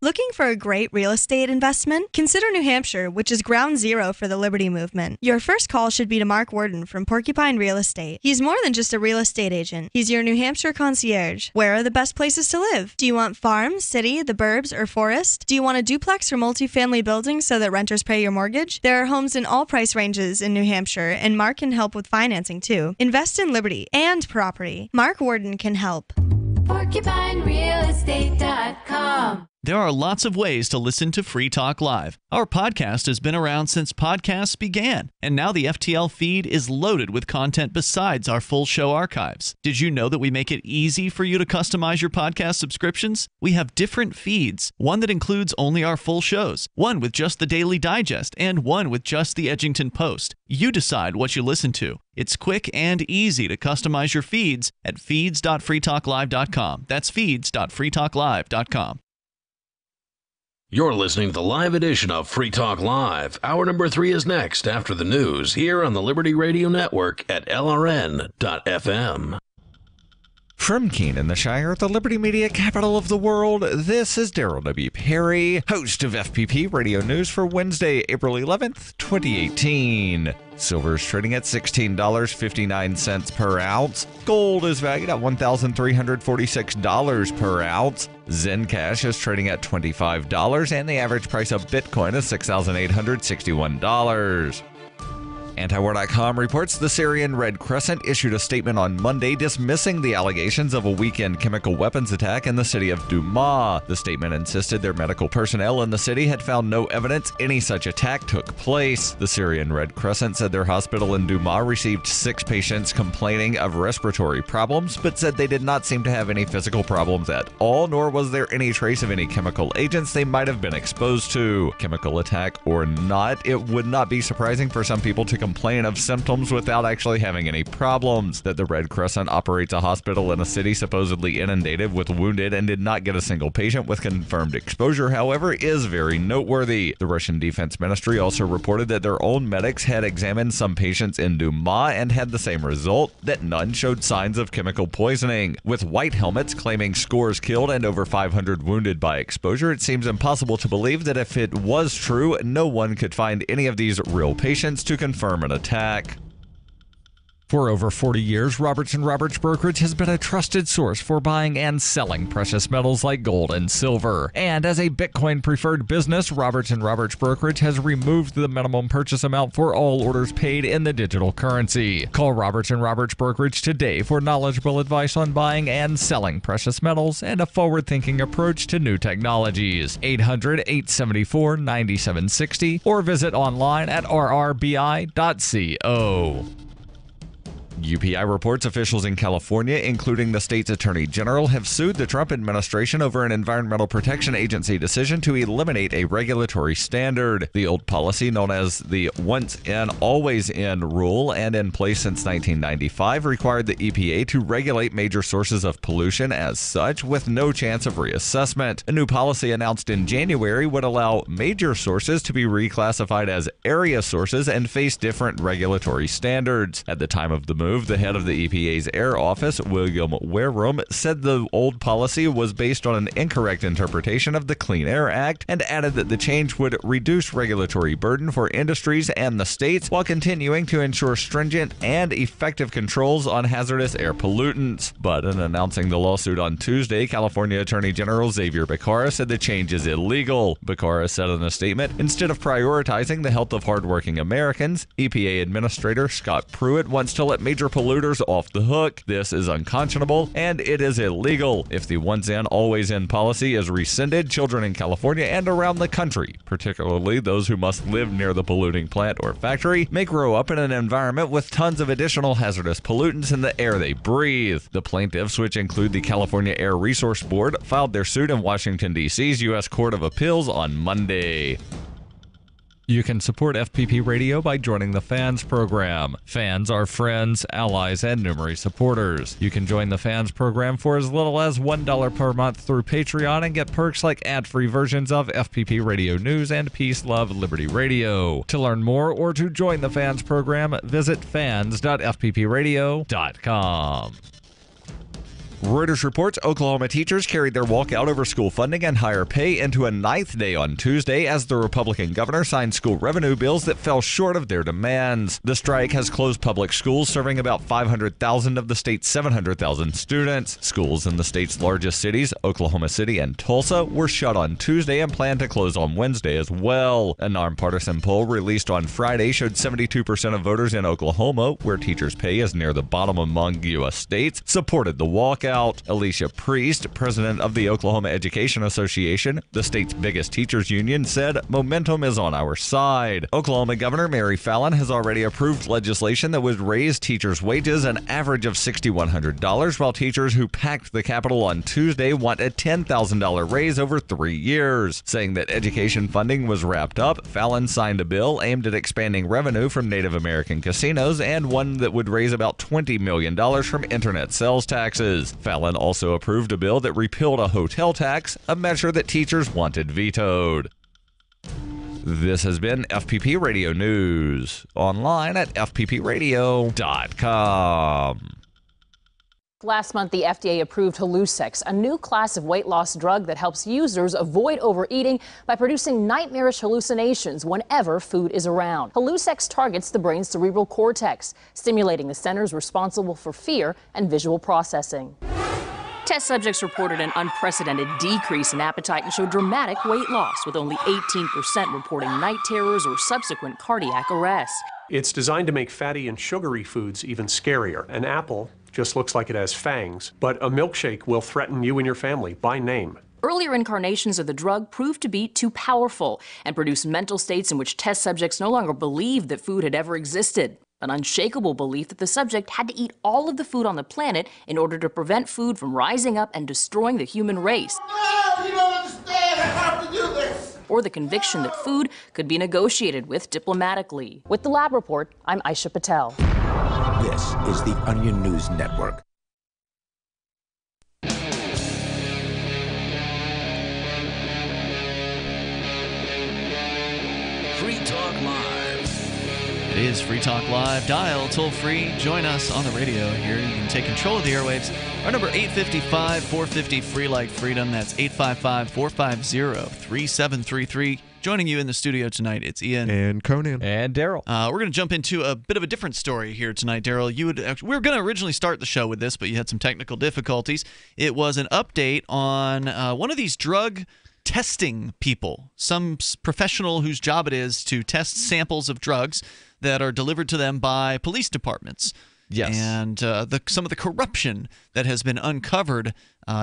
Looking for a great real estate investment? Consider New Hampshire, which is ground zero for the Liberty Movement. Your first call should be to Mark Worden from Porcupine Real Estate. He's more than just a real estate agent. He's your New Hampshire concierge. Where are the best places to live? Do you want farm, city, the burbs, or forest? Do you want a duplex or multifamily building so that renters pay your mortgage? There are homes in all price ranges in New Hampshire, and Mark can help with financing too. Invest in Liberty and property. Mark Worden can help. PorcupineRealEstate.com. There are lots of ways to listen to Free Talk Live. Our podcast has been around since podcasts began, and now the FTL feed is loaded with content besides our full show archives. Did you know that we make it easy for you to customize your podcast subscriptions? We have different feeds, one that includes only our full shows, one with just the Daily Digest, and one with just the Edgington Post. You decide what you listen to. It's quick and easy to customize your feeds at feeds.freetalklive.com. That's feeds.freetalklive.com. You're listening to the live edition of Free Talk Live. Hour number 3 is next after the news here on the Liberty Radio Network at LRN.FM. From Keene in the Shire, the Liberty Media capital of the world, this is Darryl W. Perry, host of FPP Radio News for Wednesday, April 11th, 2018. Silver is trading at $16.59 per ounce. Gold is valued at $1,346 per ounce. Zencash is trading at $25, and the average price of Bitcoin is $6,861. Antiwar.com reports the Syrian Red Crescent issued a statement on Monday dismissing the allegations of a weekend chemical weapons attack in the city of Douma. The statement insisted their medical personnel in the city had found no evidence any such attack took place. The Syrian Red Crescent said their hospital in Douma received 6 patients complaining of respiratory problems, but said they did not seem to have any physical problems at all, nor was there any trace of any chemical agents they might have been exposed to. Chemical attack or not, it would not be surprising for some people to complain of symptoms without actually having any problems. That the Red Crescent operates a hospital in a city supposedly inundated with wounded and did not get a single patient with confirmed exposure, however, is very noteworthy. The Russian Defense Ministry also reported that their own medics had examined some patients in Douma and had the same result, that none showed signs of chemical poisoning. With white helmets claiming scores killed and over 500 wounded by exposure, it seems impossible to believe that if it was true, no one could find any of these real patients to confirm an attack. For over 40 years, Roberts & Roberts Brokerage has been a trusted source for buying and selling precious metals like gold and silver. And as a Bitcoin-preferred business, Roberts & Roberts Brokerage has removed the minimum purchase amount for all orders paid in the digital currency. Call Roberts & Roberts Brokerage today for knowledgeable advice on buying and selling precious metals and a forward-thinking approach to new technologies. 800-874-9760 or visit online at rrbi.co. UPI reports officials in California, including the state's attorney general, have sued the Trump administration over an Environmental Protection Agency decision to eliminate a regulatory standard. The old policy, known as the once in, always in rule and in place since 1995, required the EPA to regulate major sources of pollution as such, with no chance of reassessment. A new policy announced in January would allow major sources to be reclassified as area sources and face different regulatory standards. At the time of the move, move. The head of the EPA's Air Office, William Wareham, said the old policy was based on an incorrect interpretation of the Clean Air Act and added that the change would reduce regulatory burden for industries and the states while continuing to ensure stringent and effective controls on hazardous air pollutants. But in announcing the lawsuit on Tuesday, California Attorney General Xavier Becerra said the change is illegal. Becerra said in a statement, instead of prioritizing the health of hardworking Americans, EPA Administrator Scott Pruitt wants to let major polluters off the hook. This is unconscionable and it is illegal. If the once in, always in policy is rescinded, children in California and around the country, particularly those who must live near the polluting plant or factory, may grow up in an environment with tons of additional hazardous pollutants in the air they breathe. The plaintiffs, which include the California Air Resource Board, filed their suit in Washington, D.C.'s U.S. Court of Appeals on Monday. You can support FPP Radio by joining the Fans program. Fans are friends, allies, and numerous supporters. You can join the Fans program for as little as $1 per month through Patreon and get perks like ad-free versions of FPP Radio News and Peace, Love, Liberty Radio. To learn more or to join the Fans program, visit fans.fppradio.com. Reuters reports Oklahoma teachers carried their walkout over school funding and higher pay into a ninth day on Tuesday as the Republican governor signed school revenue bills that fell short of their demands. The strike has closed public schools serving about 500,000 of the state's 700,000 students. Schools in the state's largest cities, Oklahoma City and Tulsa, were shut on Tuesday and plan to close on Wednesday as well. A nonpartisan poll released on Friday showed 72% of voters in Oklahoma, where teachers' pay is near the bottom among U.S. states, supported the walkout. Alicia Priest, president of the Oklahoma Education Association, the state's biggest teachers union, said momentum is on our side. Oklahoma Governor Mary Fallin has already approved legislation that would raise teachers' wages an average of $6,100, while teachers who packed the Capitol on Tuesday want a $10,000 raise over 3 years. Saying that education funding was wrapped up, Fallin signed a bill aimed at expanding revenue from Native American casinos and one that would raise about $20 million from internet sales taxes. Fallin also approved a bill that repealed a hotel tax, a measure that teachers wanted vetoed. This has been FPP Radio News, online at fppradio.com. Last month, the FDA approved Hallucex, a new class of weight loss drug that helps users avoid overeating by producing nightmarish hallucinations whenever food is around. Hallucex targets the brain's cerebral cortex, stimulating the centers responsible for fear and visual processing. Test subjects reported an unprecedented decrease in appetite and showed dramatic weight loss, with only 18% reporting night terrors or subsequent cardiac arrest. It's designed to make fatty and sugary foods even scarier. An apple just looks like it has fangs, but a milkshake will threaten you and your family by name. Earlier incarnations of the drug proved to be too powerful and produced mental states in which test subjects no longer believed that food had ever existed. An unshakable belief that the subject had to eat all of the food on the planet in order to prevent food from rising up and destroying the human race. No, you don't understand. I have to do this. Or the conviction that food could be negotiated with diplomatically. With the Lab Report, I'm Aisha Patel. This is the Onion News Network. Free Talk Live. It is Free Talk Live. Dial toll free. Join us on the radio here. You can take control of the airwaves. Our number 855-450 free like freedom. That's 855-450-3733. Joining you in the studio tonight, it's Ian and Conan and Darryl. We're going to jump into a bit of a different story here tonight, Darryl. We were going to originally start the show with this, but you had some technical difficulties. It was an update on one of these drug testing people, some professional whose job it is to test samples of drugs that are delivered to them by police departments. Yes. And some of the corruption that has been uncovered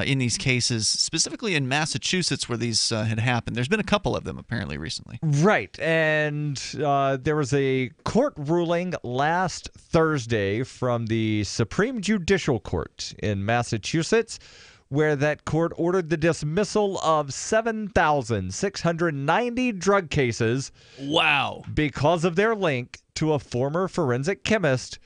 in these cases, specifically in Massachusetts where these had happened. There's been a couple of them apparently recently. Right. And there was a court ruling last Thursday from the Supreme Judicial Court in Massachusetts, where that court ordered the dismissal of 7,690 drug cases. Wow. Because of their link to a former forensic chemist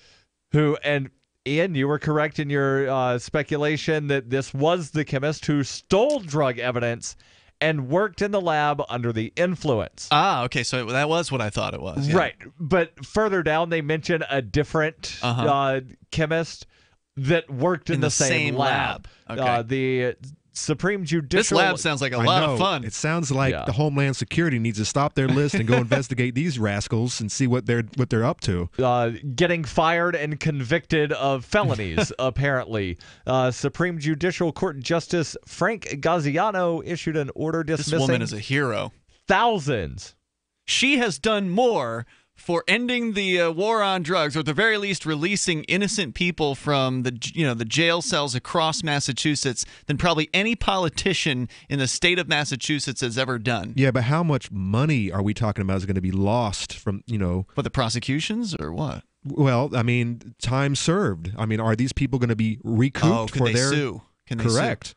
who, and Ian, you were correct in your speculation that this was the chemist who stole drug evidence and worked in the lab under the influence. Ah, okay, so that was what I thought it was. Yeah. Right, but further down they mention a different chemist that worked in the same lab. Okay. The Supreme Judicial... This lab sounds like a lot of fun. It sounds like the Homeland Security needs to stop their list and go investigate these rascals and see what they're up to. Getting fired and convicted of felonies, apparently. Supreme Judicial Court Justice Frank Gaziano issued an order dismissing... This woman is a hero. Thousands. She has done more for ending the war on drugs, or at the very least releasing innocent people from the jail cells across Massachusetts, than probably any politician in the state of Massachusetts has ever done. Yeah, but how much money are we talking about is going to be lost from, For the prosecutions or what? Well, I mean, time served. I mean, are these people going to be recouped for their... Sue? Can they correct.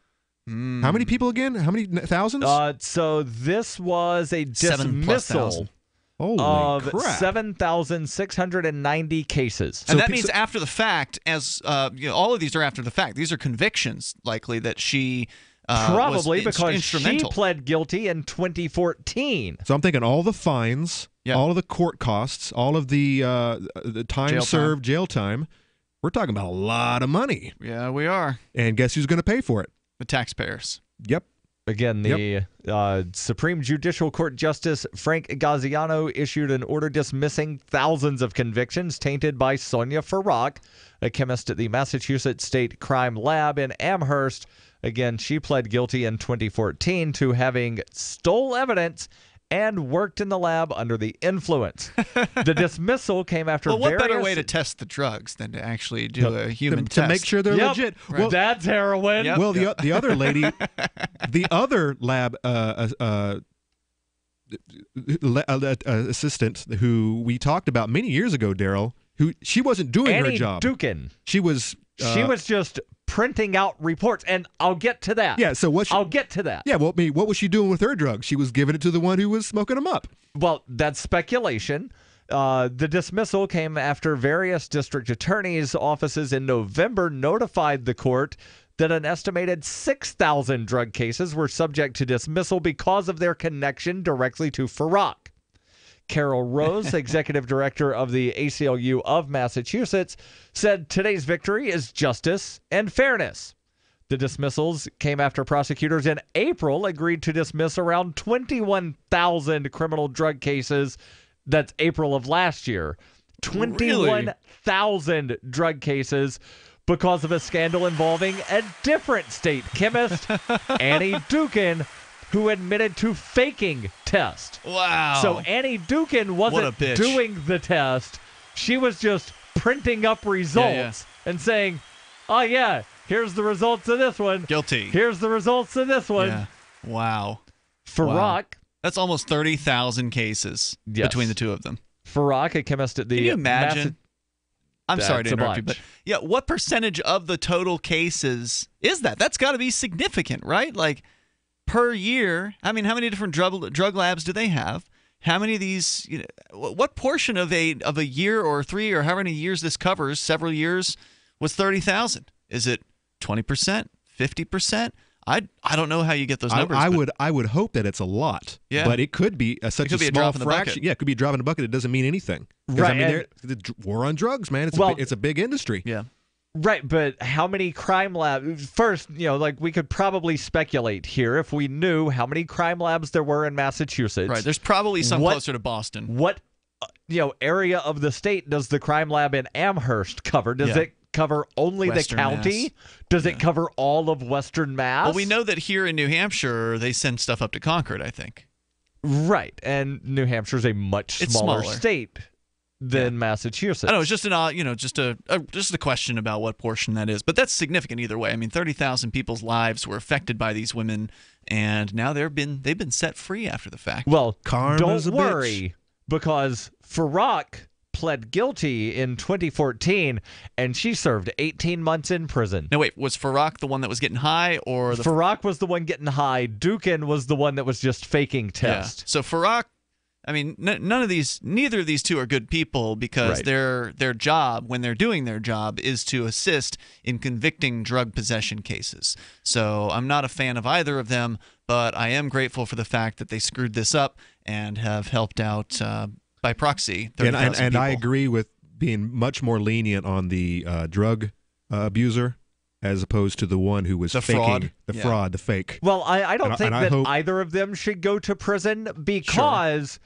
Sue? How many people again? How many thousands? So this was a dismissal of 7,690 cases. And that means after the fact, as all of these are after the fact. These are convictions, likely, that she probably was because instrumental. She pled guilty in 2014. So I'm thinking all the fines, all of the court costs, all of the time served, jail time. We're talking about a lot of money. Yeah, we are. And guess who's going to pay for it? The taxpayers. Yep. Again, the Supreme Judicial Court Justice Frank Gaziano issued an order dismissing thousands of convictions tainted by Sonia Farrak, a chemist at the Massachusetts State Crime Lab in Amherst. Again, she pled guilty in 2014 to having stole evidence and worked in the lab under the influence. The dismissal came after what better way to test the drugs than to actually do a human test? To make sure they're legit. Right. Well, that's heroin. Well, the other lady, the other lab assistant who we talked about many years ago, Darryl, she wasn't doing her job. Annie Dukin. She was just printing out reports, and I'll get to that. Yeah, so I'll get to that. Yeah, well, what was she doing with her drugs? She was giving it to the one who was smoking them up. Well, that's speculation. The dismissal came after various district attorneys' offices in November notified the court that an estimated 6,000 drug cases were subject to dismissal because of their connection directly to Farrak. Carol Rose, executive director of the ACLU of Massachusetts, said today's victory is justice and fairness. The dismissals came after prosecutors in April agreed to dismiss around 21,000 criminal drug cases. That's April of last year. 21,000 drug cases because of a scandal involving a different state chemist, Annie Dukin, who admitted to faking tests. Wow. So Annie Dukin wasn't doing the test. She was just printing up results and saying, oh, yeah, here's the results of this one. Guilty. Here's the results of this one. Yeah. Wow. Farrak. Wow. That's almost 30,000 cases between the two of them. Farrak, a chemist at the... Can you imagine? I'm sorry to interrupt you, but what percentage of the total cases is that? That's got to be significant, right? Like, per year, I mean, how many different drug labs do they have? How many of these, what portion of a year or 3 or however many years this covers, several years, was 30,000? Is it 20%, 50%? I don't know how you get those numbers. I would hope that it's a lot. Yeah. But it could be such a small fraction. Yeah, it could be a drop in the bucket. It doesn't mean anything. Right. I mean, the war on drugs, man. It's a big industry. Yeah. Right, but how many crime labs? First, we could probably speculate here if we knew how many crime labs there were in Massachusetts. Right, there's probably some closer to Boston. What, area of the state does the crime lab in Amherst cover? Does it cover only Western the county? Mass. Does it cover all of Western Mass? Well, we know that here in New Hampshire, they send stuff up to Concord, I think. Right, and New Hampshire's a much smaller state than Massachusetts. I know, it's just just a question about what portion that is, but that's significant either way. I mean, 30,000 people's lives were affected by these women, and now they've been set free after the fact. Well, don't worry, because Farrak pled guilty in 2014, and she served 18 months in prison. Now, wait, was Farrak the one that was getting high, or Farrak was the one getting high? Dukin was the one that was just faking tests. Yeah. So Farrak I mean, neither of these two are good people because their job, when they're doing their job, is to assist in convicting drug possession cases. So I'm not a fan of either of them, but I am grateful for the fact that they screwed this up and have helped out by proxy 30,000 and people. I agree with being much more lenient on the drug abuser as opposed to the one who was faking the fake. Well, I don't think that either of them should go to prison because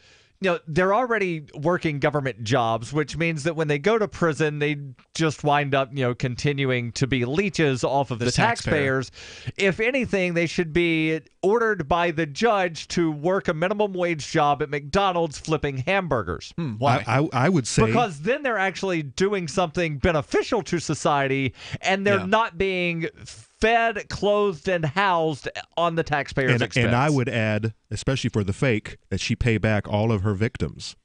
they're already working government jobs, which means that when they go to prison, they just wind up, continuing to be leeches off of the taxpayers. If anything, they should be ordered by the judge to work a minimum wage job at McDonald's flipping hamburgers. Why? I would say because then they're actually doing something beneficial to society, and they're not being fed, clothed, and housed on the taxpayer's expense. And I would add, especially for the fake, that she pay back all of her victims.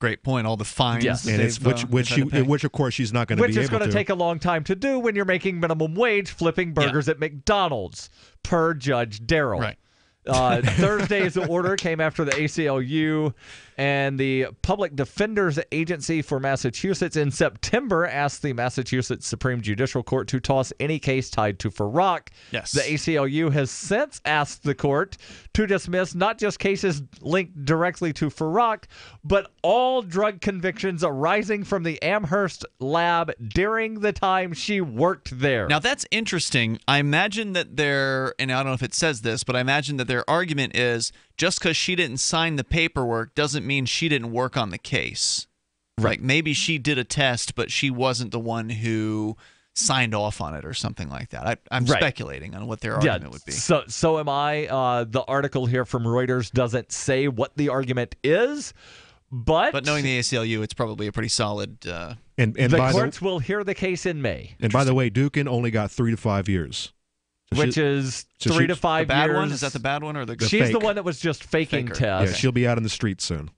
Great point. All the fines, and it's which of course she's not going to be able to. Which is going to take a long time to do when you're making minimum wage flipping burgers at McDonald's, per Judge Darryl. Right. Thursday's order came after the ACLU and the Public Defender's Agency for Massachusetts in September asked the Massachusetts Supreme Judicial Court to toss any case tied to Farak. Yes. The ACLU has since asked the court to dismiss not just cases linked directly to Farak, but all drug convictions arising from the Amherst lab during the time she worked there. Now, that's interesting. I imagine that and I don't know if it says this, but I imagine that their argument is just because she didn't sign the paperwork doesn't mean she didn't work on the case. Right. Like maybe she did a test, but she wasn't the one who signed off on it or something like that. I'm speculating on what their argument would be. So am I. The article here from Reuters doesn't say what the argument is, but knowing the ACLU, it's probably a pretty solid. And the courts will hear the case in May. And by the way, Dukin only got 3 to 5 years. Which is 3 to 5 years. The bad one? Is that the bad one or the good? She's the one that was just faking tests. Yeah, she'll be out in the streets soon.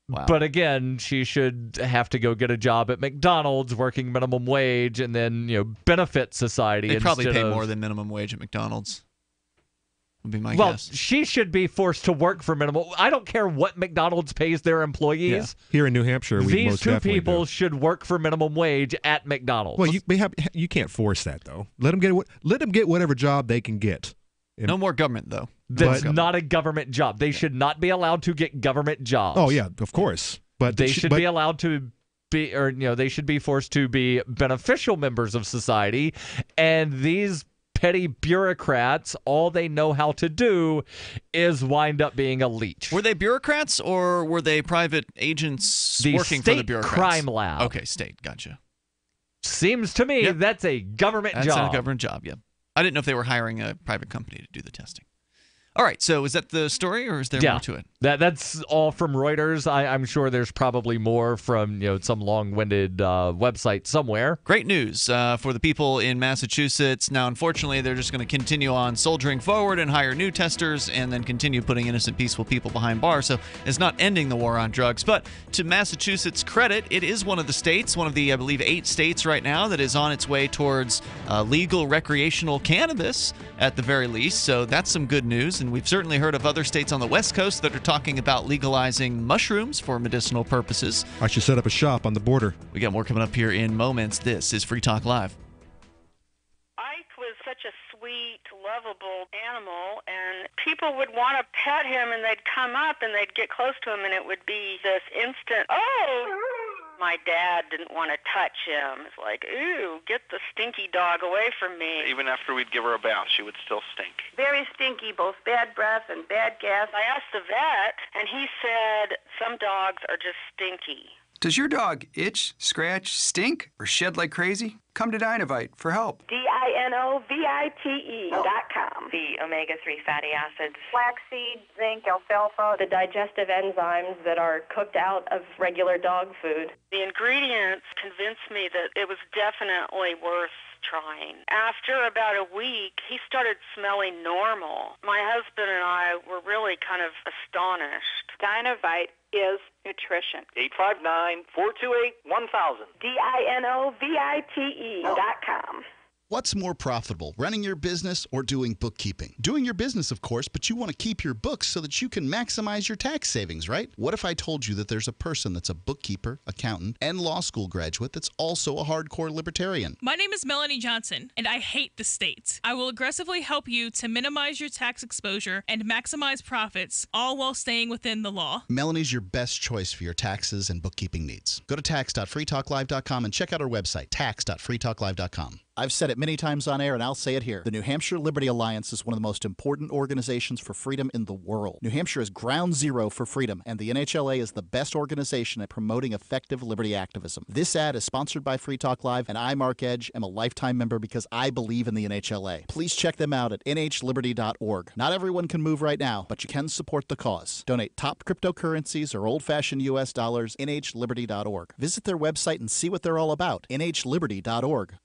Wow. But again, she should have to go get a job at McDonald's working minimum wage and then, benefit society. They probably pay more than minimum wage at McDonald's. Would be my guess. Well, she should be forced to work for minimum. I don't care what McDonald's pays their employees. Yeah. Here in New Hampshire, we these most two definitely people do. should work for minimum wage at McDonald's. Well, you can't force that though. Let them get whatever job they can get. No more government though. That's not a government job. They should not be allowed to get government jobs. Oh yeah, of course. But they should be allowed to be, or they should be forced to be beneficial members of society. And these petty bureaucrats, all they know how to do is wind up being a leech. Were they bureaucrats or were they private agents working for the bureaucrats? Crime lab. Okay, state. Gotcha. Seems to me that's a government job. That's a government job, yeah. I didn't know if they were hiring a private company to do the testing. All right, so is that the story, or is there more to it? That's all from Reuters. I'm sure there's probably more from some long-winded website somewhere. Great news for the people in Massachusetts. Now, unfortunately, they're just going to continue on soldiering forward and hire new testers and then continue putting innocent, peaceful people behind bars. So it's not ending the war on drugs. But to Massachusetts' credit, it is one of the states, one of the, I believe, 8 states right now that is on its way towards legal recreational cannabis at the very least. So that's some good news. And we've certainly heard of other states on the West Coast that are talking about legalizing mushrooms for medicinal purposes. I should set up a shop on the border. We got more coming up here in moments. This is Free Talk Live. Ike was such a sweet, lovable animal, and people would want to pet him, and they'd come up and they'd get close to him, and it would be this instant, oh! My dad didn't want to touch him. It's like, ooh, get the stinky dog away from me. Even after we'd give her a bath, she would still stink. Very stinky, both bad breath and bad gas. I asked the vet, and he said some dogs are just stinky. Does your dog itch, scratch, stink, or shed like crazy? Come to Dinovite for help. DINOVITE.com. The omega-3 fatty acids. Flaxseed, zinc, alfalfa, the digestive enzymes that are cooked out of regular dog food. The ingredients convinced me that it was definitely worth trying. After about a week, he started smelling normal. My husband and I were really kind of astonished. Dinovite is nutrition. 859-428-1000. DINOVITE.com. What's more profitable, running your business or doing bookkeeping? Doing your business, of course, but you want to keep your books so that you can maximize your tax savings, right? What if I told you that there's a person that's a bookkeeper, accountant, and law school graduate that's also a hardcore libertarian? My name is Melanie Johnson, and I hate the state. I will aggressively help you to minimize your tax exposure and maximize profits, all while staying within the law. Melanie's your best choice for your taxes and bookkeeping needs. Go to tax.freetalklive.com and check out our website, tax.freetalklive.com. I've said it many times on air, and I'll say it here. The New Hampshire Liberty Alliance is one of the most important organizations for freedom in the world. New Hampshire is ground zero for freedom, and the NHLA is the best organization at promoting effective liberty activism. This ad is sponsored by Free Talk Live, and I, Mark Edge, am a lifetime member because I believe in the NHLA. Please check them out at nhliberty.org. Not everyone can move right now, but you can support the cause. Donate top cryptocurrencies or old-fashioned U.S. dollars, nhliberty.org. Visit their website and see what they're all about, nhliberty.org.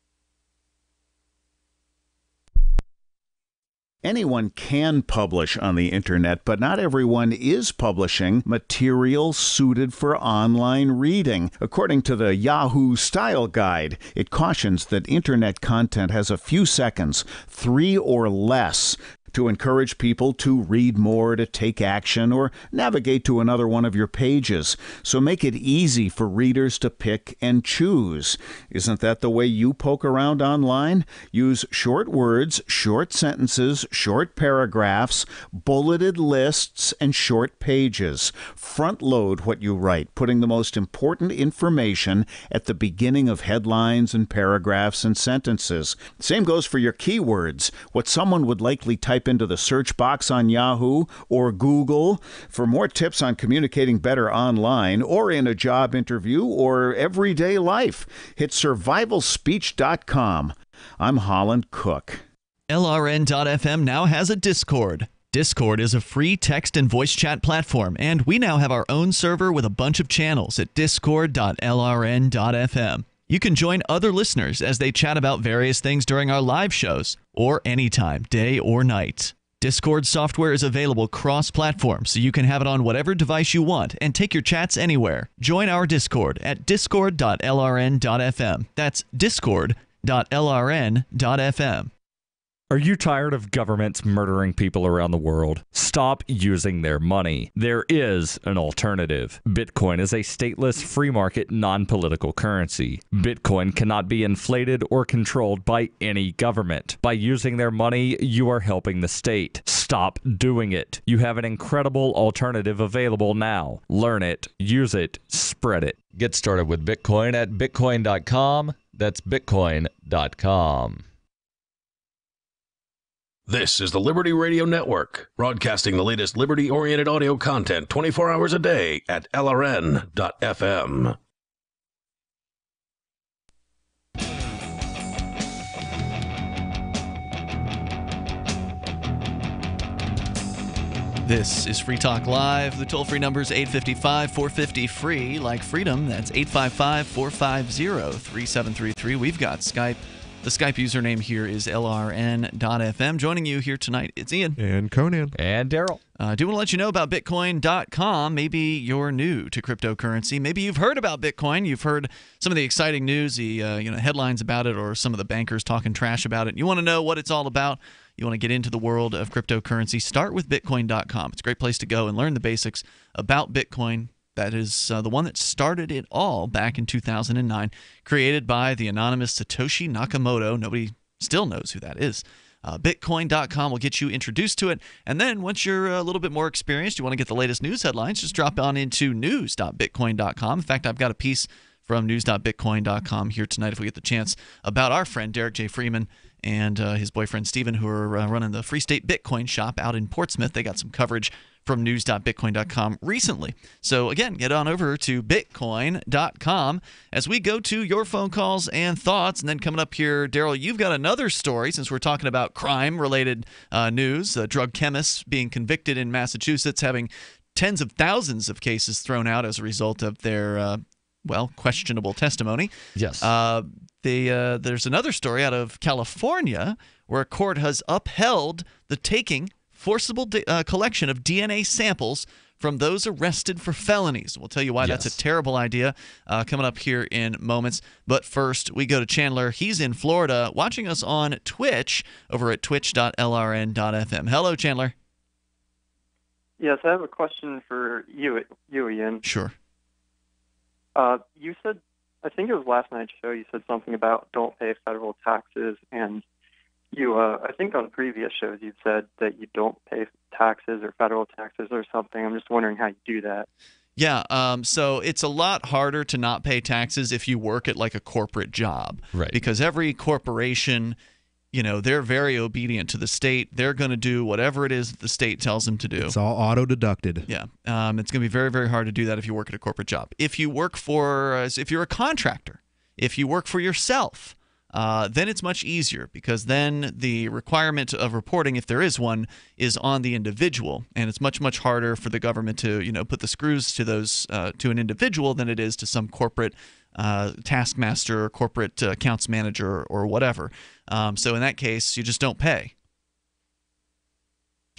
Anyone can publish on the internet, but not everyone is publishing material suited for online reading. According to the Yahoo Style Guide, it cautions that internet content has a few seconds, 3 or less, to encourage people to read more, to take action, or navigate to another one of your pages. So make it easy for readers to pick and choose. Isn't that the way you poke around online? Use short words, short sentences, short paragraphs, bulleted lists, and short pages. Front load what you write, putting the most important information at the beginning of headlines and paragraphs and sentences. Same goes for your keywords, what someone would likely type into the search box on Yahoo or Google. For more tips on communicating better online or in a job interview or everyday life, hit survivalspeech.com. I'm Holland Cook. LRN.FM now has a Discord. Discord is a free text and voice chat platform, and we now have our own server with a bunch of channels at discord.lrn.fm. You can join other listeners as they chat about various things during our live shows, or anytime, day or night. Discord software is available cross-platform, so you can have it on whatever device you want and take your chats anywhere. Join our Discord at discord.lrn.fm. That's discord.lrn.fm. Are you tired of governments murdering people around the world? Stop using their money. There is an alternative. Bitcoin is a stateless, free market, non-political currency. Bitcoin cannot be inflated or controlled by any government. By using their money, you are helping the state. Stop doing it. You have an incredible alternative available now. Learn it, use it, spread it. Get started with Bitcoin at bitcoin.com. That's bitcoin.com. This is the Liberty Radio Network, broadcasting the latest liberty-oriented audio content 24 hours a day at LRN.FM. This is Free Talk Live. The toll-free number is 855-450-FREE. Like freedom, that's 855-450-3733. We've got Skype. The Skype username here is LRN.FM. Joining you here tonight, it's Ian. And Conan. And Darryl. I do want to let you know about Bitcoin.com. Maybe you're new to cryptocurrency. Maybe you've heard about Bitcoin. You've heard some of the exciting news, the headlines about it, or some of the bankers talking trash about it. You want to know what it's all about. You want to get into the world of cryptocurrency. Start with Bitcoin.com. It's a great place to go and learn the basics about Bitcoin. That is the one that started it all back in 2009, created by the anonymous Satoshi Nakamoto. Nobody still knows who that is. Bitcoin.com will get you introduced to it. And then once you're a little bit more experienced, you want to get the latest news headlines, just drop on into news.bitcoin.com. In fact, I've got a piece from news.bitcoin.com here tonight, if we get the chance, about our friend Derek J. Freeman and his boyfriend Stephen, who are running the Free State Bitcoin shop out in Portsmouth. They got some coverage from news.bitcoin.com recently. So again, get on over to bitcoin.com as we go to your phone calls and thoughts. And then coming up here, Darryl, you've got another story since we're talking about crime-related news. Drug chemists being convicted in Massachusetts, having tens of thousands of cases thrown out as a result of their, questionable testimony. Yes. There's another story out of California where a court has upheld the forcible collection of DNA samples from those arrested for felonies. We'll tell you why that's a terrible idea coming up here in moments. But first, we go to Chandler. He's in Florida watching us on Twitch over at twitch.lrn.fm. Hello, Chandler. Yes, I have a question for you, Ian. Sure. You said, I think it was last night's show, you said something about don't pay federal taxes, and you, I think on previous shows you've said that you don't pay taxes or federal taxes or something. I'm just wondering how you do that. Yeah, so it's a lot harder to not pay taxes if you work at like a corporate job. Right. Because every corporation, they're very obedient to the state. They're going to do whatever it is that the state tells them to do. It's all auto-deducted. Yeah. It's going to be very, very hard to do that if you work at a corporate job. If you work if you're a contractor, if you work for yourself, then it's much easier because then the requirement of reporting, if there is one, is on the individual, and it's much, much harder for the government to, put the screws to those to an individual than it is to some corporate taskmaster or corporate accounts manager or whatever. So in that case, you just don't pay.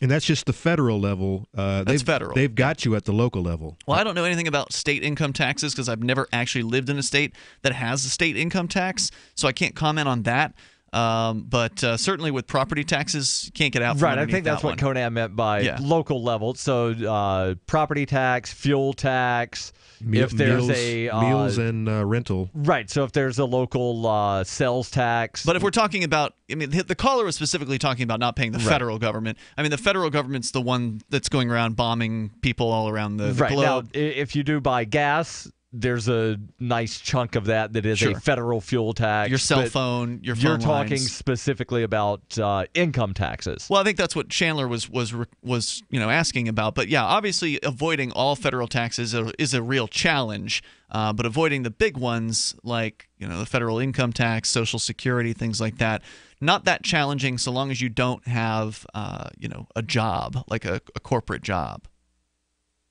And that's just the federal level. That's federal. They've got you at the local level. Well, I don't know anything about state income taxes because I've never actually lived in a state that has a state income tax, so I can't comment on that. But certainly with property taxes, you can't get out from right. I think that's what Conan meant by local level. So property tax, fuel tax. If there's meals and rental. Right. So if there's a local sales tax. But if we're talking about, the caller was specifically talking about not paying the federal government. The federal government's the one that's going around bombing people all around the globe. Now, if you do buy gas, there's a nice chunk of that is a federal fuel tax. Your cell phone, your phone You're talking lines. Specifically about income taxes. Well, I think that's what Chandler was asking about. But yeah, obviously avoiding all federal taxes is a real challenge. But avoiding the big ones like the federal income tax, Social Security, things like that, not that challenging so long as you don't have a job like a corporate job.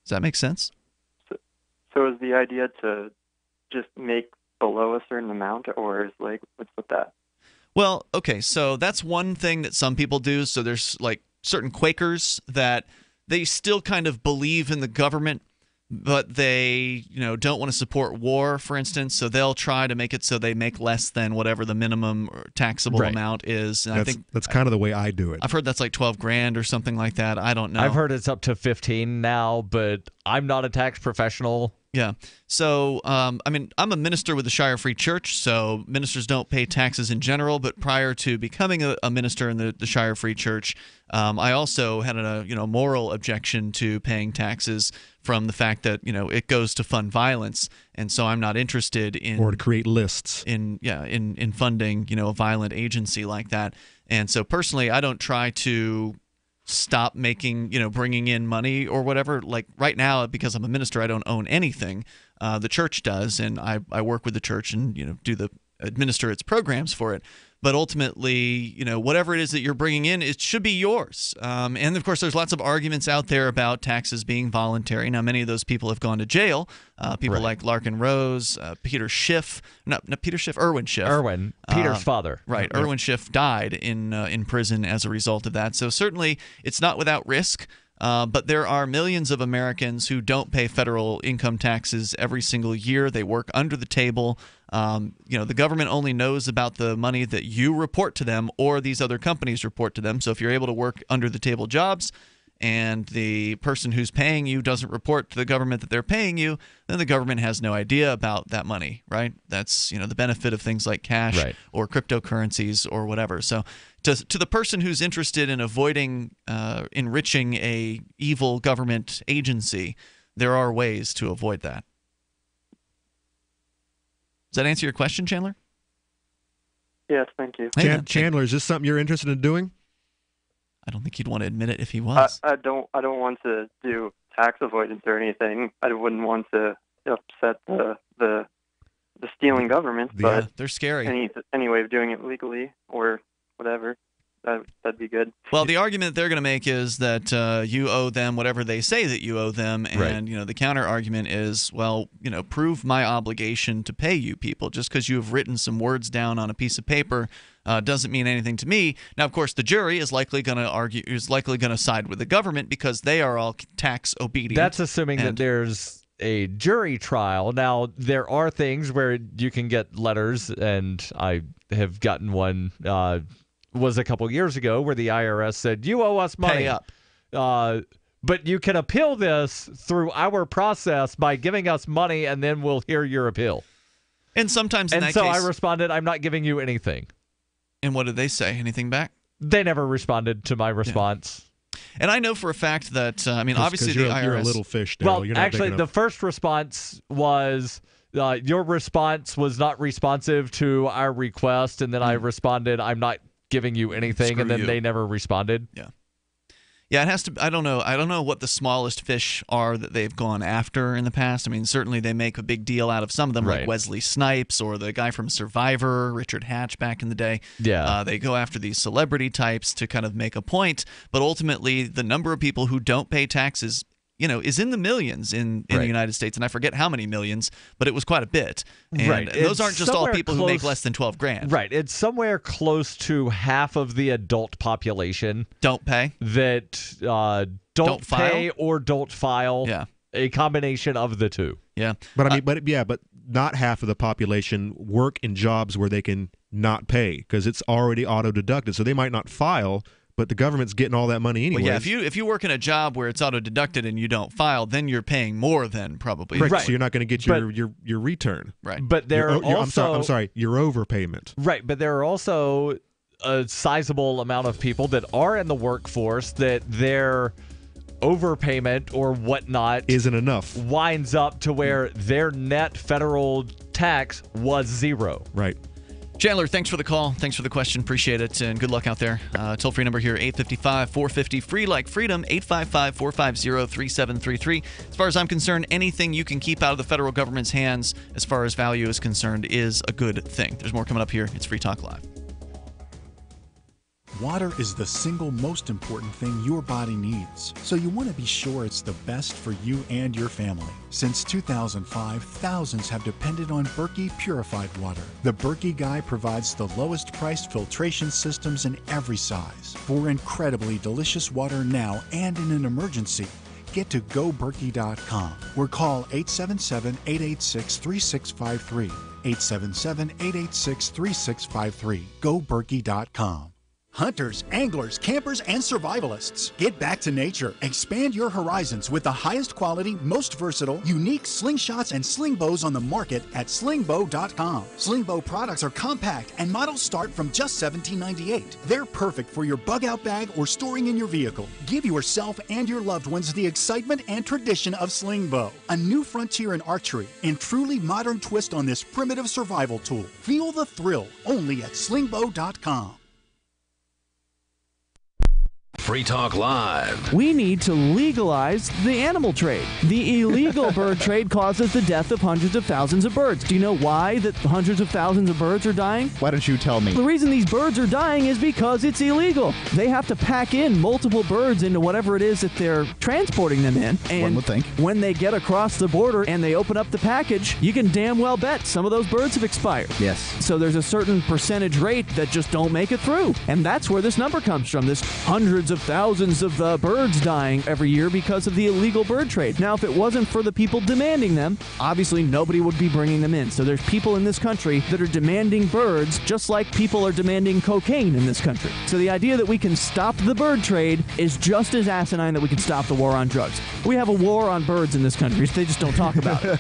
Does that make sense? So is the idea to just make below a certain amount, or is what's with that? Well, okay, so that's one thing that some people do. So there's certain Quakers that they still kind of believe in the government, but they don't want to support war, for instance. So they'll try to make it so they make less than whatever the minimum taxable amount is. And I think that's kind of the way I do it. I've heard that's like $12,000 or something like that. I don't know. I've heard it's up to 15 now, but I'm not a tax professional. Yeah. So, I'm a minister with the Shire Free Church, so ministers don't pay taxes in general. But prior to becoming a minister in the Shire Free Church, I also had a moral objection to paying taxes from the fact that it goes to fund violence, and so I'm not interested in or to create lists in funding a violent agency like that. And so personally, I don't try to stop making, bringing in money or whatever. Like right now, because I'm a minister, I don't own anything. The church does, and I work with the church and, administer its programs for it. But ultimately, whatever it is that you're bringing in, it should be yours. And of course, there's lots of arguments out there about taxes being voluntary. Now, many of those people have gone to jail. People like Larkin Rose, Peter Schiff, Erwin Schiff. Peter's father. Right. Yep. Erwin Schiff died in prison as a result of that. So certainly, it's not without risk. But there are millions of Americans who don't pay federal income taxes every single year. They work under the table. The government only knows about the money that you report to them or these other companies report to them. So if you're able to work under the table jobs and the person who's paying you doesn't report to the government that they're paying you, then the government has no idea about that money, right? That's, the benefit of things like cash or cryptocurrencies or whatever. So to the person who's interested in avoiding enriching a evil government agency, there are ways to avoid that. Does that answer your question, Chandler? Yes, thank you. Chandler, is this something you're interested in doing? I don't think he'd want to admit it if he was. I don't want to do tax avoidance or anything. I wouldn't want to upset the stealing government. But they're scary. Any way of doing it legally or whatever. that'd be good. Well, the argument they're going to make is that you owe them whatever they say that you owe them, and the counter argument is, well, prove my obligation to pay you people. Just because you have written some words down on a piece of paper doesn't mean anything to me. Now, of course, the jury is likely going to side with the government because they are all tax obedient. That's assuming that there's a jury trial. Now, there are things where you can get letters, and I have gotten one. Was a couple years ago where the IRS said, you owe us money. Pay up. But you can appeal this through our process by giving us money, and then we'll hear your appeal. And sometimes in that case... And so I responded, I'm not giving you anything. And what did they say? Anything back? They never responded to my response. Yeah. And I know for a fact that, obviously the IRS... You're a little fish, Darryl. Well, actually, the first response was... your response was not responsive to our request, and then I responded, I'm not giving you anything, and then they never responded. Yeah, it has to. I don't know what the smallest fish are that they've gone after in the past. I mean, certainly they make a big deal out of some of them, like Wesley Snipes or the guy from Survivor, Richard Hatch, back in the day. Yeah, they go after these celebrity types to kind of make a point, but ultimately the number of people who don't pay taxes, is in the millions in the United States, and I forget how many millions, but it was quite a bit. And those aren't just all people who make less than $12,000. Right. It's somewhere close to half of the adult population don't pay that don't pay or don't file. Yeah, a combination of the two. Yeah, but not half of the population work in jobs where they can not pay because it's already auto deducted, so they might not file. But the government's getting all that money anyway. Well, yeah, if you work in a job where it's auto-deducted and you don't file, then you're paying more than probably. Right. So you're not going to get your return. Right. But there are also... I'm sorry, your overpayment. Right, but there are also a sizable amount of people that are in the workforce that their overpayment or whatnot isn't enough. Winds up to where their net federal tax was zero. Right. Chandler, thanks for the call. Thanks for the question. Appreciate it, and good luck out there. Toll-free number here, 855-450, free like freedom, 855-450-3733. As far as I'm concerned, anything you can keep out of the federal government's hands as far as value is concerned is a good thing. There's more coming up here. It's Free Talk Live. Water is the single most important thing your body needs, so you want to be sure it's the best for you and your family. Since 2005, thousands have depended on Berkey purified water. The Berkey Guy provides the lowest priced filtration systems in every size. For incredibly delicious water now and in an emergency, get to GoBerkey.com or call 877-886-3653. 877-886-3653. GoBerkey.com. Hunters, anglers, campers, and survivalists. Get back to nature. Expand your horizons with the highest quality, most versatile, unique slingshots and sling bows on the market at slingbow.com. Slingbow products are compact and models start from just $17.98. They're perfect for your bug out bag or storing in your vehicle. Give yourself and your loved ones the excitement and tradition of Slingbow, a new frontier in archery and truly modern twist on this primitive survival tool. Feel the thrill only at slingbow.com. Free Talk Live. We need to legalize the animal trade. The illegal bird trade causes the death of hundreds of thousands of birds. Do you know why that hundreds of thousands of birds are dying? Why don't you tell me? The reason these birds are dying is because it's illegal. They have to pack in multiple birds into whatever it is that they're transporting them in. And one would think. When they get across the border and they open up the package, you can damn well bet some of those birds have expired. Yes. So there's a certain percentage rate that just don't make it through. And that's where this number comes from, this hundreds of thousands of birds dying every year because of the illegal bird trade. Now, if it wasn't for the people demanding them, obviously nobody would be bringing them in. So there's people in this country that are demanding birds just like people are demanding cocaine in this country. So the idea that we can stop the bird trade is just as asinine that we can stop the war on drugs. We have a war on birds in this country. They just don't talk about it.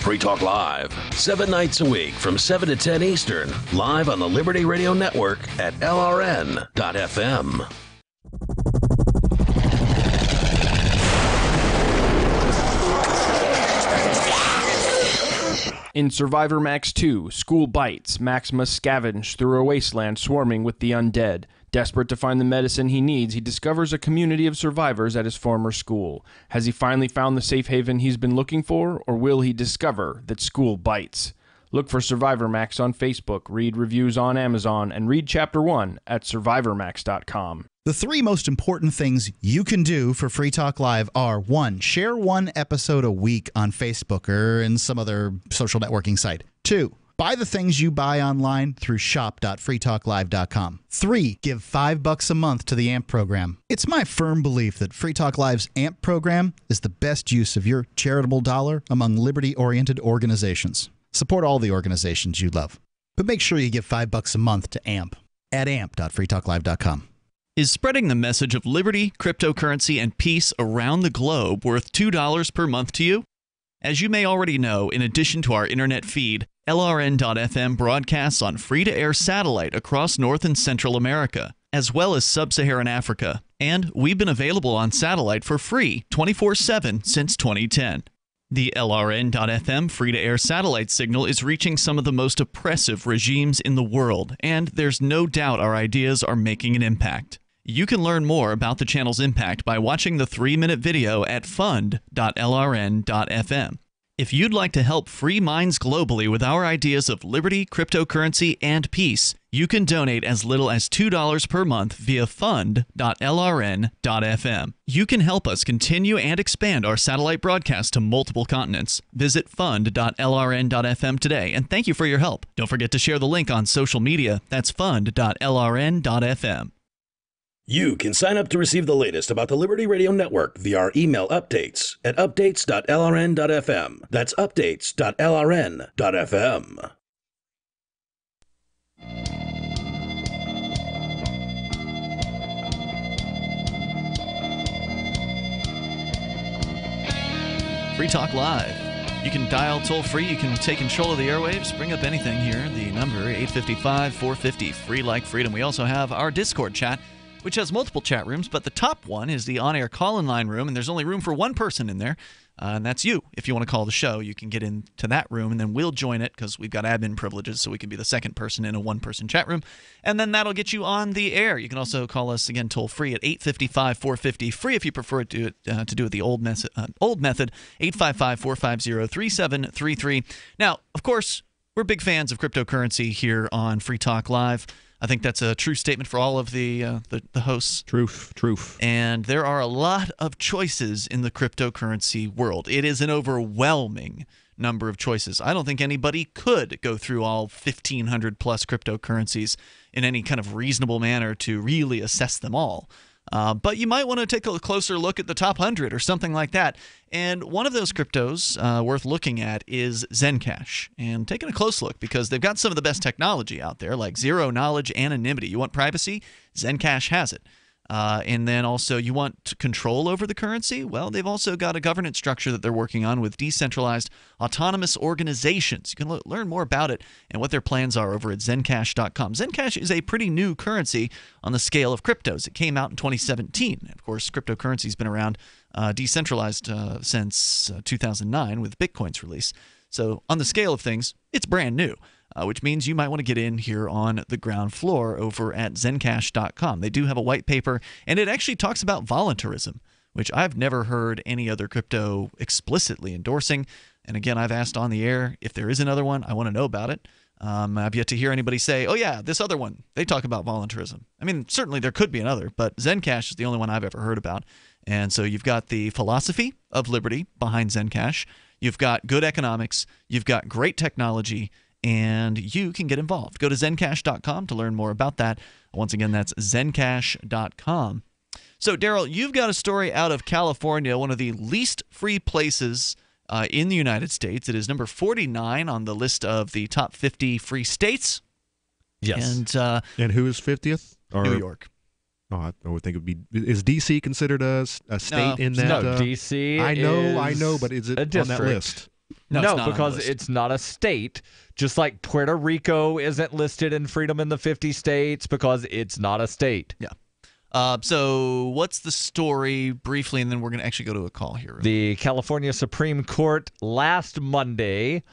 Free Talk Live, 7 nights a week from 7 to 10 Eastern, live on the Liberty Radio Network at LRN.FM. In Survivor Max 2, School Bites, Max must scavenge through a wasteland swarming with the undead. Desperate to find the medicine he needs, he discovers a community of survivors at his former school. Has he finally found the safe haven he's been looking for, or will he discover that school bites? Look for Survivor Max on Facebook, read reviews on Amazon, and read Chapter 1 at survivormax.com. The 3 most important things you can do for Free Talk Live are: 1, share 1 episode a week on Facebook or in some other social networking site. 2, buy the things you buy online through shop.freetalklive.com. 3, give $5 a month to the AMP program. It's my firm belief that Free Talk Live's AMP program is the best use of your charitable dollar among liberty-oriented organizations. Support all the organizations you love, but make sure you give $5 a month to AMP at amp.freetalklive.com. Is spreading the message of liberty, cryptocurrency, and peace around the globe worth $2 per month to you? As you may already know, in addition to our internet feed, LRN.FM broadcasts on free-to-air satellite across North and Central America, as well as Sub-Saharan Africa. And we've been available on satellite for free 24/7 since 2010. The LRN.FM free-to-air satellite signal is reaching some of the most oppressive regimes in the world, and there's no doubt our ideas are making an impact. You can learn more about the channel's impact by watching the 3-minute video at fund.lrn.fm. If you'd like to help free minds globally with our ideas of liberty, cryptocurrency, and peace, you can donate as little as $2 per month via fund.lrn.fm. You can help us continue and expand our satellite broadcast to multiple continents. Visit fund.lrn.fm today, and thank you for your help. Don't forget to share the link on social media. That's fund.lrn.fm. You can sign up to receive the latest about the Liberty Radio Network via our email updates at updates.lrn.fm. That's updates.lrn.fm. Free Talk Live. You can dial toll-free. You can take control of the airwaves. Bring up anything here. The number, 855-450, free like freedom. We also have our Discord chat, which has multiple chat rooms, but the top one is the on-air call-in line room, and there's only room for one person in there, and that's you. If you want to call the show, you can get into that room, and then we'll join it because we've got admin privileges, so we can be the second person in a one-person chat room, and then that'll get you on the air. You can also call us, again, toll-free at 855-450, free if you prefer to do it the old method, 855-450-3733. Now, of course, we're big fans of cryptocurrency here on Free Talk Live. I think that's a true statement for all of the hosts. Truth. And there are a lot of choices in the cryptocurrency world. It is an overwhelming number of choices. I don't think anybody could go through all 1,500 plus cryptocurrencies in any kind of reasonable manner to really assess them all. But you might want to take a closer look at the top 100 or something like that. And one of those cryptos worth looking at is Zencash. And taking a close look because they've got some of the best technology out there, like zero-knowledge anonymity. You want privacy? Zencash has it. And then also you want control over the currency? Well, they've also got a governance structure that they're working on with decentralized autonomous organizations. You can learn more about it and what their plans are over at Zencash.com. Zencash is a pretty new currency on the scale of cryptos. It came out in 2017. Of course, cryptocurrency has been around decentralized since 2009 with Bitcoin's release. So on the scale of things, it's brand new. Which means you might want to get in here on the ground floor over at Zencash.com. They do have a white paper, and it actually talks about voluntarism, which I've never heard any other crypto explicitly endorsing. And again, I've asked on the air if there is another one. I want to know about it. I've yet to hear anybody say, oh yeah, this other one, they talk about voluntarism. I mean, certainly there could be another, but Zencash is the only one I've ever heard about. And so you've got the philosophy of liberty behind Zencash. You've got good economics. You've got great technology. And you can get involved. Go to Zencash.com to learn more about that. Once again, that's Zencash.com. So, Darryl, you've got a story out of California, one of the least free places in the United States. It is number 49 on the list of the top 50 free states. Yes. And who is 50th? New York. Oh, I would think it would be. Is D.C. considered a state in that? No, D.C. I know, but is it on that list? No, because it's not a state. Just like Puerto Rico isn't listed in Freedom in the 50 States because it's not a state. Yeah. So what's the story briefly, and then we're going to actually go to a call here. The California Supreme Court last Monday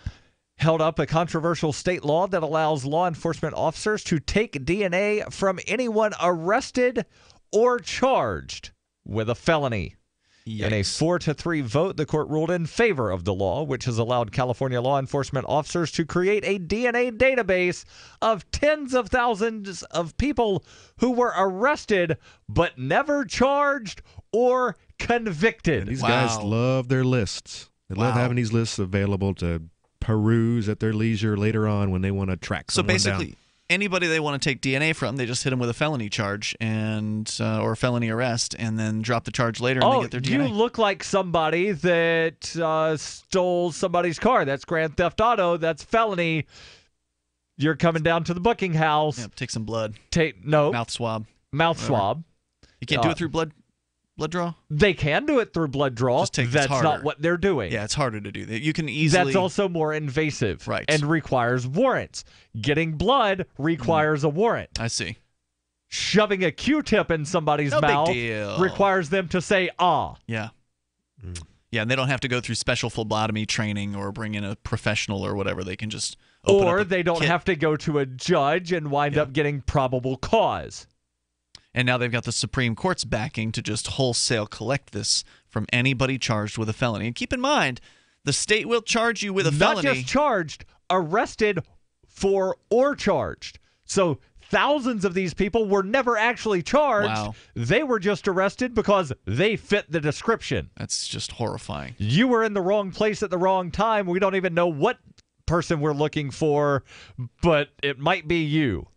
held up a controversial state law that allows law enforcement officers to take DNA from anyone arrested or charged with a felony. Yikes. In a 4-3 vote, the court ruled in favor of the law, which has allowed California law enforcement officers to create a DNA database of tens of thousands of people who were arrested but never charged or convicted. These guys love their lists. They love having these lists available to peruse at their leisure later on when they want to track someone down. So basically, anybody they want to take DNA from, they just hit them with a felony charge and or a felony arrest, and then drop the charge later and they get their DNA. You look like somebody that stole somebody's car. That's Grand Theft Auto. That's felony. You're coming down to the booking house. Yeah, take some blood. Mouth swab. Swab. You can't do it through blood draw? They can do it through blood draw. That's not what they're doing. Yeah, it's harder to do that. You can easily. That's also more invasive, right? And requires warrants. Getting blood requires a warrant. I see. Shoving a Q-tip in somebody's mouth requires them to say "ah." Yeah. Yeah, and they don't have to go through special phlebotomy training or bring in a professional or whatever. They can just open up a they don't kit. have to go to a judge and wind up getting probable cause. And now they've got the Supreme Court's backing to just wholesale collect this from anybody charged with a felony. And keep in mind, the state will charge you with a felony. Not just charged, arrested for or charged. So thousands of these people were never actually charged. Wow. They were just arrested because they fit the description. That's just horrifying. You were in the wrong place at the wrong time. We don't even know what person we're looking for, but it might be you.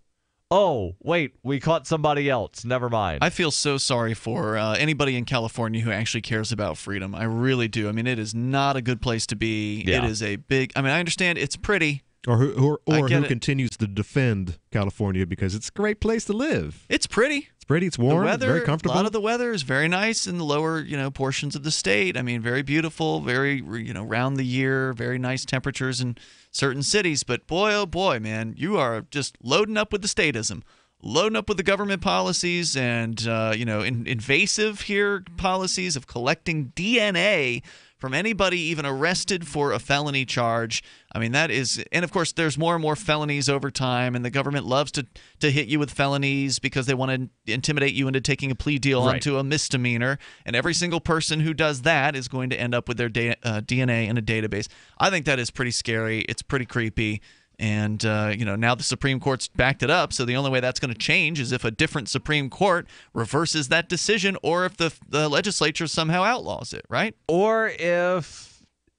Oh, wait, we caught somebody else. Never mind. I feel so sorry for anybody in California who actually cares about freedom. I really do. I mean, it is not a good place to be. Yeah. It is a big... I mean, I understand it's pretty. Or who continues to defend California because it's a great place to live. It's pretty. It's pretty. It's warm. The weather, very comfortable. A lot of the weather is very nice in the lower, portions of the state. I mean, very beautiful, very, round the year, very nice temperatures in certain cities. But boy, oh boy, man, you are just loading up with the statism, loading up with the government policies and, invasive here policies of collecting DNA from anybody even arrested for a felony charge. I mean, that is, and of course, there's more and more felonies over time, and the government loves to hit you with felonies because they want to intimidate you into taking a plea deal onto a misdemeanor. And every single person who does that is going to end up with their DNA in a database. I think that is pretty scary. It's pretty creepy. And, now the Supreme Court's backed it up, so the only way that's going to change is if a different Supreme Court reverses that decision or if the legislature somehow outlaws it, right? Or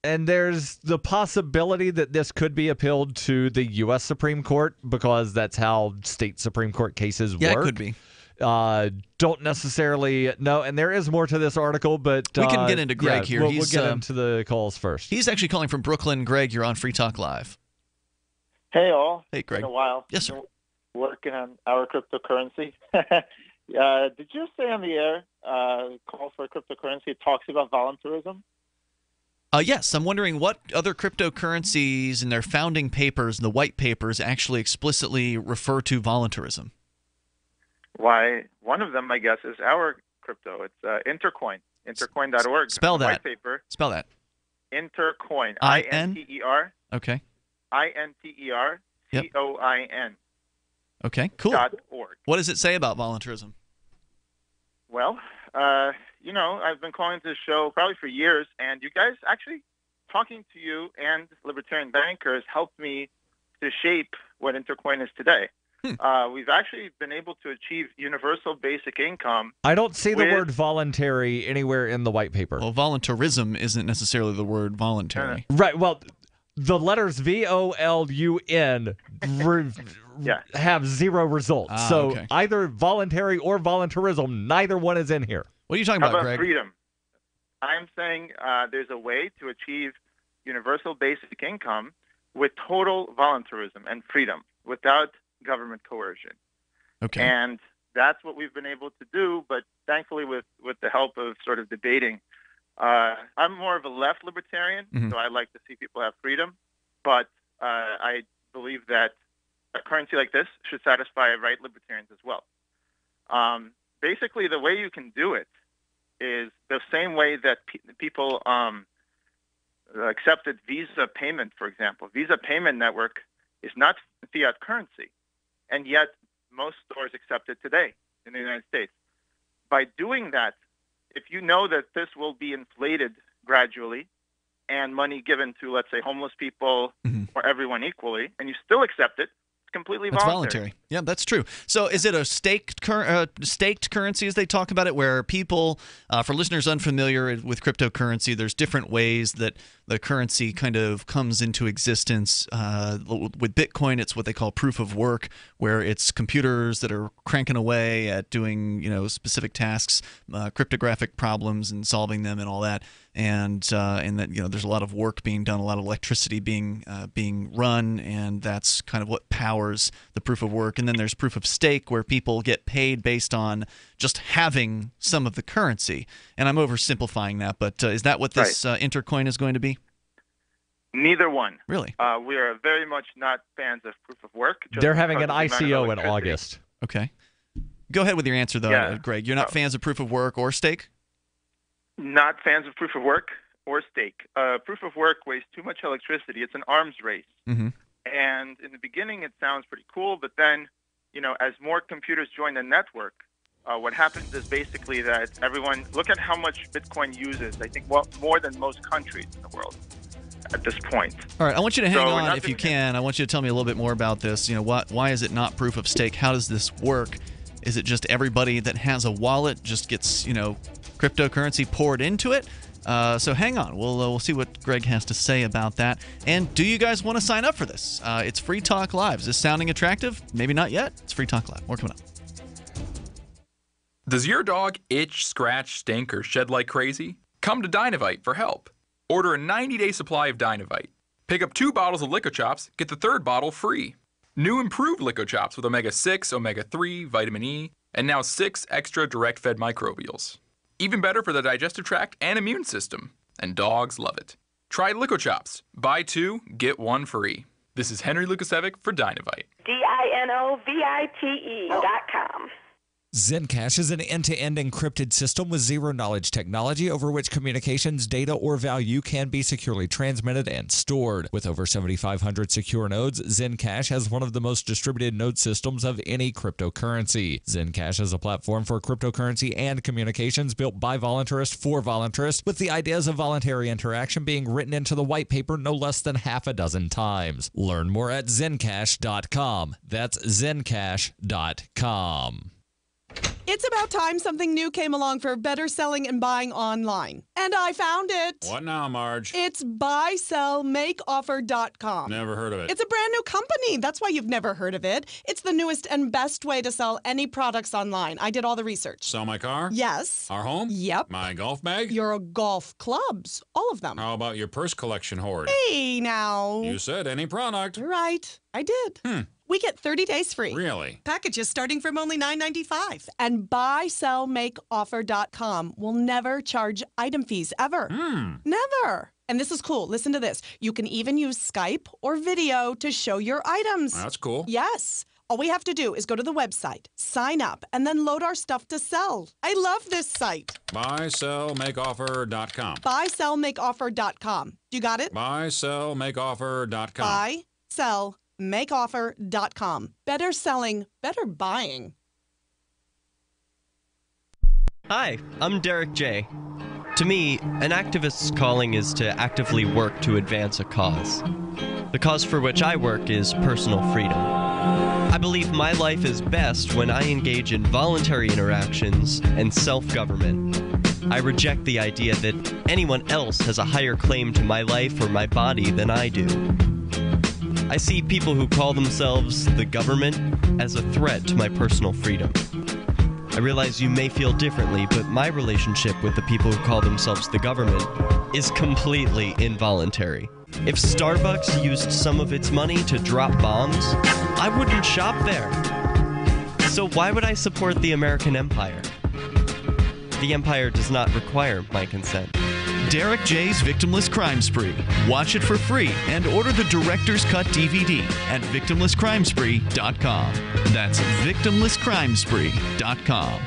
and there's the possibility that this could be appealed to the U.S. Supreme Court because that's how state Supreme Court cases work. Yeah, it could be. Don't necessarily know, and there is more to this article, but we can get into Greg here. We'll get into the calls first. He's actually calling from Brooklyn. Greg, you're on Free Talk Live. Hey, all. Hey, Greg. It's been a while. Yes, sir. Working on our cryptocurrency. Did you say on the air, call for cryptocurrency, it talks about voluntarism? Yes. I'm wondering what other cryptocurrencies in their founding papers, the white papers, actually explicitly refer to voluntarism. Why, one of them, I guess, is our crypto. It's Intercoin, intercoin.org. Spell that. White paper. Spell that. Intercoin. I-N-T-E-R? Okay. INTERCOIN. Okay, cool. .org. What does it say about voluntarism? Well, I've been calling this show probably for years, and you guys actually, talking to you and libertarian bankers helped me to shape what Intercoin is today. We've actually been able to achieve universal basic income. I don't see the word voluntary anywhere in the white paper. Well, voluntarism isn't necessarily the word voluntary. Right, well, the letters VOLUN have zero results. Okay. Either voluntary or voluntarism, neither one is in here. What are you talking How about, about Greg? freedom? I'm saying there's a way to achieve universal basic income with total voluntarism and freedom without government coercion. Okay. And that's what we've been able to do, but thankfully with the help of sort of debating. I'm more of a left libertarian, so I like to see people have freedom, but I believe that a currency like this should satisfy right libertarians as well. Basically, the way you can do it is the same way that people accepted Visa payment, for example. Visa payment network is not fiat currency, and yet most stores accept it today in the United States. By doing that, if you know that this will be inflated gradually and money given to, let's say, homeless people or everyone equally, and you still accept it, it's completely voluntary. Yeah, that's true. So is it a staked currency, as they talk about it, where people, for listeners unfamiliar with cryptocurrency, there's different ways that the currency kind of comes into existence. With Bitcoin, it's what they call proof of work, where it's computers that are cranking away at doing specific tasks, cryptographic problems, and solving them, and all that. And that there's a lot of work being done, a lot of electricity being run, and that's kind of what powers the proof of work. And then there's proof of stake, where people get paid based on just having some of the currency. And I'm oversimplifying that, but is that what this Intercoin is going to be? Neither one. Really? We are very much not fans of proof of work. They're having an ICO in August. Okay. Go ahead with your answer, though, Greg. You're not fans of proof of work or stake? Not fans of proof of work or stake. Proof of work wastes too much electricity. It's an arms race. Mm-hmm. And in the beginning, it sounds pretty cool, but then, as more computers join the network, what happens is basically that everyone, look at how much Bitcoin uses. I think more than most countries in the world at this point. All right, I want you to hang on if you can. I want you to tell me a little bit more about this. Why is it not proof of stake? How does this work? Is it just everybody that has a wallet just gets, cryptocurrency poured into it? So hang on. We'll see what Greg has to say about that. And do you guys want to sign up for this? It's Free Talk Live. Is this sounding attractive? Maybe not yet. It's Free Talk Live. More coming up. Does your dog itch, scratch, stink, or shed like crazy? Come to Dynavite for help. Order a 90-day supply of Dynavite. Pick up 2 bottles of Lico Chops, get the 3rd bottle free. New improved Lico Chops with omega-6, omega-3, vitamin E, and now 6 extra direct-fed microbials. Even better for the digestive tract and immune system. And dogs love it. Try Lico Chops. Buy 2, get 1 free. This is Henry Lukasevic for Dynavite. DINOVITE.com. Zencash is an end-to-end encrypted system with zero-knowledge technology over which communications, data, or value can be securely transmitted and stored. With over 7,500 secure nodes, Zencash has one of the most distributed node systems of any cryptocurrency. Zencash is a platform for cryptocurrency and communications built by voluntarists for voluntarists, with the ideas of voluntary interaction being written into the white paper no less than half a dozen times. Learn more at Zencash.com. That's Zencash.com. It's about time something new came along for better selling and buying online. And I found it. What now, Marge? It's buysellmakeoffer.com. Never heard of it. It's a brand new company. That's why you've never heard of it. It's the newest and best way to sell any products online. I did all the research. Sell my car? Yes. Our home? Yep. My golf bag? Your golf clubs. All of them. How about your purse collection hoard? Hey, now. You said any product. Right. I did. We get 30 days free. Really? Packages starting from only $9.95. And buysellmakeoffer.com will never charge item fees, ever. Never. And this is cool. Listen to this. You can even use Skype or video to show your items. That's cool. Yes. All we have to do is go to the website, sign up, and then load our stuff to sell. I love this site. Buysellmakeoffer.com. Buysellmakeoffer.com. You got it? Buysellmakeoffer.com. Buysellmakeoffer.com. Better selling, better buying. Hi, I'm Derek J. To me, an activist's calling is to actively work to advance a cause. The cause for which I work is personal freedom. I believe my life is best when I engage in voluntary interactions and self-government. I reject the idea that anyone else has a higher claim to my life or my body than I do. I see people who call themselves the government as a threat to my personal freedom. I realize you may feel differently, but my relationship with the people who call themselves the government is completely involuntary. If Starbucks used some of its money to drop bombs, I wouldn't shop there. So why would I support the American empire? The empire does not require my consent. Derek J's Victimless Crime Spree. Watch it for free and order the Director's Cut DVD at victimlesscrimespree.com. That's victimlesscrimespree.com.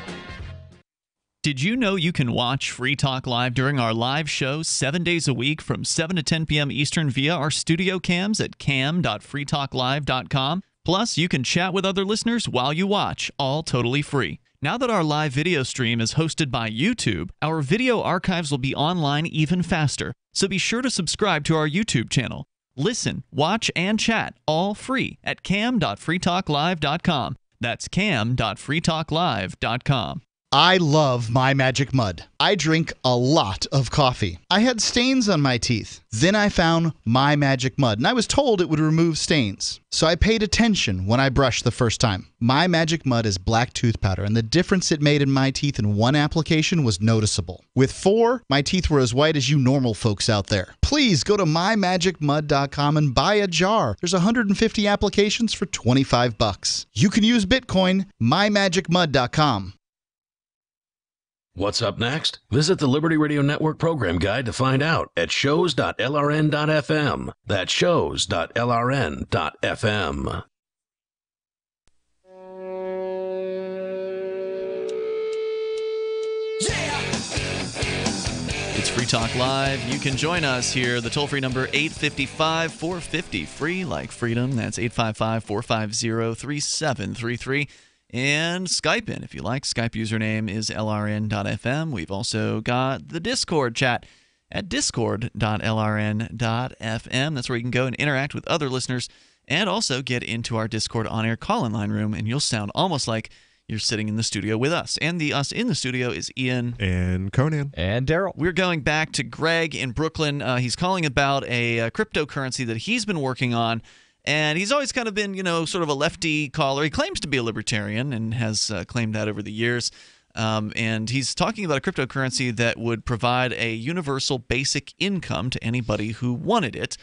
Did you know you can watch Free Talk Live during our live show 7 days a week from 7 to 10 p.m. Eastern via our studio cams at cam.freetalklive.com? Plus, you can chat with other listeners while you watch, all totally free. Now that our live video stream is hosted by YouTube, our video archives will be online even faster. So be sure to subscribe to our YouTube channel. Listen, watch, and chat all free at cam.freetalklive.com. That's cam.freetalklive.com. I love My Magic Mud. I drink a lot of coffee. I had stains on my teeth. Then I found My Magic Mud, and I was told it would remove stains. So I paid attention when I brushed the first time. My Magic Mud is black tooth powder, and the difference it made in my teeth in one application was noticeable. With 4, my teeth were as white as you normal folks out there. Please go to mymagicmud.com and buy a jar. There's 150 applications for $25. You can use Bitcoin, mymagicmud.com. What's up next? Visit the Liberty Radio Network program guide to find out at shows.lrn.fm. That's shows.lrn.fm. It's Free Talk Live. You can join us here. The toll-free number 855-450, free like freedom. That's 855-450-3733. And Skype in if you like. Skype username is lrn.fm. We've also got the Discord chat at discord.lrn.fm. That's where you can go and interact with other listeners and also get into our Discord on-air call-in line room, and you'll sound almost like you're sitting in the studio with us. And the us in the studio is Ian. And Conan. And Darryl. We're going back to Greg in Brooklyn. He's calling about a cryptocurrency that he's been working on. And he's always kind of been, sort of a lefty caller. He claims to be a libertarian and has claimed that over the years. And he's talking about a cryptocurrency that would provide a universal basic income to anybody who wanted it,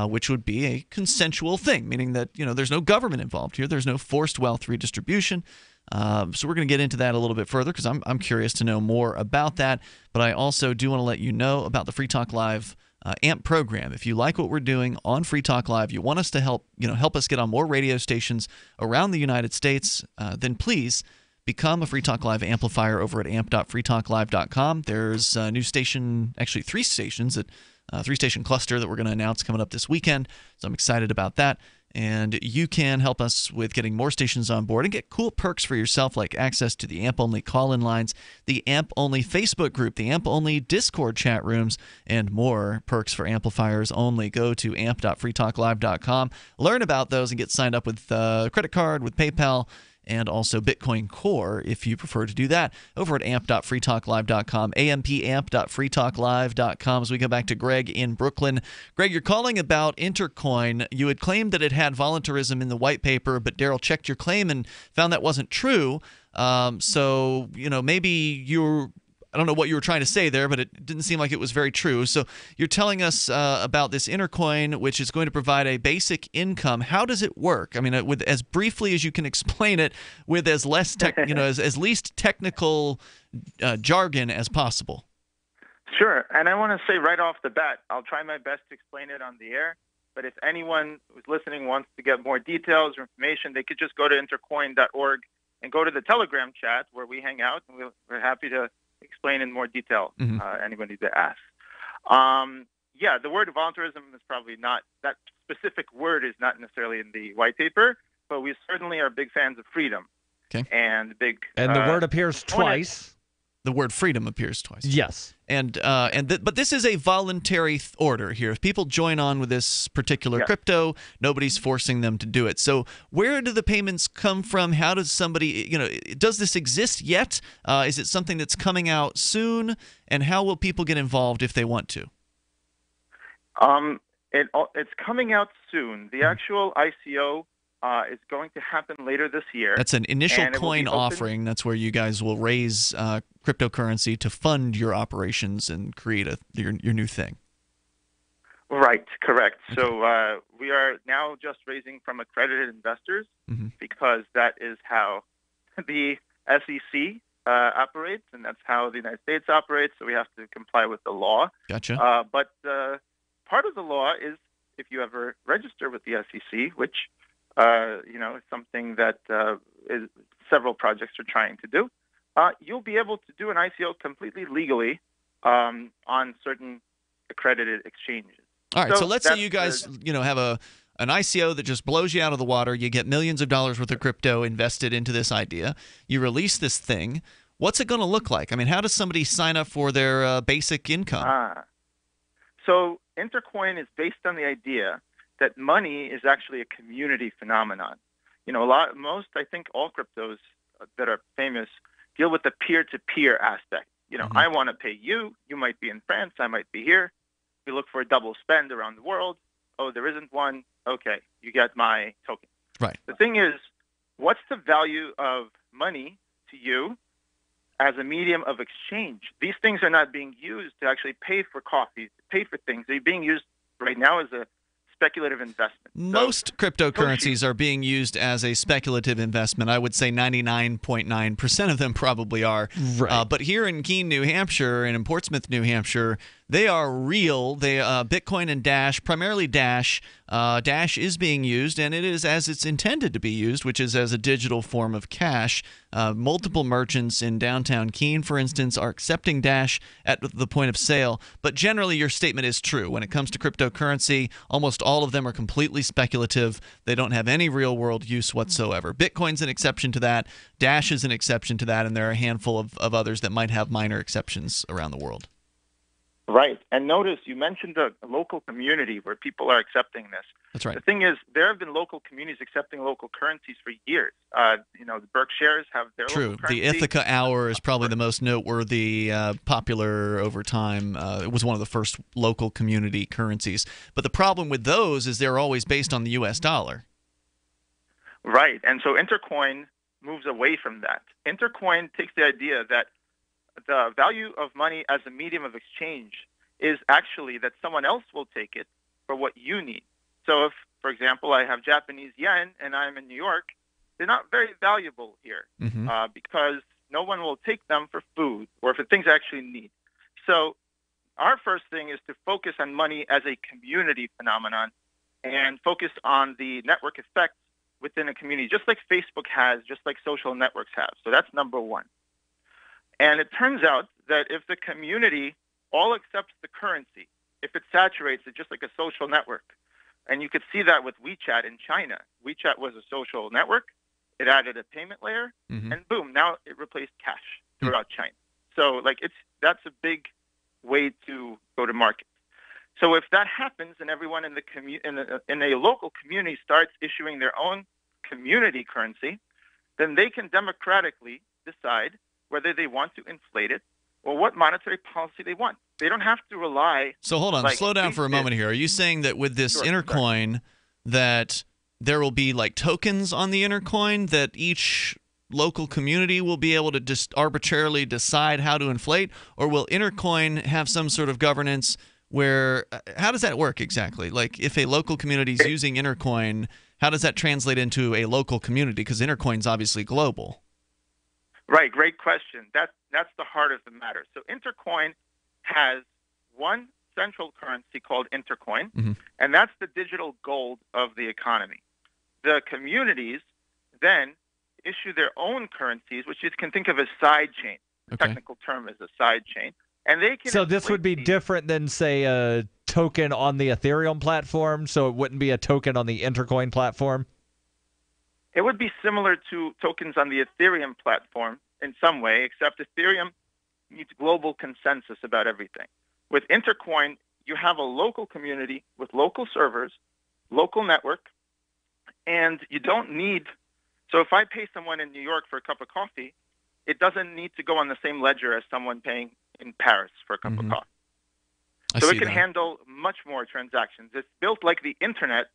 which would be a consensual thing, meaning that, there's no government involved here. There's no forced wealth redistribution. So we're going to get into that a little bit further because I'm curious to know more about that. But I also do want to let you know about the Free Talk Live AMP program. If you like what we're doing on Free Talk Live, you want us to help us get on more radio stations around the United States, then please become a Free Talk Live amplifier over at amp.freetalklive.com. There's a new station, actually 3 stations, three-station cluster that we're going to announce coming up this weekend. So I'm excited about that. And you can help us with getting more stations on board and get cool perks for yourself like access to the AMP-only call-in lines, the AMP-only Facebook group, the AMP-only Discord chat rooms, and more perks for amplifiers only. Go to amp.freetalklive.com, learn about those, and get signed up with credit card, with PayPal, and also Bitcoin Core if you prefer to do that over at amp.freetalklive.com, amp.freetalklive.com. As we go back to Greg in Brooklyn. Greg, you're calling about Intercoin. You had claimed that it had voluntarism in the white paper, but Darryl checked your claim and found that wasn't true. So, maybe I don't know what you were trying to say there, but it didn't seem like it was very true. So you're telling us about this Intercoin, which is going to provide a basic income. How does it work? I mean, with as briefly as you can explain it, with as less as least technical jargon as possible. Sure, and I want to say right off the bat, I'll try my best to explain it on the air. But if anyone who's listening wants to get more details or information, they could just go to intercoin.org and go to the Telegram chat where we hang out, and we're happy to explain in more detail anybody that asks. The word voluntarism is probably not, that specific word is not necessarily in the white paper, but we certainly are big fans of freedom. Okay. And the word appears twice. The word freedom appears twice. Yes. But this is a voluntary order here. If people join on with this particular crypto, nobody's forcing them to do it. So where do the payments come from? How does somebody, does this exist yet? Is it something that's coming out soon? And how will people get involved if they want to? It's coming out soon. The actual ICO is going to happen later this year. That's an initial coin offering. That's where you guys will raise cryptocurrency to fund your operations and create your new thing. Right, correct. Okay. So we are now just raising from accredited investors because that is how the SEC operates, and that's how the United States operates, so we have to comply with the law. Gotcha. But part of the law is if you ever register with the SEC, which it's something that several projects are trying to do. You'll be able to do an ICO completely legally on certain accredited exchanges. All right. So let's say you guys, have an ICO that just blows you out of the water. You get millions of dollars worth of crypto invested into this idea. You release this thing. What's it going to look like? I mean, how does somebody sign up for their basic income? So Intercoin is based on the idea that money is actually a community phenomenon. You know, I think all cryptos that are famous deal with the peer-to-peer aspect. You know, I want to pay you. You might be in France. I might be here. We look for a double spend around the world. Oh, there isn't one. Okay, you get my token. Right. The thing is, what's the value of money to you as a medium of exchange? These things are not being used to actually pay for coffee, to pay for things. They're being used right now as a speculative investment. Most cryptocurrencies are being used as a speculative investment. I would say 99.9% of them probably are. Right. But here in Keene, New Hampshire, and in Portsmouth, New Hampshire, they are real. They Bitcoin and Dash, primarily Dash. Dash is being used, and it is as it's intended to be used, which is as a digital form of cash. Multiple merchants in downtown Keene, for instance, are accepting Dash at the point of sale. But generally, your statement is true. When it comes to cryptocurrency, almost all of them are completely speculative. They don't have any real-world use whatsoever. Bitcoin's an exception to that. Dash is an exception to that, and there are a handful of others that might have minor exceptions around the world. Right. And notice you mentioned a local community where people are accepting this. That's right. The thing is, there have been local communities accepting local currencies for years. You know, the Berkshires have their local currency. The Ithaca Hour is probably the most noteworthy, popular over time. It was one of the first local community currencies. But the problem with those is they're always based on the U.S. dollar. Right. And so Intercoin moves away from that. Intercoin takes the idea that the value of money as a medium of exchange is actually that someone else will take it for what you need. So if, for example, I have Japanese yen and I'm in New York, they're not very valuable here because no one will take them for food or for things I actually need. So our first thing is to focus on money as a community phenomenon and focus on the network effect within a community, just like Facebook has, just like social networks have. So that's number one. And it turns out that if the community all accepts the currency, if it saturates it just like a social network, and you could see that with WeChat in China. WeChat was a social network. It added a payment layer, and boom, now it replaced cash throughout China. So that's a big way to go to market. So if that happens and everyone in a local community starts issuing their own community currency, then they can democratically decide whether they want to inflate it or what monetary policy they want. They don't have to rely. So hold on, slow down for a moment here. Are you saying that with this Intercoin that there will be like tokens on the Intercoin that each local community will be able to just arbitrarily decide how to inflate? Or will Intercoin have some sort of governance where, how does that work exactly? Like if a local community is using Intercoin, how does that translate into a local community? Because Intercoin's obviously global. Right, great question. That's the heart of the matter. So Intercoin has one central currency called Intercoin, and that's the digital gold of the economy. The communities then issue their own currencies, which you can think of as side chain. The technical term is a side chain. And they can. So this would be different than, say, a token on the Ethereum platform, so it wouldn't be a token on the Intercoin platform? It would be similar to tokens on the Ethereum platform in some way, except Ethereum needs global consensus about everything. With Intercoin, you have a local community with local servers, local network, and you don't need. So if I pay someone in New York for a cup of coffee, it doesn't need to go on the same ledger as someone paying in Paris for a cup of coffee. So it can handle much more transactions. It's built like the Internet.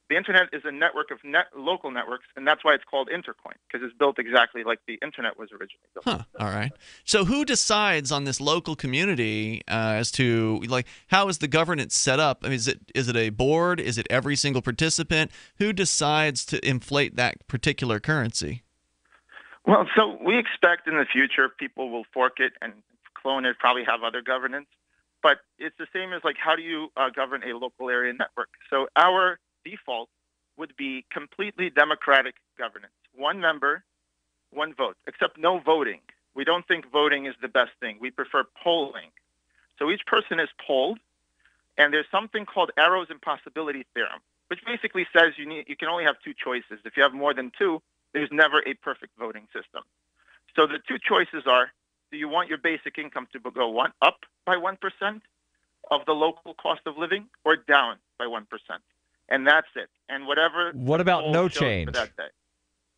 The Internet is a network of local networks, and that's why it's called Intercoin, because it's built exactly like the Internet was originally built. All right. So who decides on this local community as to, like, how is the governance set up? I mean, is it a board? Is it every single participant? Who decides to inflate that particular currency? Well, so we expect in the future people will fork it and clone it, probably have other governance. But it's the same as, like, how do you govern a local area network? So our default would be completely democratic governance. One member, one vote, except no voting. We don't think voting is the best thing. We prefer polling. So each person is polled, and there's something called Arrow's impossibility theorem. which basically says you can only have two choices. If you have more than two, there's never a perfect voting system. So the two choices are: do you want your basic income to go up by 1% of the local cost of living, or down by 1%? And that's it. And whatever. What about no change? For that day.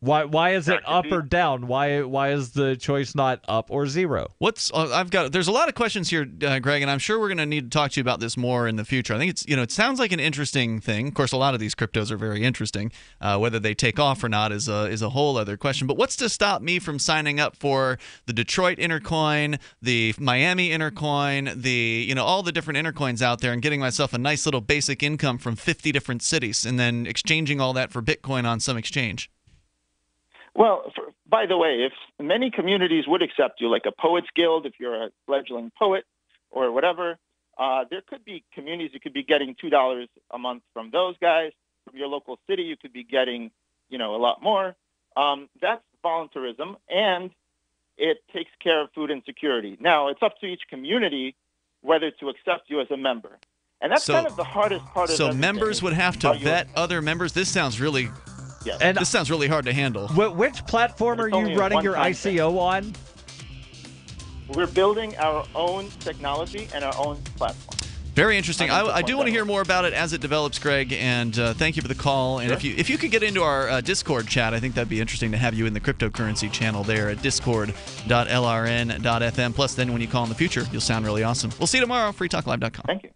Why is it up or down? Why is the choice not up or zero? There's a lot of questions here, Greg, and I'm sure we're going to need to talk to you about this more in the future. I think it sounds like an interesting thing. Of course, a lot of these cryptos are very interesting. Whether they take off or not is a whole other question. But what's to stop me from signing up for the Detroit Intercoin, the Miami Intercoin, all the different Intercoins out there, and getting myself a nice little basic income from 50 different cities, and then exchanging all that for Bitcoin on some exchange? Well, by the way, if many communities would accept you, like a poets guild, if you're a fledgling poet or whatever, there could be communities you could be getting $2 a month from those guys. From your local city, you could be getting, a lot more. That's voluntarism, and it takes care of food insecurity. Now, it's up to each community whether to accept you as a member. And that's kind of the hardest part of everything. So members would have to vet other members? This sounds really... Yes. And this sounds really hard to handle. Which platform are you running your ICO on? We're building our own technology and our own platform. Very interesting. I do want to hear more about it as it develops, Greg, and thank you for the call. And sure. if you could get into our Discord chat, I think that'd be interesting to have you in the cryptocurrency channel there at discord.lrn.fm. Plus, then when you call in the future, you'll sound really awesome. We'll see you tomorrow, freetalklive.com. Thank you.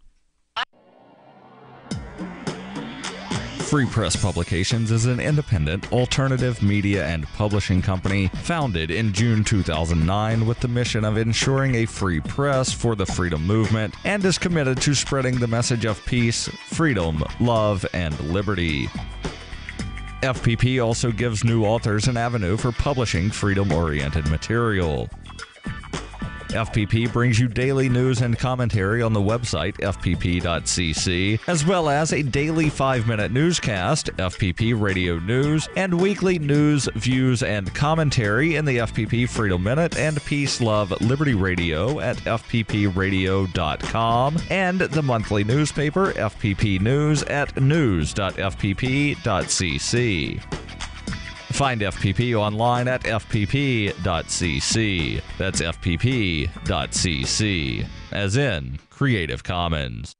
Free Press Publications is an independent, alternative media and publishing company founded in June 2009 with the mission of ensuring a free press for the freedom movement, and is committed to spreading the message of peace, freedom, love, and liberty. FPP also gives new authors an avenue for publishing freedom-oriented material. FPP brings you daily news and commentary on the website fpp.cc, as well as a daily 5-minute newscast, FPP Radio News, and weekly news, views, and commentary in the FPP Freedom Minute and Peace, Love, Liberty Radio at fppradio.com, and the monthly newspaper FPP News at news.fpp.cc. Find FPP online at fpp.cc. That's fpp.cc, as in Creative Commons.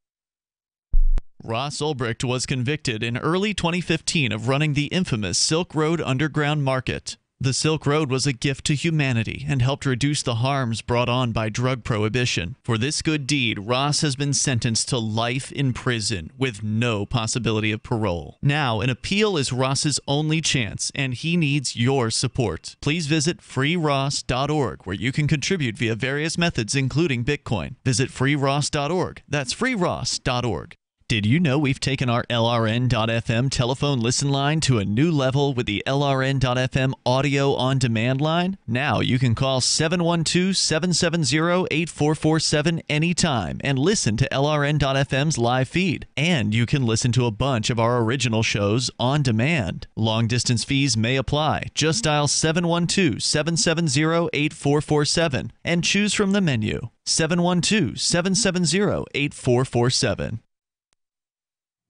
Ross Ulbricht was convicted in early 2015 of running the infamous Silk Road Underground Market. The Silk Road was a gift to humanity and helped reduce the harms brought on by drug prohibition. For this good deed, Ross has been sentenced to life in prison with no possibility of parole. Now, an appeal is Ross's only chance, and he needs your support. Please visit freeross.org, where you can contribute via various methods, including Bitcoin. Visit freeross.org. That's freeross.org. Did you know we've taken our LRN.FM telephone listen line to a new level with the LRN.FM audio on demand line? Now you can call 712-770-8447 anytime and listen to LRN.FM's live feed. And you can listen to a bunch of our original shows on demand. Long distance fees may apply. Just dial 712-770-8447 and choose from the menu. 712-770-8447.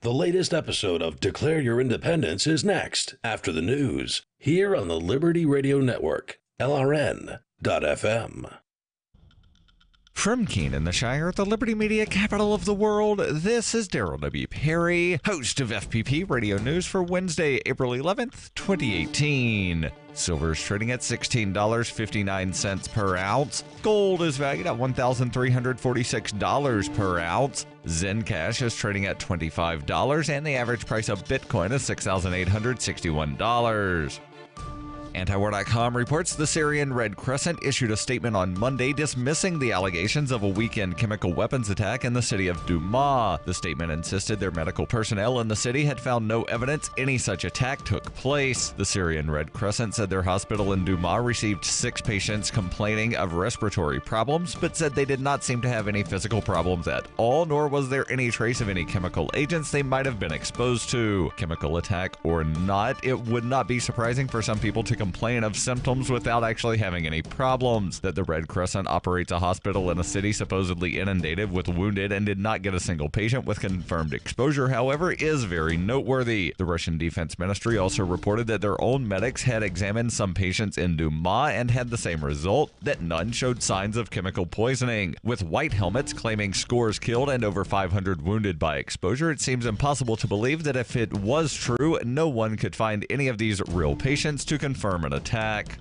The latest episode of Declare Your Independence is next, after the news, here on the Liberty Radio Network, LRN.FM. From Keene in the Shire, the Liberty Media capital of the world, this is Darryl W. Perry, host of FPP Radio News for Wednesday, April 11th, 2018. Silver is trading at $16.59 per ounce. Gold is valued at $1,346 per ounce. Zencash is trading at $25, and the average price of Bitcoin is $6,861. Antiwar.com reports the Syrian Red Crescent issued a statement on Monday dismissing the allegations of a weekend chemical weapons attack in the city of Douma. The statement insisted their medical personnel in the city had found no evidence any such attack took place. The Syrian Red Crescent said their hospital in Douma received 6 patients complaining of respiratory problems, but said they did not seem to have any physical problems at all, nor was there any trace of any chemical agents they might have been exposed to. Chemical attack or not, it would not be surprising for some people to complain of symptoms without actually having any problems. That the Red Crescent operates a hospital in a city supposedly inundated with wounded and did not get a single patient with confirmed exposure, however, is very noteworthy. The Russian Defense Ministry also reported that their own medics had examined some patients in Duma and had the same result, that none showed signs of chemical poisoning. With white helmets claiming scores killed and over 500 wounded by exposure, it seems impossible to believe that if it was true, no one could find any of these real patients to confirm an attack.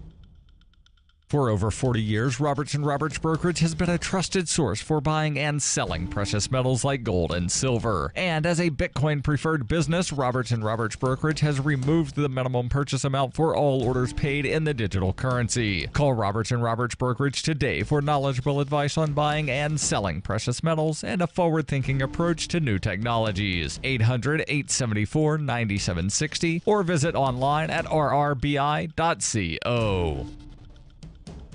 For over 40 years, Roberts & Roberts Brokerage has been a trusted source for buying and selling precious metals like gold and silver. And as a Bitcoin-preferred business, Roberts & Roberts Brokerage has removed the minimum purchase amount for all orders paid in the digital currency. Call Roberts & Roberts Brokerage today for knowledgeable advice on buying and selling precious metals and a forward-thinking approach to new technologies. 800-874-9760 or visit online at rrbi.co.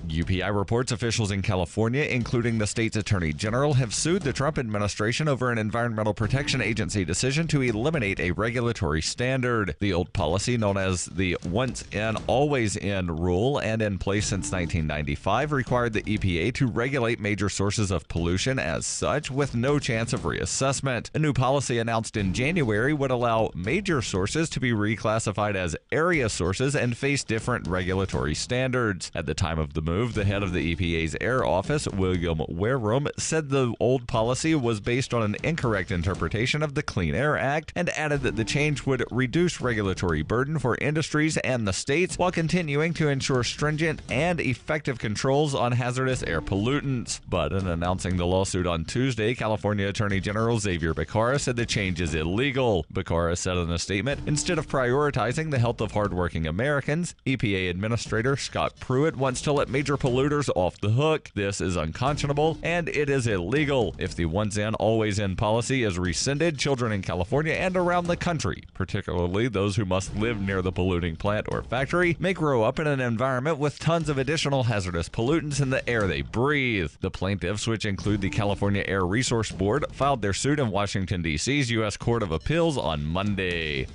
UPI reports officials in California, including the state's attorney general, have sued the Trump administration over an Environmental Protection Agency decision to eliminate a regulatory standard. The old policy, known as the once in, always in rule and in place since 1995, required the EPA to regulate major sources of pollution as such, with no chance of reassessment. A new policy announced in January would allow major sources to be reclassified as area sources and face different regulatory standards. At the time of the move, the head of the EPA's Air Office, William Wareham, said the old policy was based on an incorrect interpretation of the Clean Air Act and added that the change would reduce regulatory burden for industries and the states while continuing to ensure stringent and effective controls on hazardous air pollutants. But in announcing the lawsuit on Tuesday, California Attorney General Xavier Becerra said the change is illegal. Becerra said in a statement, "Instead of prioritizing the health of hardworking Americans, EPA Administrator Scott Pruitt wants to let major polluters off the hook. This is unconscionable and it is illegal. If the once in, always in policy is rescinded, children in California and around the country, particularly those who must live near the polluting plant or factory, may grow up in an environment with tons of additional hazardous pollutants in the air they breathe." The plaintiffs, which include the California Air Resource Board, filed their suit in Washington, D.C.'s U.S. Court of Appeals on Monday.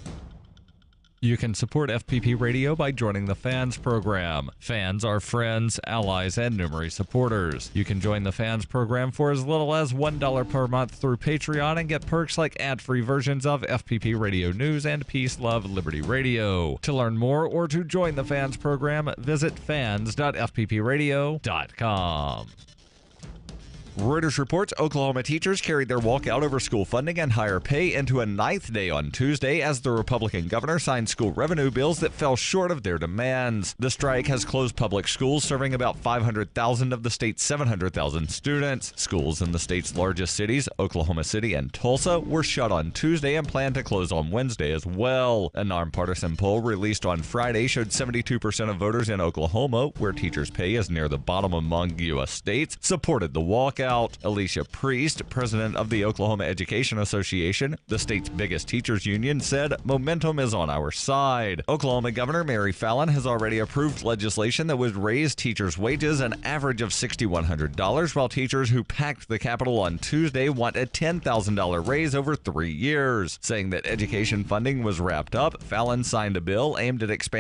You can support FPP Radio by joining the Fans program. Fans are friends, allies, and numerous supporters. You can join the Fans program for as little as $1 per month through Patreon and get perks like ad-free versions of FPP Radio News and Peace, Love, Liberty Radio. To learn more or to join the Fans program, visit fans.fppradio.com. Reuters reports Oklahoma teachers carried their walkout over school funding and higher pay into a ninth day on Tuesday as the Republican governor signed school revenue bills that fell short of their demands. The strike has closed public schools serving about 500,000 of the state's 700,000 students. Schools in the state's largest cities, Oklahoma City and Tulsa, were shut on Tuesday and plan to close on Wednesday as well. A nonpartisan poll released on Friday showed 72% of voters in Oklahoma, where teachers' pay is near the bottom among U.S. states, supported the walkout. Alicia Priest, president of the Oklahoma Education Association, the state's biggest teachers union, said momentum is on our side. Oklahoma Governor Mary Fallin has already approved legislation that would raise teachers' wages an average of $6,100, while teachers who packed the Capitol on Tuesday want a $10,000 raise over 3 years. Saying that education funding was wrapped up, Fallin signed a bill aimed at expanding